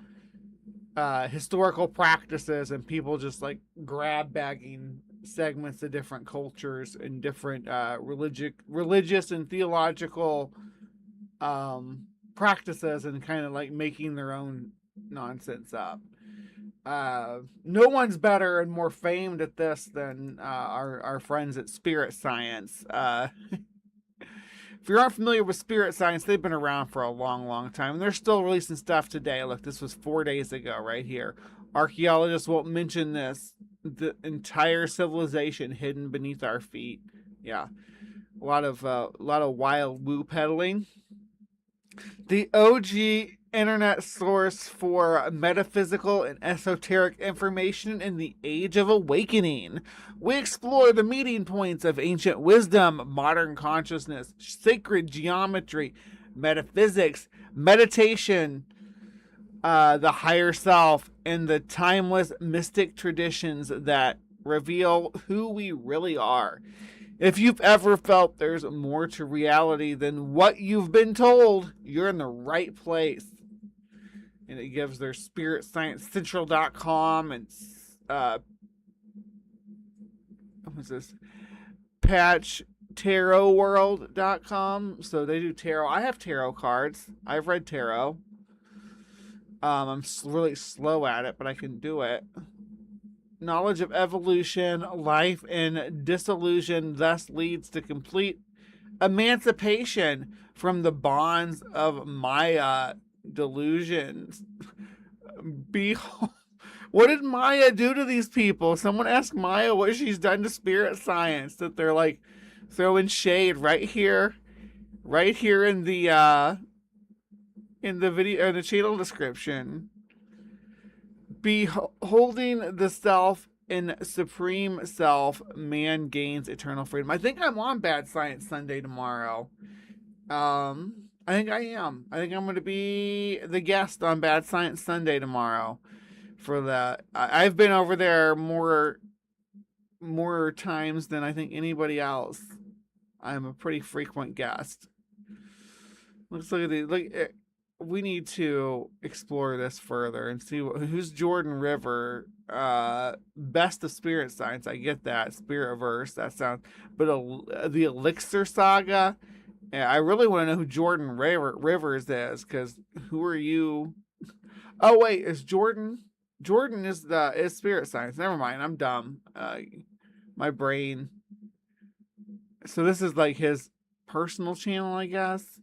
historical practices and people just like grab bagging segments of different cultures and different religious and theological practices, and kind of like making their own nonsense up. No one's better and more famed at this than our friends at Spirit Science. If you aren't familiar with Spirit Science, they've been around for a long, long time. And they're still releasing stuff today. Look, this was 4 days ago right here. Archaeologists won't mention this. The entire civilization hidden beneath our feet. Yeah. A lot of wild woo peddling. The OG internet source for metaphysical and esoteric information in the Age of Awakening. We explore the meeting points of ancient wisdom, modern consciousness, sacred geometry, metaphysics, meditation, the higher self, and the timeless mystic traditions that reveal who we really are. If you've ever felt there's more to reality than what you've been told, you're in the right place. And it gives their spiritsciencecentral.com and what's this? patchtarotworld.com. So they do tarot. I have tarot cards. I've read tarot. I'm really slow at it, but I can do it. Knowledge of evolution, life, and disillusion thus leads to complete emancipation from the bonds of Maya delusions. Behold, what did Maya do to these people? Someone ask Maya what she's done to Spirit Science, that they're like throwing shade right here in the video, in the channel description. Beholding the self in supreme self, man gains eternal freedom. I think I'm on Bad Science Sunday tomorrow. I think I am. I think I'm going to be the guest on Bad Science Sunday tomorrow for that. I've been over there more times than I think anybody else. I'm a pretty frequent guest. Let's look at the we need to explore this further and see who's Jordan River. Best of Spirit Science. I get that. Spiritverse. That sounds. But the Elixir Saga. Yeah, I really want to know who Jordan Rivers is, because who are you? Oh wait, is Jordan? Jordan is Spirit Science. Never mind. I'm dumb. My brain. So this is like his personal channel, I guess.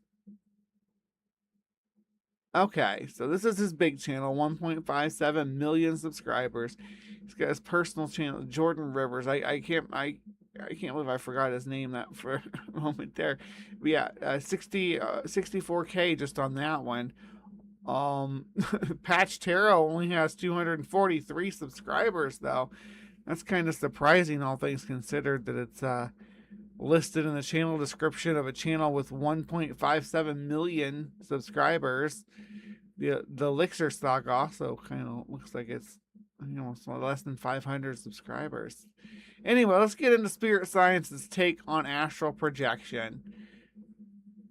Okay, so this is his big channel, 1.57 million subscribers. He's got his personal channel, Jordan Rivers. I I can't believe I forgot his name that for a moment there. But yeah, 64K just on that one. Patch Tarot only has 243 subscribers though. That's kind of surprising, all things considered, that it's listed in the channel description of a channel with 1.57 million subscribers. The Elixir stock also kind of looks like it's, you know, less than 500 subscribers. Anyway, let's get into Spirit Science's take on astral projection.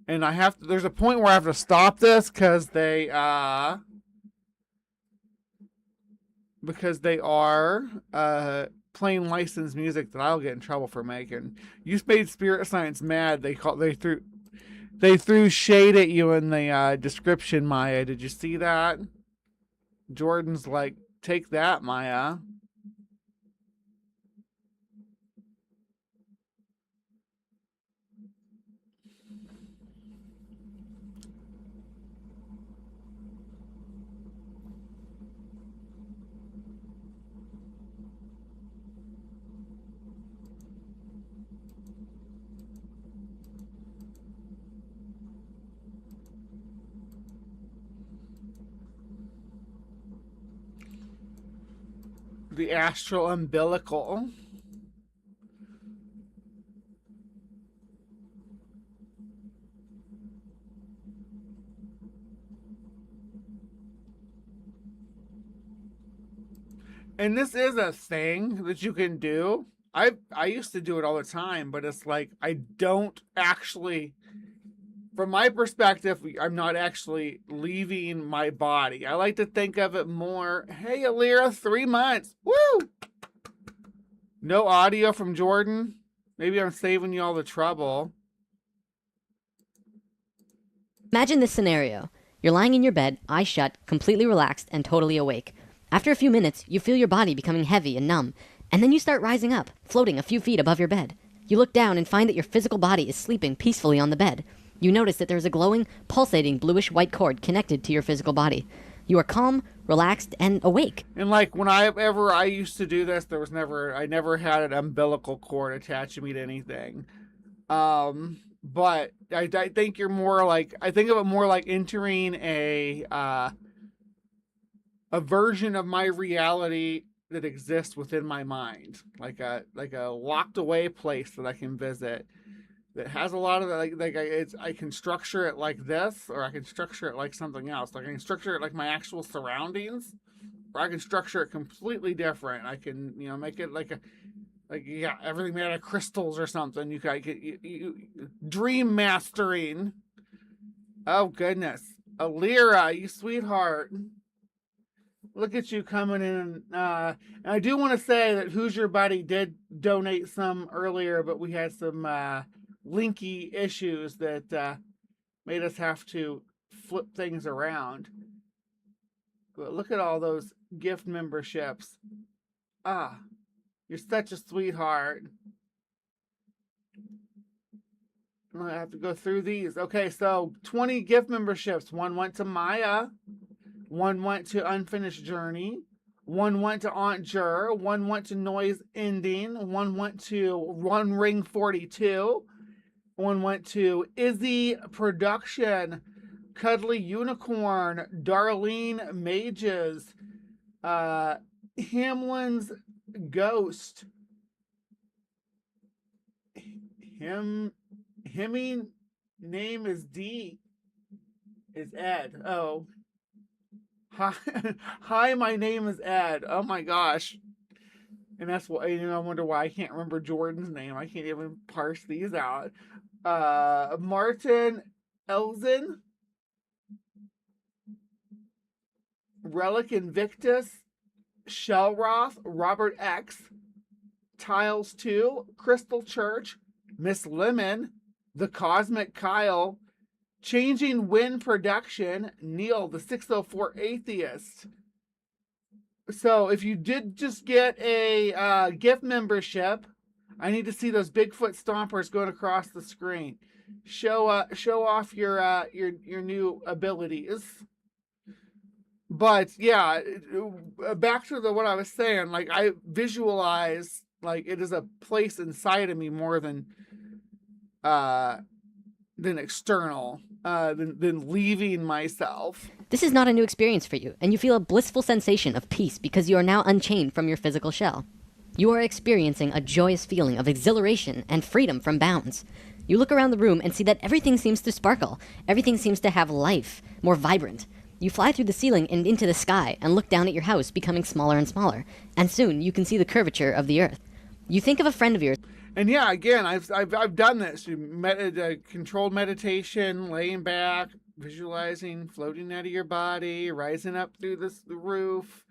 And there's a point where I have to stop this because they are playing licensed music that I'll get in trouble for making. You made Spirit Science mad. They threw shade at you in the description, Maya. Did you see that? Jordan's like, take that, Maya. The astral umbilical. And this is a thing that you can do. I used to do it all the time, but it's like I don't actually, from my perspective, I'm not actually leaving my body. I like to think of it more, hey, Alira, 3 months. Woo! No audio from Jordan. Maybe I'm saving you all the trouble. Imagine this scenario. You're lying in your bed, eyes shut, completely relaxed, and totally awake. After a few minutes, you feel your body becoming heavy and numb, and then you start rising up, floating a few feet above your bed. You look down and find that your physical body is sleeping peacefully on the bed. You notice that there is a glowing, pulsating bluish-white cord connected to your physical body. You are calm, relaxed, and awake. And like when I used to do this, I never had an umbilical cord attaching me to anything. But I think you're more like, I think of it more like entering a version of my reality that exists within my mind, like a locked away place that I can visit. That has a lot of I can structure it like this, or I can structure it like something else. Like I can structure it like my actual surroundings, or I can structure it completely different. I can, you know, make it like everything made out of crystals or something. You dream mastering. Oh goodness, Alira, you sweetheart. Look at you coming in. And I do want to say that Who's Your Buddy did donate some earlier, but we had some linky issues that made us have to flip things around. But look at all those gift memberships. Ah, you're such a sweetheart. I have to go through these. Okay, so 20 gift memberships. One went to Maya. One went to Unfinished Journey. One went to Aunt Jur. One went to Noise Ending. One went to One Ring 42. One went to Izzy Production, Cuddly Unicorn, Darlene Mages, Hamlin's Ghost, Hemming name is D, is Ed. Oh. Hi, my name is Ed. Oh my gosh. And that's why, you know, I wonder why I can't remember Jordan's name. I can't even parse these out. Martin Elzen, Relic Invictus, Shellroth, Robert X, Tiles 2, Crystal Church, Miss Lemon, The Cosmic Kyle, Changing Wind Production, Neil, the 604 Atheist. So if you did just get a gift membership, I need to see those Bigfoot stompers going across the screen. Show off your new abilities. But yeah, back to what I was saying. Like I visualize Like, it is a place inside of me more than external, than leaving myself. This is not a new experience for you, and you feel a blissful sensation of peace because you are now unchained from your physical shell. You are experiencing a joyous feeling of exhilaration and freedom from bounds. You look around the room and see that everything seems to sparkle. Everything seems to have life, more vibrant. You fly through the ceiling and into the sky and look down at your house, becoming smaller and smaller. And soon you can see the curvature of the earth. You think of a friend of yours. And yeah, again, I've done this. Controlled meditation, laying back, visualizing, floating out of your body, rising up through the roof,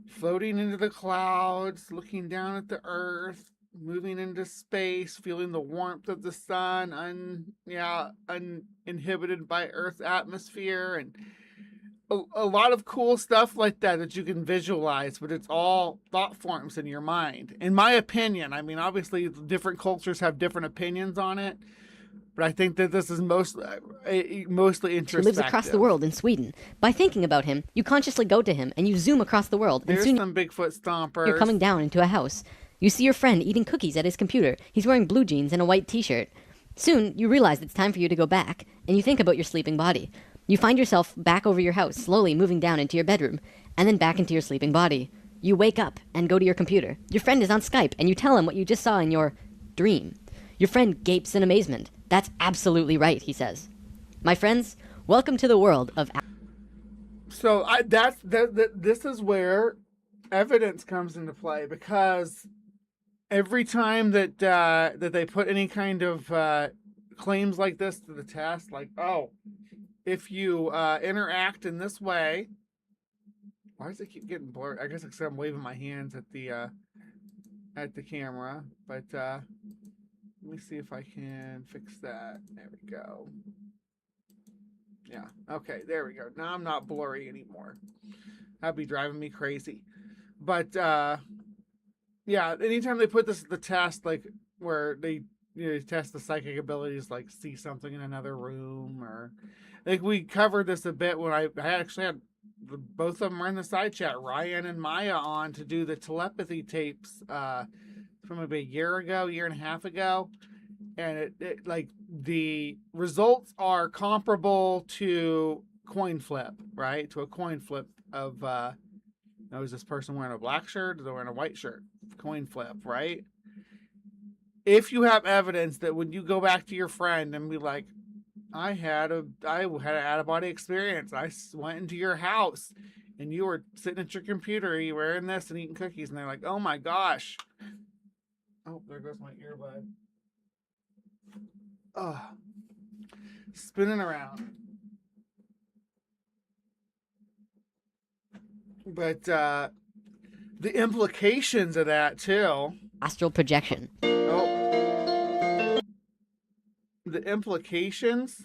floating into the clouds, looking down at the earth, moving into space, feeling the warmth of the sun, uninhibited by Earth's atmosphere, and a lot of cool stuff like that you can visualize, but it's all thought forms in your mind. In my opinion, I mean, obviously different cultures have different opinions on it, but I think that this is mostly introspective. Who lives across the world in Sweden. By thinking about him, you consciously go to him and you zoom across the world. And There's soon some Bigfoot stompers. You're coming down into a house. You see your friend eating cookies at his computer. He's wearing blue jeans and a white t-shirt. Soon, you realize it's time for you to go back, and you think about your sleeping body. You find yourself back over your house, slowly moving down into your bedroom, and then back into your sleeping body. You wake up and go to your computer. Your friend is on Skype, and you tell him what you just saw in your dream. Your friend gapes in amazement. That's absolutely right, he says. My friends, welcome to the world of... So this is where evidence comes into play, because every time that they put any kind of claims like this to the test, like, oh, if you interact in this way, why does it keep getting blurred? I guess because I'm waving my hands at the camera, but let me see if I can fix that. There we go. Yeah, okay, there we go. Now I'm not blurry anymore. That'd be driving me crazy. But yeah, anytime they put this to the test, like where they test the psychic abilities, like see something in another room, or like we covered this a bit when I actually had both of them are in the side chat, Ryan and Maya, on to do the telepathy tapes from about a year and a half ago, and it like the results are comparable to coin flip, right? To a coin flip of is this person wearing a black shirt or they're wearing a white shirt? Coin flip, right? If you have evidence that when you go back to your friend and be like, I had an out-of-body experience. I went into your house and you were sitting at your computer, you wearing this and eating cookies, and they're like, oh my gosh. Oh, there goes my earbud. Oh, spinning around. But the implications of that too. Astral projection. The implications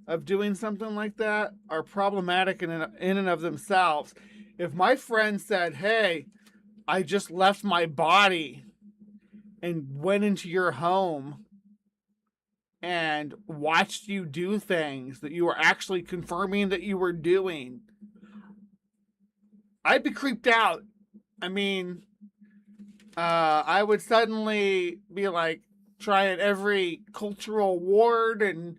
of doing something like that are problematic in and of themselves. If my friend said, hey, I just left my body and went into your home and watched you do things that you were actually confirming that you were doing, I'd be creeped out. I mean, I would suddenly be like, trying every cultural ward and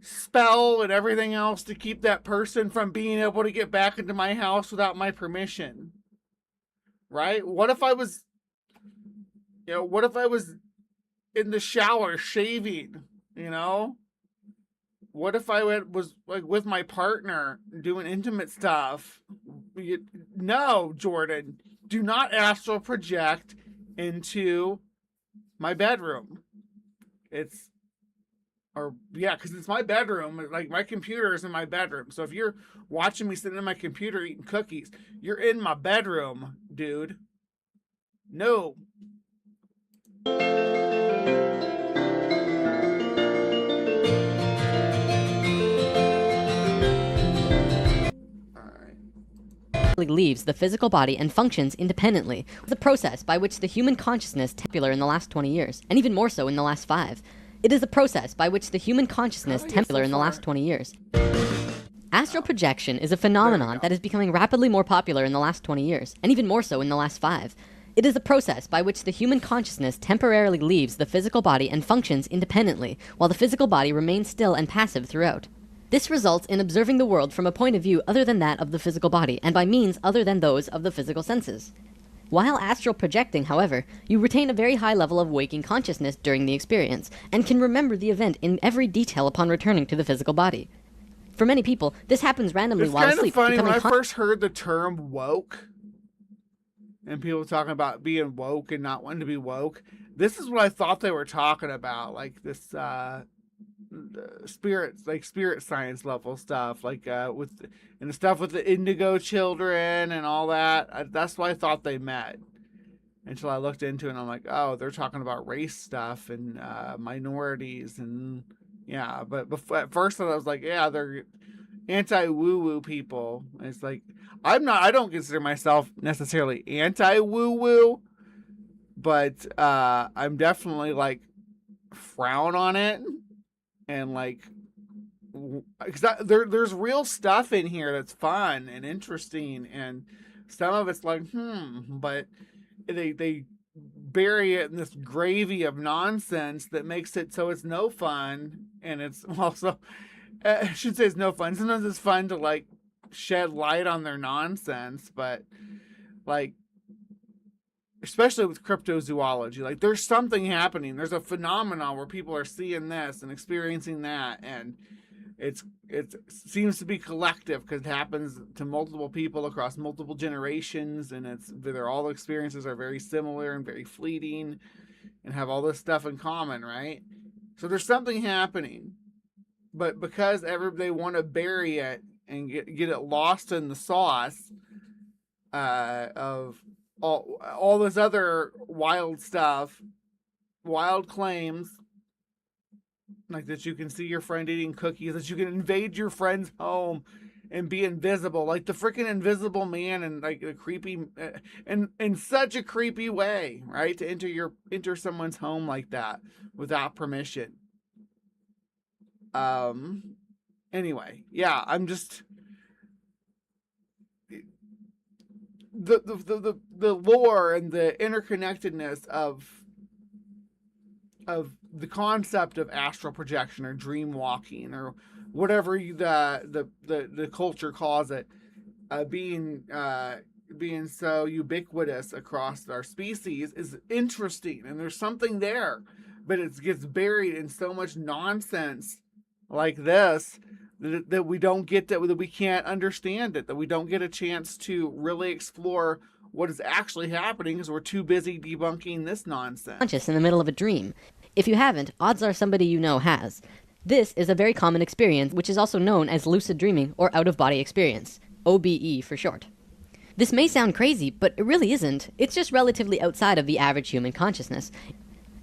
spell and everything else to keep that person from being able to get back into my house without my permission. Right? What if I was in the shower shaving, What if I was like with my partner doing intimate stuff? No, Jordan, do not astral project into my bedroom. Because it's my bedroom. Like, my computer is in my bedroom. So if you're watching me sitting in my computer eating cookies, you're in my bedroom, dude. No. Leaves the physical body and functions independently. The process by which the human consciousness popular in the last 20 years, and even more so in the last 5. It is the process by which the human consciousness popular in the last 20 years. Astral projection is a phenomenon that is becoming rapidly more popular in the last 20 years, and even more so in the last 5. It is a process by which the human consciousness temporarily leaves the physical body and functions independently, while the physical body remains still and passive throughout. This results in observing the world from a point of view other than that of the physical body, and by means other than those of the physical senses. While astral projecting, however, you retain a very high level of waking consciousness during the experience, and can remember the event in every detail upon returning to the physical body. For many people, this happens randomly while asleep. It's kind of funny, when I first heard the term woke, and people talking about being woke and not wanting to be woke, this is what I thought they were talking about, like this spirit science level stuff, like with and the stuff with the indigo children and all that. That's what I thought they meant until I looked into it, and I'm like, oh, they're talking about race stuff and minorities, and yeah. But at first I was like, yeah, they're anti-woo-woo people. And it's like, I don't consider myself necessarily anti-woo-woo, but I'm definitely like frown on it. And like, because there's real stuff in here that's fun and interesting, and some of it's like, but they bury it in this gravy of nonsense that makes it so it's no fun, and it's also, I should say it's no fun. Sometimes it's fun to like shed light on their nonsense, but like, especially with cryptozoology, like there's something happening. There's a phenomenon where people are seeing this and experiencing that, and it seems to be collective because it happens to multiple people across multiple generations, and all the experiences are very similar and very fleeting, and have all this stuff in common, right? So there's something happening, but because they want to bury it and get it lost in the sauce of all this other wild stuff, wild claims, like that you can see your friend eating cookies, that you can invade your friend's home and be invisible, like the freaking Invisible Man, and like a creepy, and in such a creepy way, right? To enter someone's home like that without permission. Anyway, yeah, I'm just. The lore and the interconnectedness of the concept of astral projection or dream walking or whatever the culture calls it, being so ubiquitous across our species is interesting, and there's something there, but it gets buried in so much nonsense like this that we don't get, that we can't understand it, that we don't get a chance to really explore what is actually happening because we're too busy debunking this nonsense. Conscious in the middle of a dream. If you haven't, odds are somebody you know has. This is a very common experience, which is also known as lucid dreaming or out-of-body experience, OBE for short. This may sound crazy, but it really isn't. It's just relatively outside of the average human consciousness.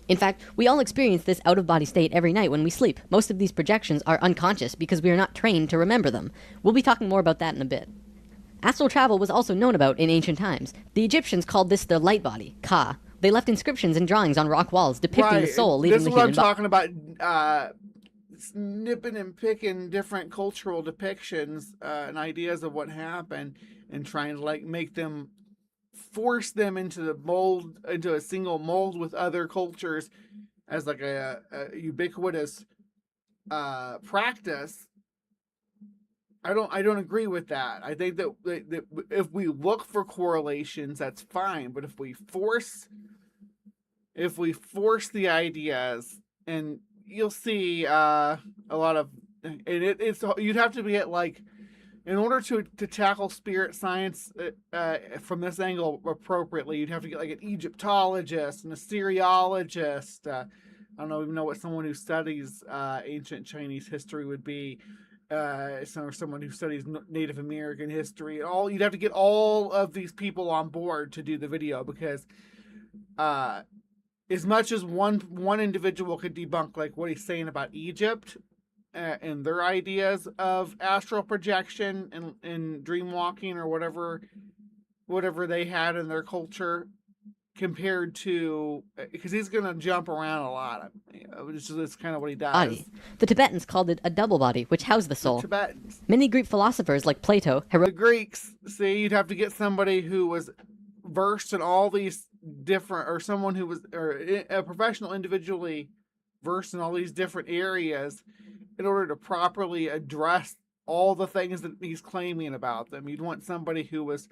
In fact, we all experience this out-of-body state every night when we sleep. Most of these projections are unconscious because we are not trained to remember them. We'll be talking more about that in a bit. Astral travel was also known about in ancient times. The Egyptians called this their light body, Ka. They left inscriptions and drawings on rock walls depicting the soul leaving the human body. This is what I'm talking about, snipping and picking different cultural depictions and ideas of what happened and trying to like make them, force them into a single mold with other cultures as like a ubiquitous practice. I don't agree with that. I think that if we look for correlations, that's fine. But if we force the ideas, and you'll see a lot of, and it's you'd have to be at like, in order to tackle spirit science from this angle appropriately, you'd have to get like an Egyptologist, an Assyriologist. I don't even know what someone who studies ancient Chinese history would be. Someone who studies Native American history. You'd have to get all of these people on board to do the video, because as much as one individual could debunk like what he's saying about Egypt and their ideas of astral projection and dream walking or whatever they had in their culture, compared to, because he's going to jump around a lot. It's kind of what he does. Body. The Tibetans called it a double body, which housed the soul. The Tibetans. Many Greek philosophers like Plato. The Greeks, see, you'd have to get somebody who was versed in all these different, or someone who was, or a professional individually versed in all these different areas in order to properly address all the things that he's claiming about them. You'd want somebody who was,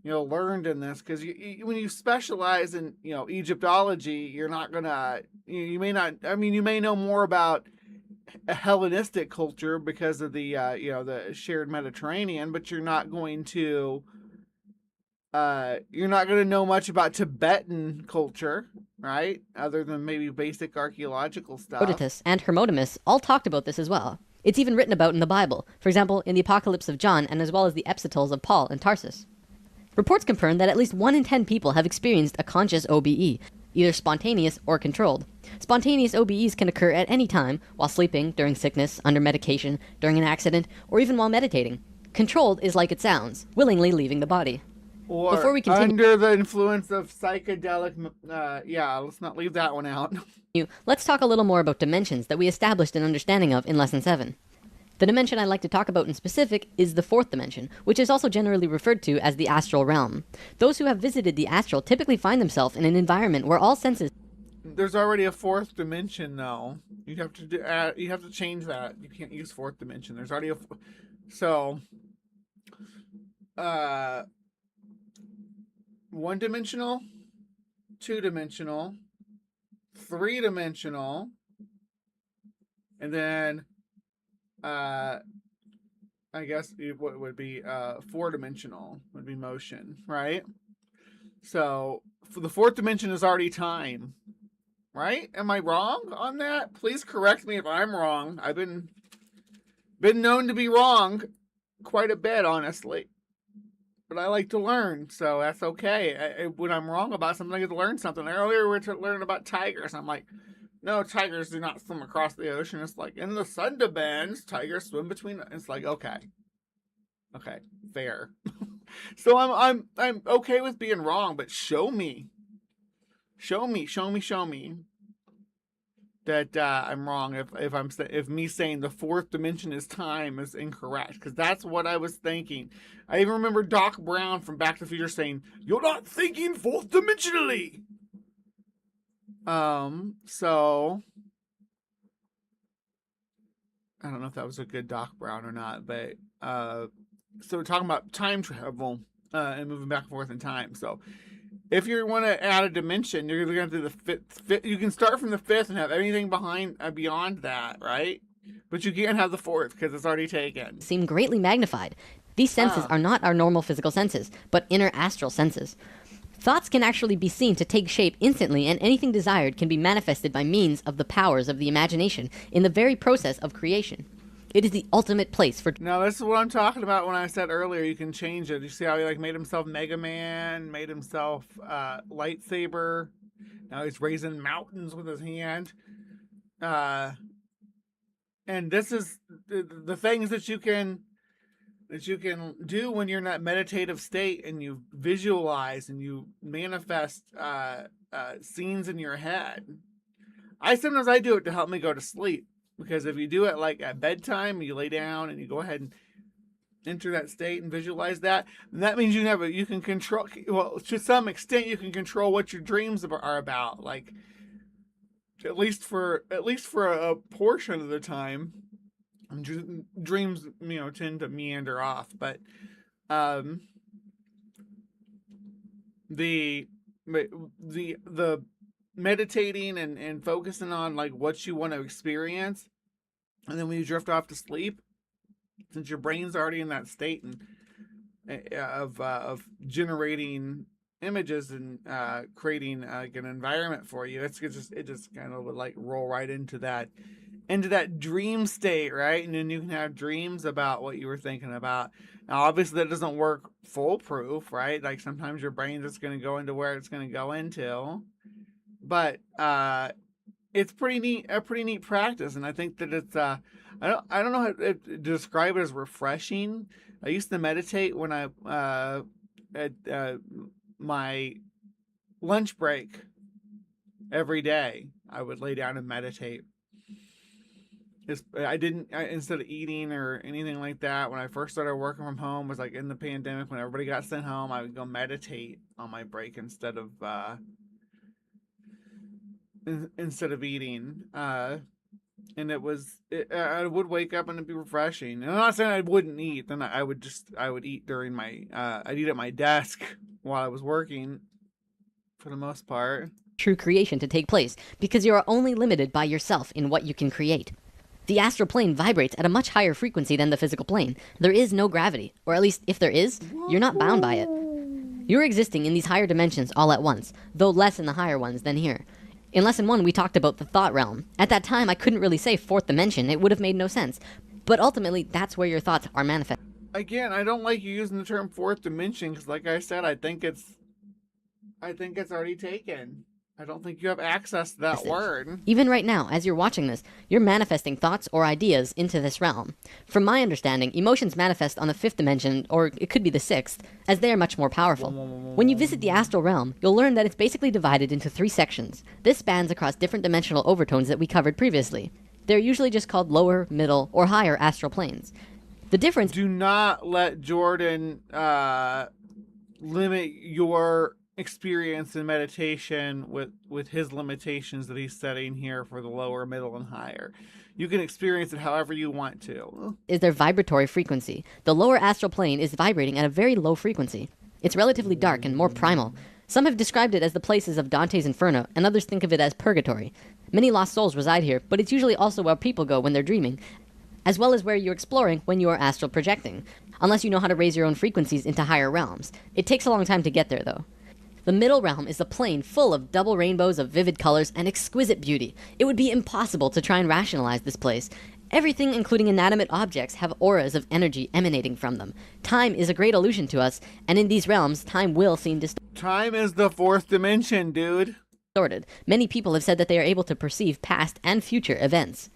learned in this, because when you specialize in, Egyptology, you're not gonna, you may not, you may know more about a Hellenistic culture because of the, the shared Mediterranean, but you're not going to know much about Tibetan culture, right? Other than maybe basic archaeological stuff. Herodotus and Hermotimus all talked about this as well. It's even written about in the Bible, for example, in the Apocalypse of John, and as well as the Epistles of Paul and Tarsus. Reports confirm that at least 1 in 10 people have experienced a conscious OBE, either spontaneous or controlled. Spontaneous OBEs can occur at any time, while sleeping, during sickness, under medication, during an accident, or even while meditating. Controlled is like it sounds, willingly leaving the body. Or before we continue, under the influence of psychedelic, let's not leave that one out. Let's talk a little more about dimensions that we established an understanding of in Lesson 7. The dimension I'd like to talk about in specific is the 4th dimension, which is also generally referred to as the astral realm. Those who have visited the astral typically find themselves in an environment where all senses... There's already a 4th dimension, though. You have to change that. You can't use 4th dimension. There's already so, 1-dimensional, 2-dimensional, 3-dimensional, and then I guess what would be 4-dimensional would be motion, right? So for the 4th dimension is already time, right? Am I wrong on that? Please correct me if I'm wrong. I've been known to be wrong quite a bit, honestly. But I like to learn, so that's okay. When I'm wrong about something, I get to learn something. Earlier, we were learning about tigers. I'm like, no, tigers do not swim across the ocean. It's like, in the Sundarbans, tigers swim between. It's like, okay, fair. So I'm okay with being wrong, but show me that I'm wrong if me saying the 4th dimension is time is incorrect, because that's what I was thinking. I even remember Doc Brown from Back to the Future saying, "You're not thinking 4th dimensionally." So I don't know if that was a good Doc Brown or not, but so we're talking about time travel and moving back and forth in time. So if you want to add a dimension, you're going to do the 5th. You can start from the 5th and have anything beyond that, right? But you can't have the 4th because it's already taken. Seem greatly magnified. These senses are not our normal physical senses, but inner astral senses. Thoughts can actually be seen to take shape instantly, and anything desired can be manifested by means of the powers of the imagination in the very process of creation. It is the ultimate place for... Now, this is what I'm talking about when I said earlier you can change it. You see how he made himself Mega Man, made himself lightsaber. Now he's raising mountains with his hand. And this is the things that you can do when you're in that meditative state and you visualize and you manifest scenes in your head. Sometimes I do it to help me go to sleep, because if you do it like at bedtime, you lay down and you go ahead and enter that state and visualize that, that means you can control, well, to some extent you can control what your dreams are about, like at least for a portion of the time. Dreams, tend to meander off, but the meditating and focusing on like what you want to experience, and then when you drift off to sleep, since your brain's already in that state of generating images and creating an environment for you, it just kind of would like roll right into that dream state, right? And then you can have dreams about what you were thinking about. Now, obviously, that doesn't work foolproof, right? Like sometimes your brain's just going to go into where it's going to go into, but it's a pretty neat practice, and I think that it's I don't know how to describe it as refreshing. I used to meditate when I at my lunch break every day. I would lay down and meditate. Instead of eating or anything like that, when I first started working from home, was like in the pandemic when everybody got sent home, I would go meditate on my break instead of eating. And I would wake up and it'd be refreshing. And I'm not saying I wouldn't eat. Then I would eat during my I'd eat at my desk while I was working, for the most part. True creation to take place, because you are only limited by yourself in what you can create. The astral plane vibrates at a much higher frequency than the physical plane. There is no gravity, or at least if there is, you're not bound by it. You're existing in these higher dimensions all at once, though less in the higher ones than here. In Lesson 1, we talked about the thought realm. At that time, I couldn't really say fourth dimension. It would have made no sense. But ultimately, that's where your thoughts are manifest. Again, I don't like you using the term fourth dimension, because like I said, I think it's already taken. I don't think you have access to that word. Even right now, as you're watching this, you're manifesting thoughts or ideas into this realm. From my understanding, emotions manifest on the fifth dimension, or it could be the sixth, as they are much more powerful. When you visit the astral realm, you'll learn that it's basically divided into 3 sections. This spans across different dimensional overtones that we covered previously. They're usually just called lower, middle, or higher astral planes. The difference... Do not let Jordan limit your experience in meditation with his limitations that he's setting here for the lower, middle, and higher. You can experience it however you want to. Is their vibratory frequency. The lower astral plane is vibrating at a very low frequency. It's relatively dark and more primal. Some have described it as the places of Dante's Inferno, and others think of it as purgatory. Many lost souls reside here, but it's usually also where people go when they're dreaming, as well as where you're exploring when you are astral projecting, unless you know how to raise your own frequencies into higher realms. It takes a long time to get there, though. The middle realm is a plane full of double rainbows of vivid colors and exquisite beauty. It would be impossible to try and rationalize this place. Everything, including inanimate objects, have auras of energy emanating from them. Time is a great illusion to us, and in these realms, time will seem distorted. Time is the fourth dimension, dude. Many people have said that they are able to perceive past and future events.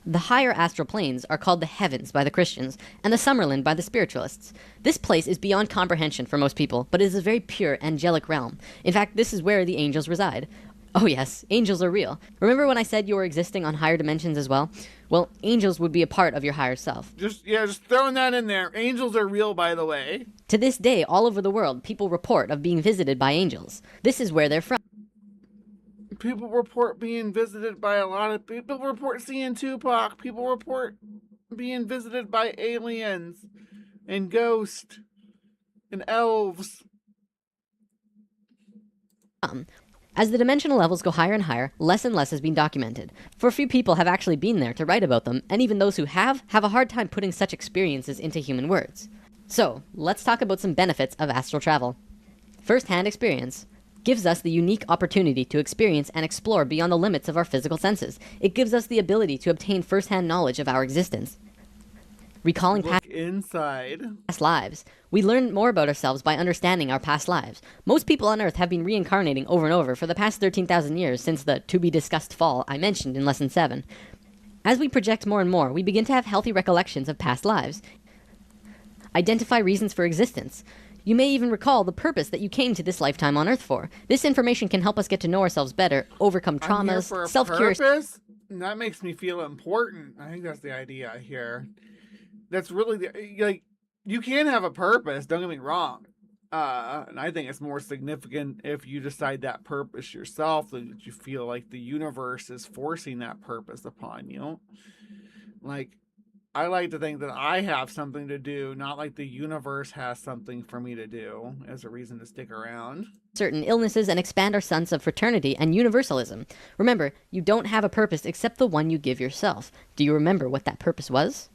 The higher astral planes are called the heavens by the Christians, and the Summerland by the spiritualists. This place is beyond comprehension for most people, but it is a very pure, angelic realm. In fact, this is where the angels reside. Oh yes, angels are real. Remember when I said you were existing on higher dimensions as well? Well, angels would be a part of your higher self. Just throwing that in there. Angels are real, by the way. To this day, all over the world, people report of being visited by angels. This is where they're from. People report being visited by a lot of people. Report seeing Tupac. People report being visited by aliens and ghosts and elves. As the dimensional levels go higher and higher, less and less has been documented. For few people have actually been there to write about them, and even those who have a hard time putting such experiences into human words. So, let's talk about some benefits of astral travel. First-hand experience gives us the unique opportunity to experience and explore beyond the limits of our physical senses. It gives us the ability to obtain first-hand knowledge of our existence. Recalling past lives. We learn more about ourselves by understanding our past lives. Most people on Earth have been reincarnating over and over for the past 13,000 years since the to-be-discussed fall I mentioned in Lesson 7. As we project more and more, we begin to have healthy recollections of past lives. Identify reasons for existence. You may even recall the purpose that you came to this lifetime on Earth for. This information can help us get to know ourselves better, overcome traumas, self-curiosity. That makes me feel important. I think that's the idea here. That's really you can have a purpose, don't get me wrong. And I think it's more significant if you decide that purpose yourself, that you feel like the universe is forcing that purpose upon you. Like, I like to think that I have something to do, not like the universe has something for me to do as a reason to stick around. Certain illnesses and expand our sense of fraternity and universalism. Remember, you don't have a purpose except the one you give yourself. Do you remember what that purpose was?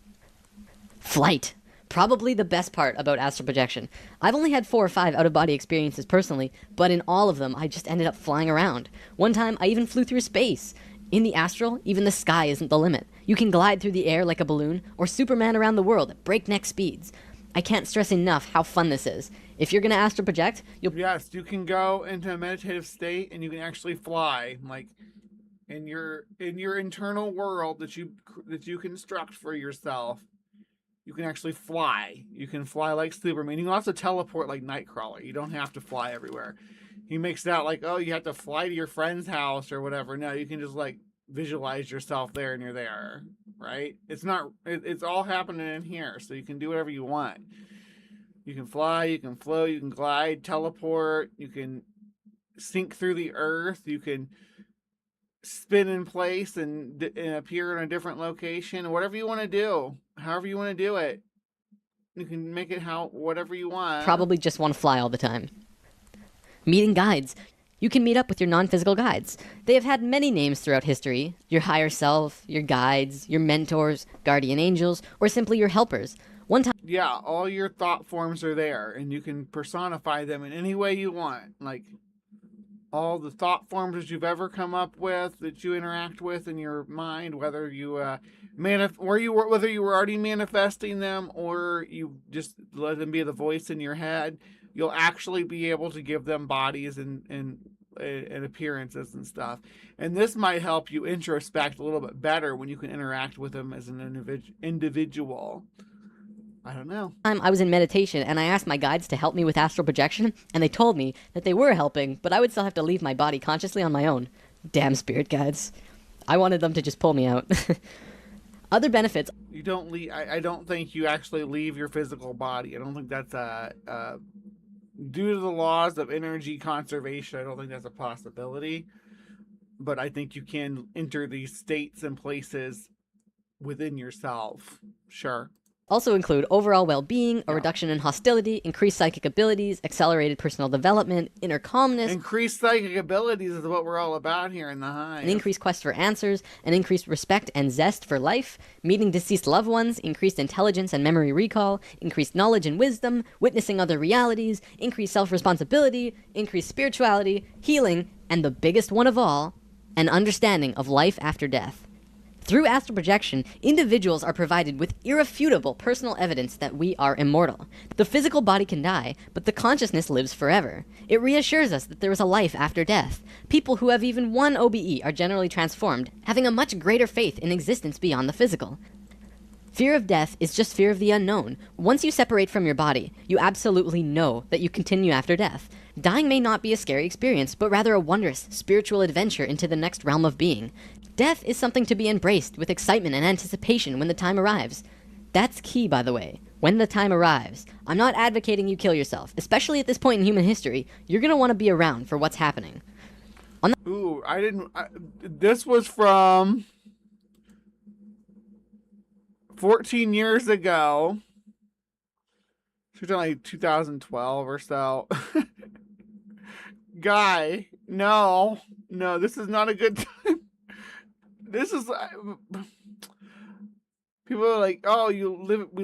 Flight. Probably the best part about astral projection. I've only had 4 or 5 out-of-body experiences personally, but in all of them, I just ended up flying around. One time, I even flew through space. In the astral, even the sky isn't the limit. You can glide through the air like a balloon, or Superman around the world at breakneck speeds. I can't stress enough how fun this is. If you're gonna astral project, you'll... Yes, you can go into a meditative state and you can actually fly, like in your internal world that you construct for yourself. You can actually fly. You can fly like Superman. You can also teleport like Nightcrawler. You don't have to fly everywhere. He makes it out like, oh, you have to fly to your friend's house or whatever. No, you can just like visualize yourself there and you're there, right? It's not, it's all happening in here, so you can do whatever you want. You can fly, you can float, you can glide, teleport, you can sink through the earth, you can spin in place and appear in a different location, whatever you want to do, however you want to do it. You can make it whatever you want. Probably just want to fly all the time. Meeting guides. You can meet up with your non-physical guides. They have had many names throughout history. Your higher self, your guides, your mentors, guardian angels, or simply your helpers. One time... Yeah, all your thought forms are there, and you can personify them in any way you want. Like, all the thought forms that you've ever come up with, that you interact with in your mind, whether you whether you were already manifesting them or you just let them be the voice in your head, you'll actually be able to give them bodies and appearances and stuff. And this might help you introspect a little bit better when you can interact with them as an individual. I don't know. I was in meditation and I asked my guides to help me with astral projection, and they told me that they were helping, but I would still have to leave my body consciously on my own. Damn spirit guides. I wanted them to just pull me out. Other benefits. You don't leave. I don't think you actually leave your physical body. I don't think that's due to the laws of energy conservation. I don't think that's a possibility. But I think you can enter these states and places within yourself. Sure. Also include overall well-being, a reduction in hostility, increased psychic abilities, accelerated personal development, inner calmness. Increased psychic abilities is what we're all about here in the Hive. An increased quest for answers, an increased respect and zest for life, meeting deceased loved ones, increased intelligence and memory recall, increased knowledge and wisdom, witnessing other realities, increased self-responsibility, increased spirituality, healing, and the biggest one of all, an understanding of life after death. Through astral projection, individuals are provided with irrefutable personal evidence that we are immortal. The physical body can die, but the consciousness lives forever. It reassures us that there is a life after death. People who have even one OBE are generally transformed, having a much greater faith in existence beyond the physical. Fear of death is just fear of the unknown. Once you separate from your body, you absolutely know that you continue after death. Dying may not be a scary experience, but rather a wondrous, spiritual adventure into the next realm of being. Death is something to be embraced with excitement and anticipation when the time arrives. That's key, by the way. When the time arrives. I'm not advocating you kill yourself, especially at this point in human history. You're gonna want to be around for what's happening. Ooh, this was from 14 years ago. It's like 2012 or so. Guy, no, this is not a good time. This is people are like, oh, we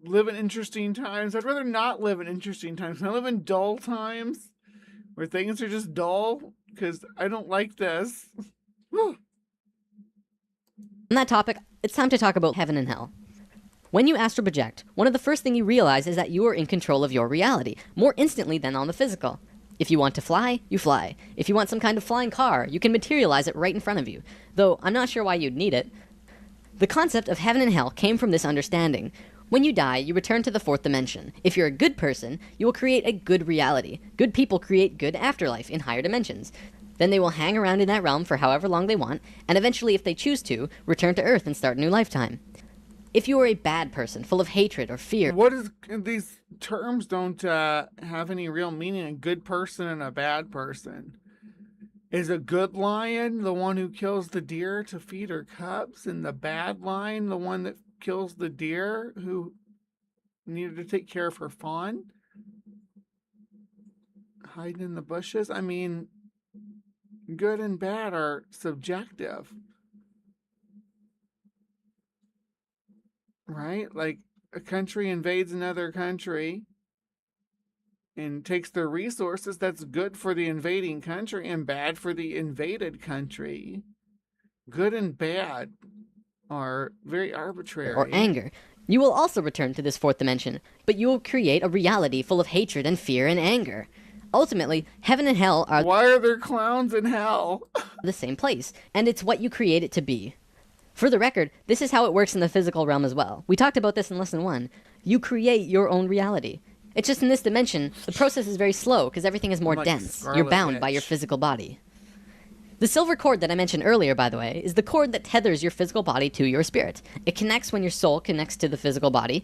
live in interesting times. I'd rather not live in interesting times. I live in dull times where things are just dull because I don't like this. On that topic, it's time to talk about heaven and hell. When you astral project, one of the first things you realize is that you are in control of your reality, more instantly than on the physical. If you want to fly, you fly. If you want some kind of flying car, you can materialize it right in front of you, though I'm not sure why you'd need it. The concept of heaven and hell came from this understanding. When you die, you return to the fourth dimension. If you're a good person, you will create a good reality. Good people create good afterlife in higher dimensions. Then they will hang around in that realm for however long they want, and eventually, if they choose to, return to Earth and start a new lifetime. If you are a bad person, full of hatred or fear... What is... These terms don't have any real meaning. A good person and a bad person. Is a good lion the one who kills the deer to feed her cubs? And the bad lion the one that kills the deer who needed to take care of her fawn? Hiding in the bushes? I mean, good and bad are subjective. Right? Like, a country invades another country and takes their resources. That's good for the invading country and bad for the invaded country. Good and bad are very arbitrary. Or anger. You will also return to this fourth dimension, but you will create a reality full of hatred and fear and anger. Ultimately, heaven and hell are... Why are there clowns in hell? ...the same place, and it's what you create it to be. For the record, this is how it works in the physical realm as well. We talked about this in Lesson 1. You create your own reality. It's just in this dimension, the process is very slow because everything is more dense. You're bound by your physical body. The silver cord that I mentioned earlier, by the way, is the cord that tethers your physical body to your spirit. It connects when your soul connects to the physical body,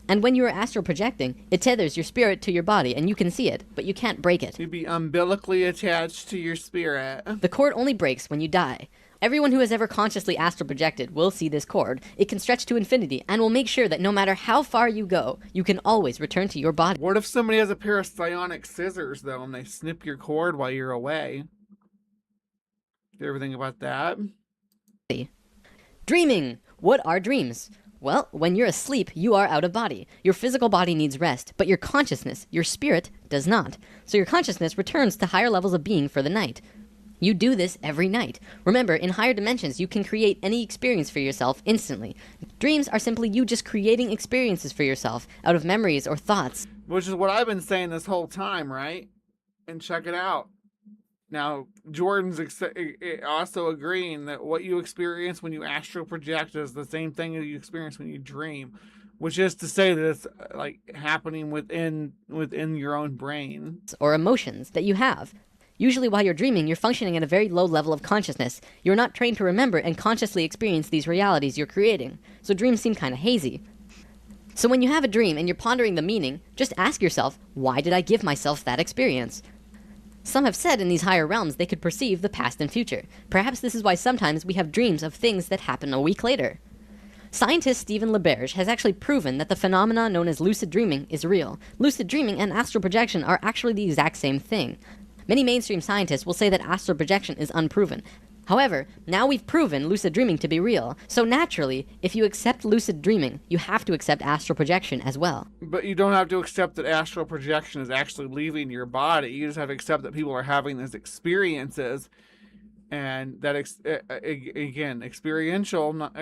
and when you are astral projecting, it tethers your spirit to your body, and you can see it, but you can't break it. You'd be umbilically attached to your spirit. The cord only breaks when you die. Everyone who has ever consciously astral projected will see this cord. It can stretch to infinity and will make sure that no matter how far you go, you can always return to your body. What if somebody has a pair of psionic scissors, though, and they snip your cord while you're away? You ever think about that? Dreaming! What are dreams? Well, when you're asleep, you are out of body. Your physical body needs rest, but your consciousness, your spirit, does not. So your consciousness returns to higher levels of being for the night. You do this every night. Remember, in higher dimensions, you can create any experience for yourself instantly. Dreams are simply you just creating experiences for yourself out of memories or thoughts. Which is what I've been saying this whole time, right? And check it out. Now, Jordan's also agreeing that what you experience when you astral project is the same thing that you experience when you dream, which is to say that it's like happening within your own brain. Or emotions that you have. Usually while you're dreaming, you're functioning at a very low level of consciousness. You're not trained to remember and consciously experience these realities you're creating, so dreams seem kind of hazy. So when you have a dream and you're pondering the meaning, just ask yourself, why did I give myself that experience? Some have said in these higher realms they could perceive the past and future. Perhaps this is why sometimes we have dreams of things that happen a week later. Scientist Stephen LaBerge has actually proven that the phenomena known as lucid dreaming is real. Lucid dreaming and astral projection are actually the exact same thing. Many mainstream scientists will say that astral projection is unproven. However, now we've proven lucid dreaming to be real, so naturally, if you accept lucid dreaming, you have to accept astral projection as well. But you don't have to accept that astral projection is actually leaving your body. You just have to accept that people are having these experiences, and that, again, experiential, not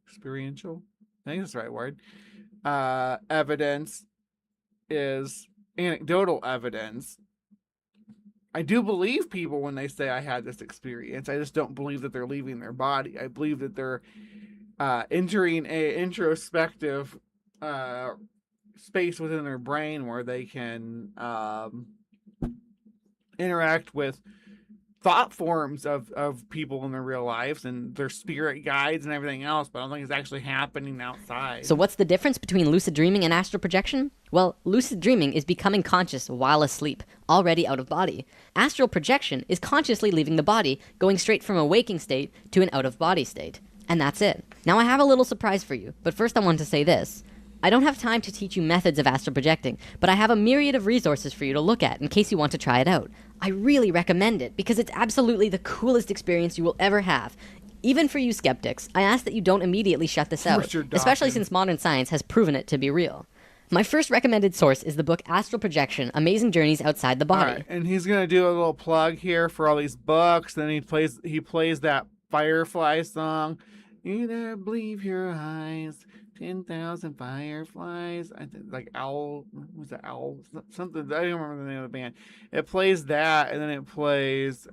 experiential? I think that's the right word. Evidence is anecdotal evidence. I do believe people when they say I had this experience. I just don't believe that they're leaving their body. I believe that they're entering a introspective space within their brain where they can interact with thought forms of people in their real lives and their spirit guides and everything else, but I don't think it's actually happening outside. So what's the difference between lucid dreaming and astral projection? Well, lucid dreaming is becoming conscious while asleep, already out of body. Astral projection is consciously leaving the body, going straight from a waking state to an out-of-body state. And that's it. Now I have a little surprise for you, but first I want to say this. I don't have time to teach you methods of astral projecting, but I have a myriad of resources for you to look at in case you want to try it out. I really recommend it because it's absolutely the coolest experience you will ever have. Even for you skeptics, I ask that you don't immediately shut this out, especially since modern science has proven it to be real. My first recommended source is the book Astral Projection, Amazing Journeys Outside the Body. All right, and he's going to do a little plug here for all these books. Then he plays that Firefly song. You never believe your eyes. 10,000 fireflies. I think like Owl. Was it Owl? Something. I don't remember the name of the band. It plays that, and then it plays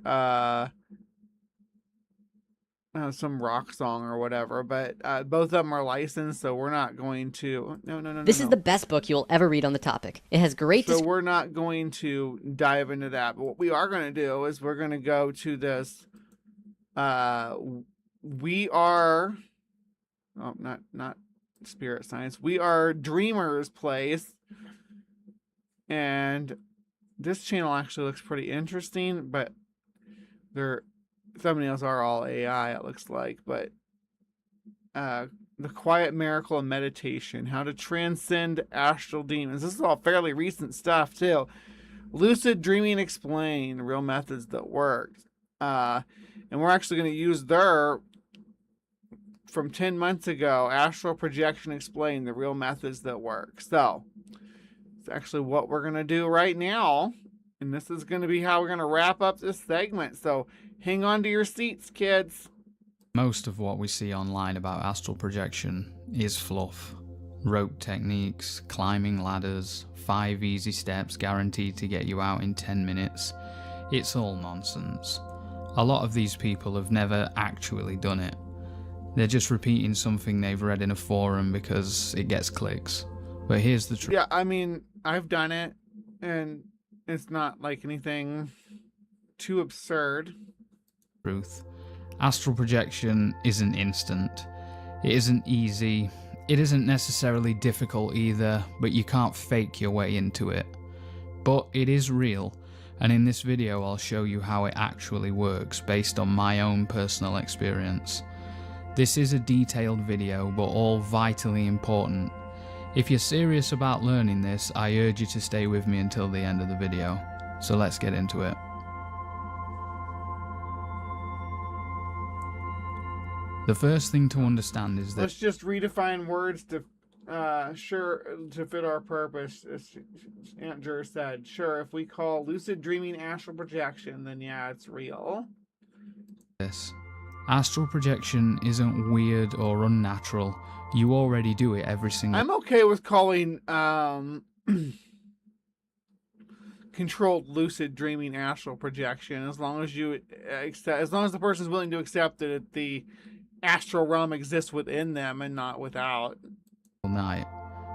some rock song or whatever. But both of them are licensed, so we're not going to. No. This is the best book you'll ever read on the topic. It has great. So we're not going to dive into that. But what we are going to do is we're going to go to this. We are. Oh, not. Spirit Science. We Are Dreamers place, and this channel actually looks pretty interesting, but their thumbnails are all AI, it looks like. But The Quiet Miracle of Meditation, How to Transcend Astral Demons. This is all fairly recent stuff too. Lucid Dreaming Explained, Real Methods That Work. And we're actually going to use their from 10 months ago, Astral Projection Explained, the Real Methods That Work. So, it's actually what we're going to do right now. And this is going to be how we're going to wrap up this segment. So, hang on to your seats, kids. Most of what we see online about astral projection is fluff. Rope techniques, climbing ladders, 5 easy steps guaranteed to get you out in 10 minutes. It's all nonsense. A lot of these people have never actually done it. They're just repeating something they've read in a forum because it gets clicks. But here's the truth. Yeah, I mean, I've done it, and it's not like anything too absurd. Truth. Astral projection isn't instant. It isn't easy. It isn't necessarily difficult either, but you can't fake your way into it. But it is real, and in this video I'll show you how it actually works based on my own personal experience. This is a detailed video, but all vitally important. If you're serious about learning this, I urge you to stay with me until the end of the video. So let's get into it. The first thing to understand is that... Let's just redefine words to to fit our purpose. As Aunt Jur said, sure, if we call lucid dreaming astral projection, then yeah, it's real. This. Astral projection isn't weird or unnatural. You already do it every single... I'm okay with calling controlled lucid dreaming astral projection, as long as you accept, as long as the person's willing to accept that the astral realm exists within them and not without. Night.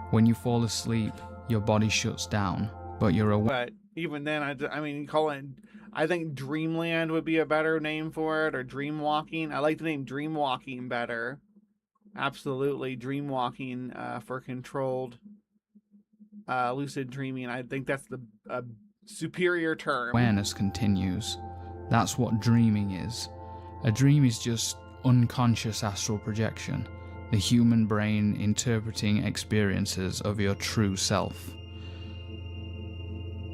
When you fall asleep, your body shuts down, but you're aware. But even then, I mean, I think dreamland would be a better name for it, or dream walking. I like the name dream walking better. Absolutely, dream walking for controlled lucid dreaming. I think that's the superior term. Awareness continues. That's what dreaming is. A dream is just unconscious astral projection, the human brain interpreting experiences of your true self.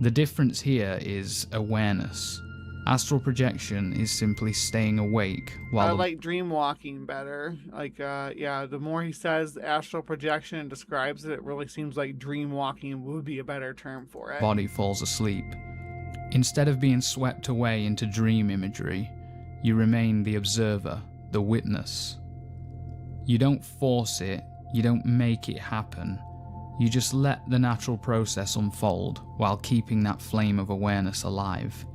The difference here is awareness. Astral projection is simply staying awake while... I like dream walking better. Like, yeah, the more he says astral projection and describes it, it really seems like dream walking would be a better term for it. Body falls asleep. Instead of being swept away into dream imagery, you remain the observer, the witness. You don't force it, you don't make it happen. You just let the natural process unfold while keeping that flame of awareness alive.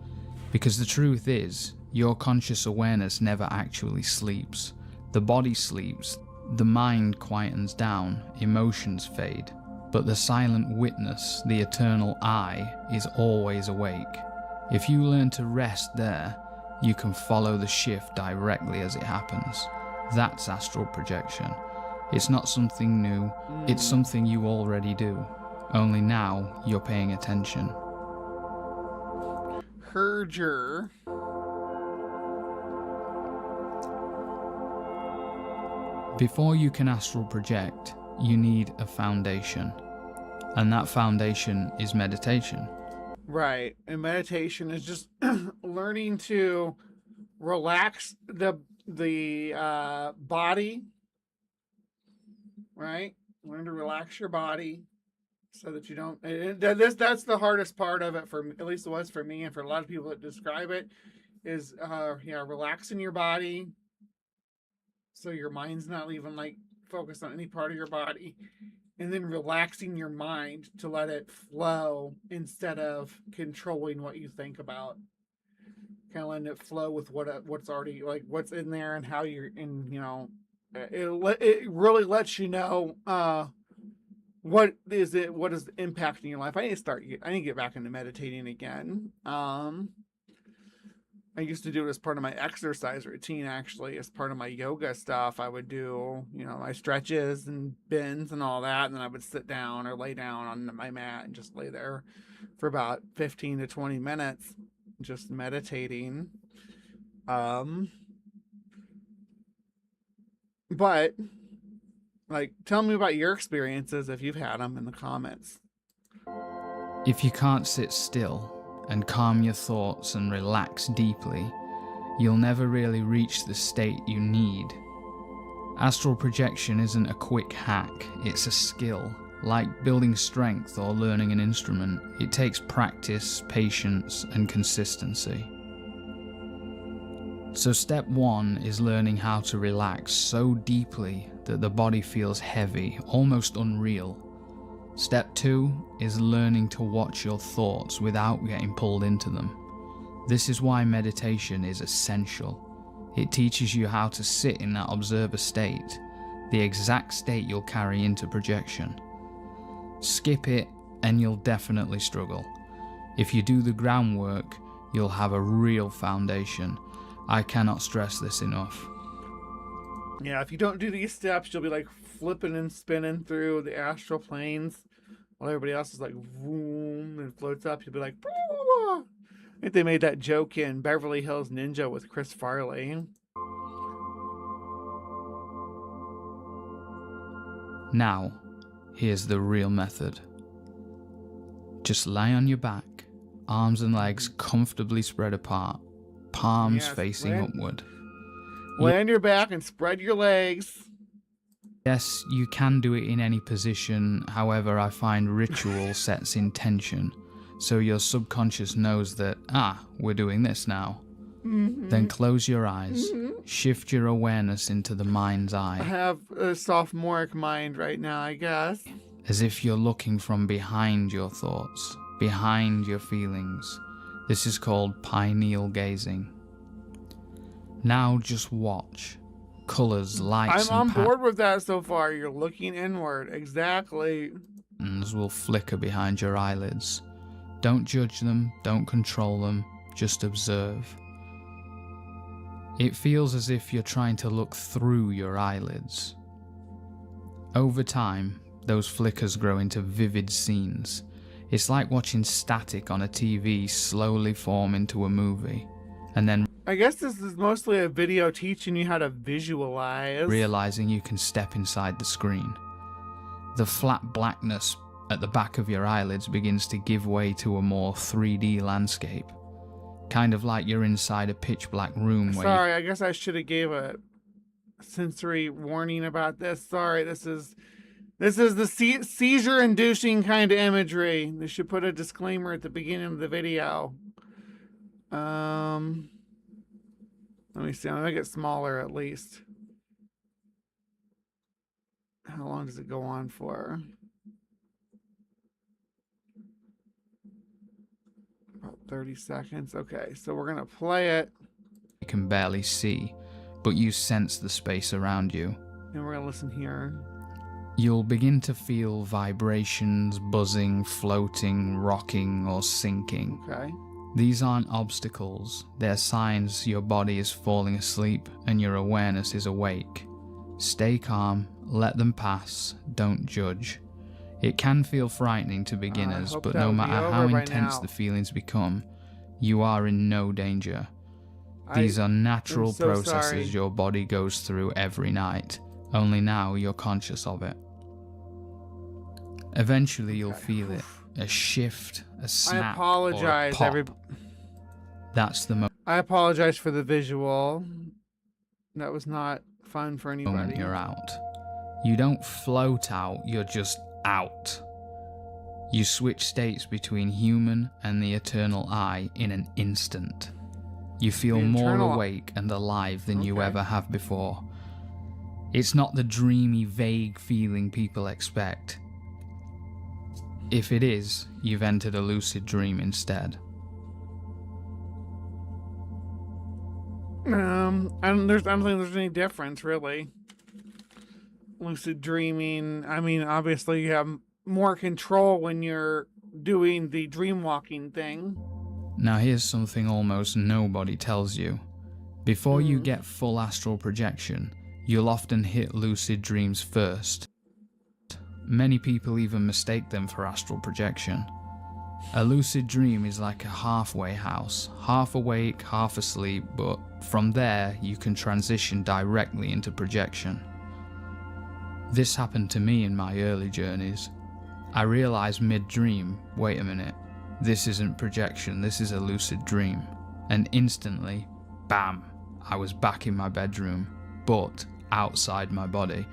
Because the truth is, your conscious awareness never actually sleeps. The body sleeps, the mind quietens down, emotions fade. But the silent witness, the eternal I, is always awake. If you learn to rest there, you can follow the shift directly as it happens. That's astral projection. It's not something new, it's something you already do. Only now you're paying attention. Herger. Before you can astral project, you need a foundation. And that foundation is meditation. Right. And meditation is just learning to relax the body. Right? Learn to relax your body so that you don't... That's the hardest part of it, for at least it was for me, and for a lot of people that describe it, is relaxing your body so your mind's not even like focused on any part of your body, and then relaxing your mind to let it flow instead of controlling what you think about. Kind of letting it flow with what's already, like, what's in there and how you're in, you know... It really lets you know what is impacting your life. I need to get back into meditating again. I used to do it as part of my exercise routine, actually, as part of my yoga stuff. I would do, my stretches and bends and all that, and then I would sit down or lay down on my mat and just lay there for about 15 to 20 minutes just meditating. But, like, tell me about your experiences if you've had them in the comments. If you can't sit still and calm your thoughts and relax deeply, you'll never really reach the state you need. Astral projection isn't a quick hack, it's a skill. Like building strength or learning an instrument, it takes practice, patience, and consistency. So step 1 is learning how to relax so deeply that the body feels heavy, almost unreal. Step 2 is learning to watch your thoughts without getting pulled into them. This is why meditation is essential. It teaches you how to sit in that observer state, the exact state you'll carry into projection. Skip it and you'll definitely struggle. If you do the groundwork, you'll have a real foundation. I cannot stress this enough. Yeah, if you don't do these steps, you'll be like flipping and spinning through the astral planes while everybody else is like boom and floats up. You'll be like, I think they made that joke in Beverly Hills Ninja with Chris Farley. Now, here's the real method. Just lie on your back, arms and legs comfortably spread apart, palms facing upward. Lay on your back and spread your legs. Yes, you can do it in any position, however I find ritual sets intention, so your subconscious knows that, we're doing this now. Then close your eyes, shift your awareness into the mind's eye. I have a sophomoric mind right now, I guess. As if you're looking from behind your thoughts, behind your feelings. This is called pineal gazing. Now just watch. Colors, lights, I'm on board with that so far. You're looking inward. Exactly. Patterns will flicker behind your eyelids. Don't judge them, don't control them, just observe. It feels as if you're trying to look through your eyelids. Over time, those flickers grow into vivid scenes. It's like watching static on a TV slowly form into a movie, and then I guess this is mostly a video teaching you how to visualize. Realizing you can step inside the screen. The flat blackness at the back of your eyelids begins to give way to a more 3D landscape. Kind of like you're inside a pitch black room where Sorry, I guess I should have gave a sensory warning about this. Sorry, this is the seizure-inducing kind of imagery. They should put a disclaimer at the beginning of the video. Let me see. I'm gonna make it smaller at least. How long does it go on for? About 30 seconds. Okay, so we're gonna play it. you can barely see, but you sense the space around you. And we're gonna listen here. You'll begin to feel vibrations, buzzing, floating, rocking, or sinking. Okay. These aren't obstacles, they're signs your body is falling asleep and your awareness is awake. Stay calm, let them pass, don't judge. It can feel frightening to beginners, but no matter how intense the feelings become, you are in no danger. These are natural processes your body goes through every night, only now you're conscious of it. Eventually you'll feel it. A shift, a snap, I apologize, or a pop. That's the moment. I apologize for the visual. That was not fun for anybody. You're out. You don't float out, you're just out. You switch states between human and the eternal I in an instant. You feel more awake and alive than you ever have before. It's not the dreamy, vague feeling people expect. If it is, you've entered a lucid dream instead. I don't think there's any difference, really. Lucid dreaming, I mean, obviously you have more control when you're doing the dream walking thing. Now here's something almost nobody tells you. Before you get full astral projection, you'll often hit lucid dreams first. Many people even mistake them for astral projection. A lucid dream is like a halfway house, half awake, half asleep, but from there you can transition directly into projection. This happened to me in my early journeys. I realized mid-dream, wait a minute, this isn't projection, this is a lucid dream. And instantly, bam, I was back in my bedroom, but outside my body.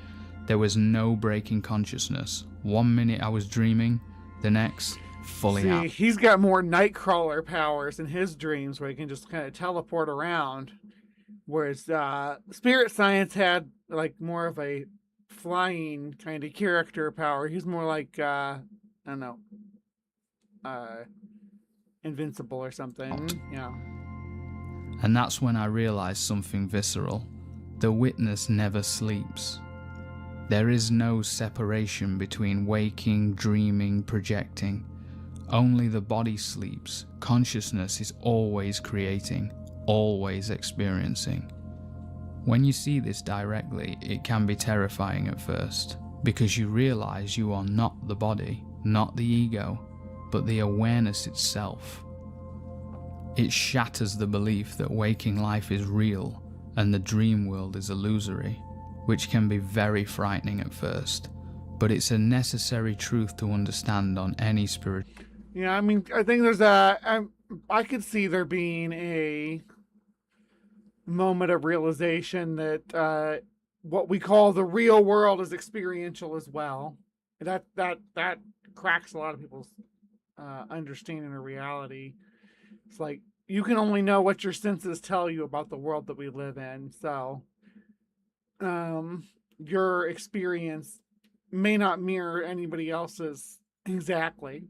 There was no break in consciousness. 1 minute I was dreaming, the next, fully out. He's got more Nightcrawler powers in his dreams where he can just kind of teleport around. Whereas Spirit Science had like more of a flying kind of character power. He's more like, I don't know, invincible or something. Yeah. And that's when I realized something visceral. The witness never sleeps. There is no separation between waking, dreaming, projecting. Only the body sleeps. Consciousness is always creating, always experiencing. When you see this directly, it can be terrifying at first, because you realize you are not the body, not the ego, but the awareness itself. It shatters the belief that waking life is real and the dream world is illusory, which can be very frightening at first, but it's a necessary truth to understand on any spirit. Yeah, I mean, I think I could see there being a moment of realization that what we call the real world is experiential as well. That cracks a lot of people's understanding of reality. It's like you can only know what your senses tell you about the world that we live in. So your experience may not mirror anybody else's exactly.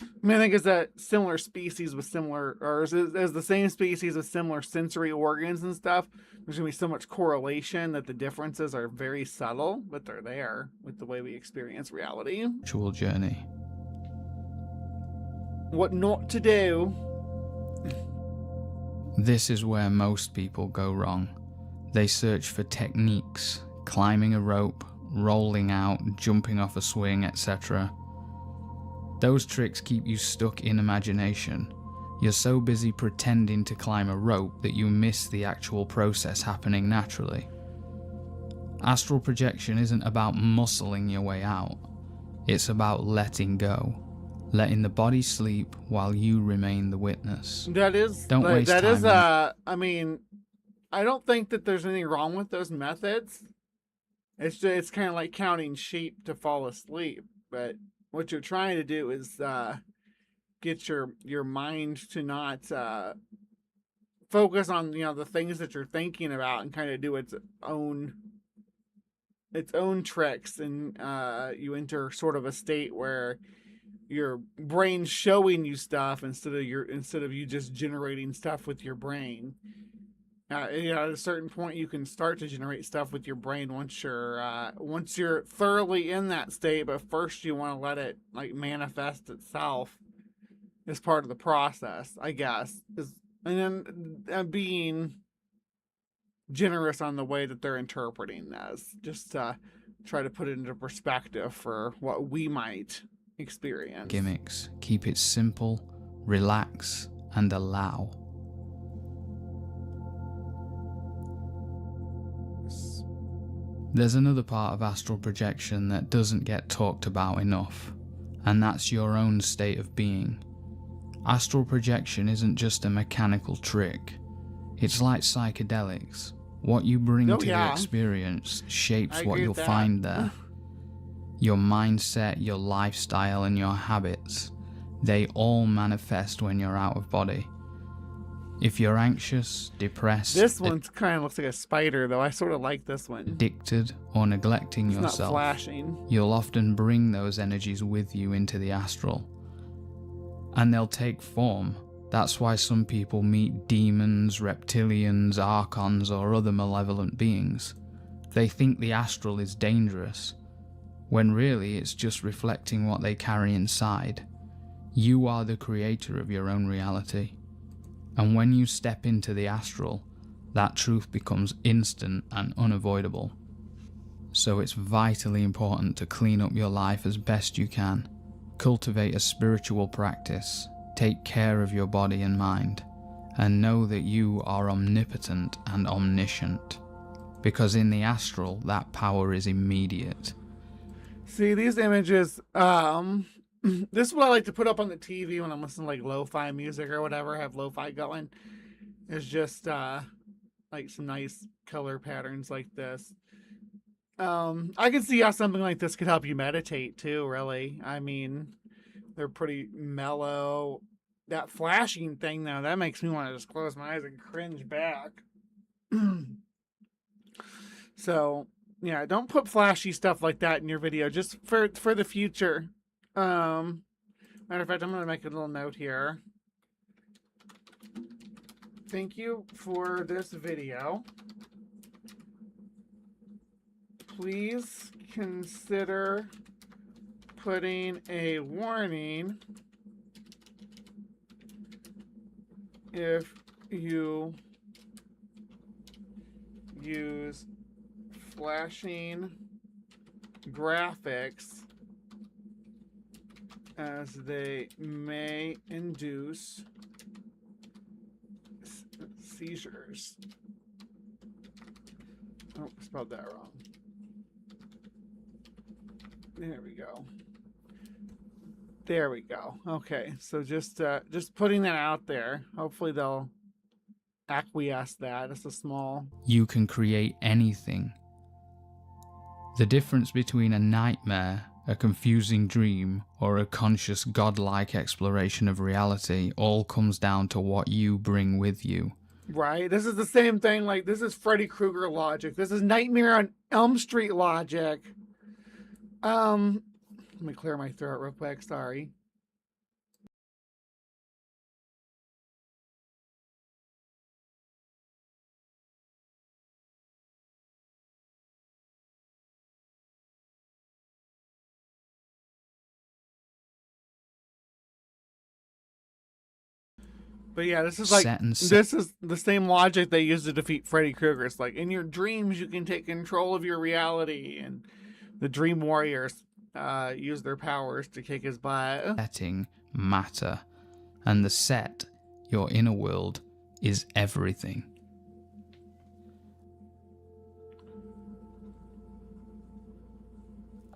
I mean, I think as a similar species with similar, or as the same species with similar sensory organs and stuff, there's going to be so much correlation that the differences are very subtle, but they're there with the way we experience reality. Spiritual journey. What not to do. This is where most people go wrong. They search for techniques, climbing a rope, rolling out, jumping off a swing, etc. Those tricks keep you stuck in imagination. You're so busy pretending to climb a rope that you miss the actual process happening naturally. Astral projection isn't about muscling your way out. It's about letting go. Letting the body sleep while you remain the witness. That is, Don't waste that time. is, I mean, I don't think that there's anything wrong with those methods. It's kind of like counting sheep to fall asleep, but what you're trying to do is get your mind to not focus on the things that you're thinking about and kind of do its own tricks, and you enter sort of a state where your brain's showing you stuff instead of you just generating stuff with your brain. At a certain point, you can start to generate stuff with your brain once you're thoroughly in that state. But first, you want to let it manifest itself as part of the process, I guess. And then being generous on the way that they're interpreting this, just to try to put it into perspective for what we might experience. Gimmicks. Keep it simple, relax, and allow. There's another part of astral projection that doesn't get talked about enough, and that's your own state of being. Astral projection isn't just a mechanical trick. It's like psychedelics. What you bring to the experience shapes what you'll find there. Your mindset, your lifestyle, and your habits, they all manifest when you're out of body. If you're anxious, depressed, this one kind of looks like a spider, though. I sort of like this one. Addicted, or neglecting it's yourself, not flashing. You'll often bring those energies with you into the astral. And they'll take form. That's why some people meet demons, reptilians, archons, or other malevolent beings. They think the astral is dangerous, when really it's just reflecting what they carry inside. You are the creator of your own reality. And when you step into the astral, that truth becomes instant and unavoidable. So it's vitally important to clean up your life as best you can. Cultivate a spiritual practice. Take care of your body and mind. And know that you are omnipotent and omniscient. Because in the astral, that power is immediate. See, these images, this is what I like to put up on the TV when I'm listening to like lo-fi music or whatever, have lo-fi going. It's just like some nice color patterns like this. I can see how something like this could help you meditate too, really. I mean, they're pretty mellow. That flashing thing, though, that makes me want to just close my eyes and cringe back. So, yeah, don't put flashy stuff like that in your video, just for the future. Matter of fact, I'm going to make a little note here. Thank you for this video. Please consider putting a warning if you use flashing graphics, as they may induce seizures. Oh, I spelled that wrong. There we go. There we go. Okay, so just putting that out there. Hopefully they'll acquiesce that. It's a small... You can create anything. The difference between a nightmare, a confusing dream, or a conscious godlike exploration of reality all comes down to what you bring with you. Right? This is the same thing, like, this is Freddy Krueger logic. This is Nightmare on Elm Street logic. Let me clear my throat real quick, sorry. But yeah, this is like, this is the same logic they use to defeat Freddy Krueger. It's like, in your dreams, you can take control of your reality. And the Dream Warriors use their powers to kick his butt. Setting matter. And the set, your inner world, is everything.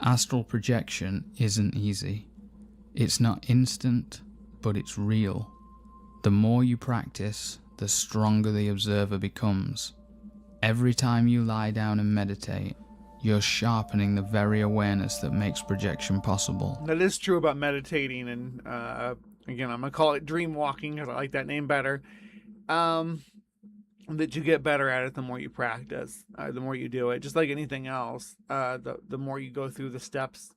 Astral projection isn't easy. It's not instant, but it's real. The more you practice, the stronger the observer becomes. Every time you lie down and meditate, you're sharpening the very awareness that makes projection possible. That is true about meditating, and again, I'm going to call it dream walking because I like that name better. That you get better at it the more you practice, the more you do it. Just like anything else, the more you go through the steps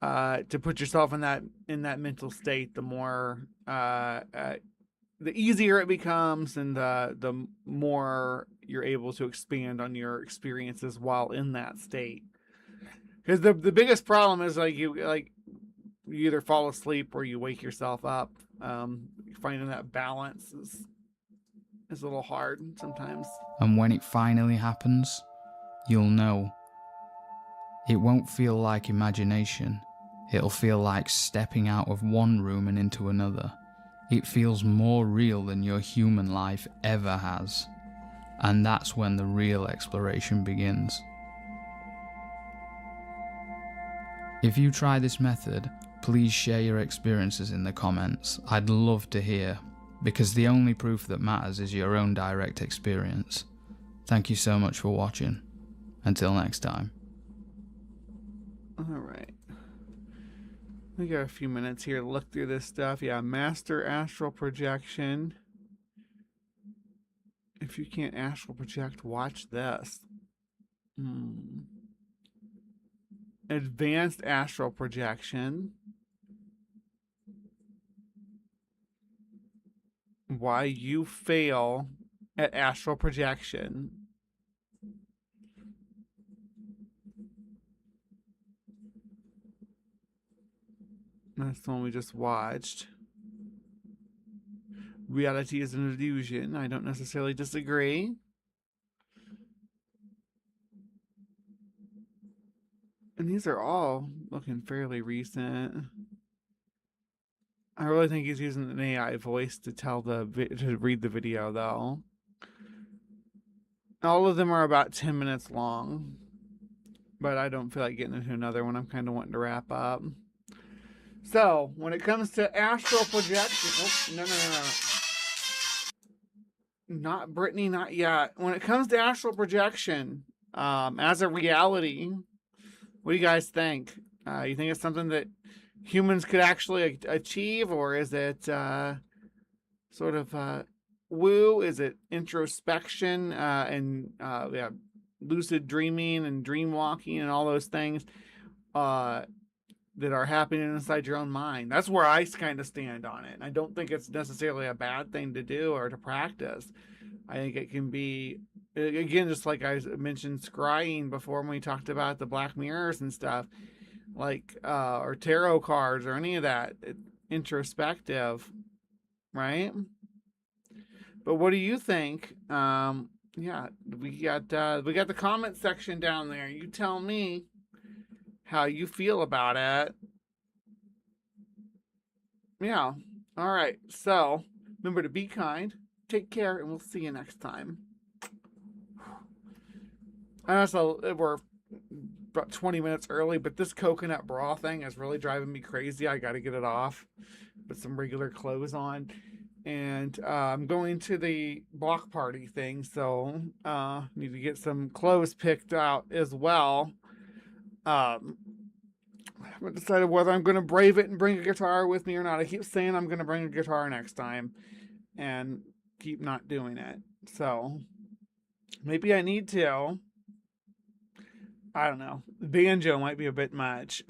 to put yourself in that mental state, the more the easier it becomes, and the more you're able to expand on your experiences while in that state. Because the biggest problem is you either fall asleep or you wake yourself up. Finding that balance is a little hard sometimes. And when it finally happens, you'll know. It won't feel like imagination. It'll feel like stepping out of one room and into another. It feels more real than your human life ever has. And that's when the real exploration begins. If you try this method, please share your experiences in the comments. I'd love to hear, because the only proof that matters is your own direct experience. Thank you so much for watching. Until next time. Alright. We got a few minutes here to look through this stuff. Yeah, master astral projection. If you can't astral project, watch this. Advanced astral projection. Why you fail at astral projection. That's the one we just watched. Reality is an illusion. I don't necessarily disagree. And these are all looking fairly recent. I really think he's using an AI voice to to read the video, though. All of them are about 10 minutes long, but I don't feel like getting into another one. I'm kind of wanting to wrap up. So, when it comes to astral projection... no. Not Brittany, not yet. When it comes to astral projection, as a reality, what do you guys think? You think it's something that humans could actually achieve, or is it sort of woo? Is it introspection and lucid dreaming and dream walking and all those things that are happening inside your own mind? That's where I kind of stand on it. I don't think it's necessarily a bad thing to do or to practice. I think it can be, again, just like I mentioned scrying before when we talked about the black mirrors and stuff. like or tarot cards or any of that. Introspective, right? But what do you think? Yeah, we got the comment section down there. You tell me how you feel about it. Yeah. All right. So remember to be kind, take care, and we'll see you next time. I know so we're about 20 minutes early, but this coconut bra thing is really driving me crazy. I got to get it off. Put some regular clothes on. And I'm going to the block party thing, so need to get some clothes picked out as well. I haven't decided whether I'm going to brave it and bring a guitar with me or not. I keep saying I'm going to bring a guitar next time and keep not doing it. So maybe I need to. I don't know. Banjo might be a bit much.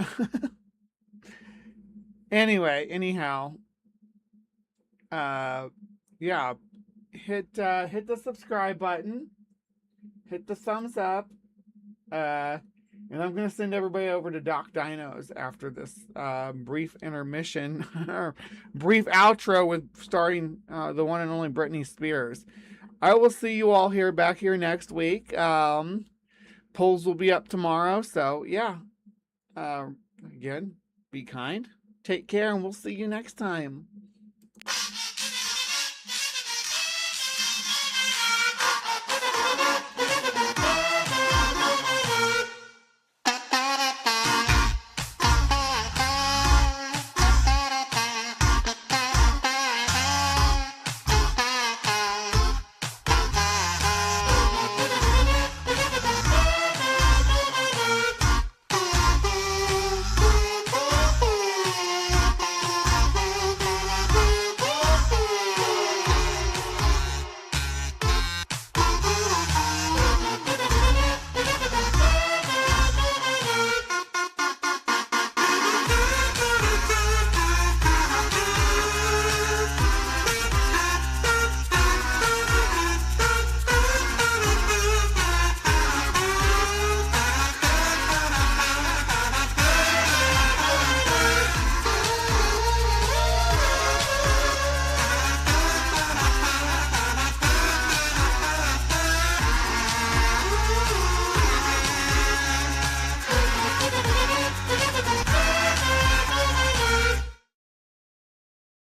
Anyhow. Yeah, hit the subscribe button, hit the thumbs up, and I'm gonna send everybody over to Doc Dinos after this brief intermission, or brief outro with starting the one and only Britney Spears. I will see you all back here next week. Polls will be up tomorrow, so yeah. Again, be kind, take care, and we'll see you next time.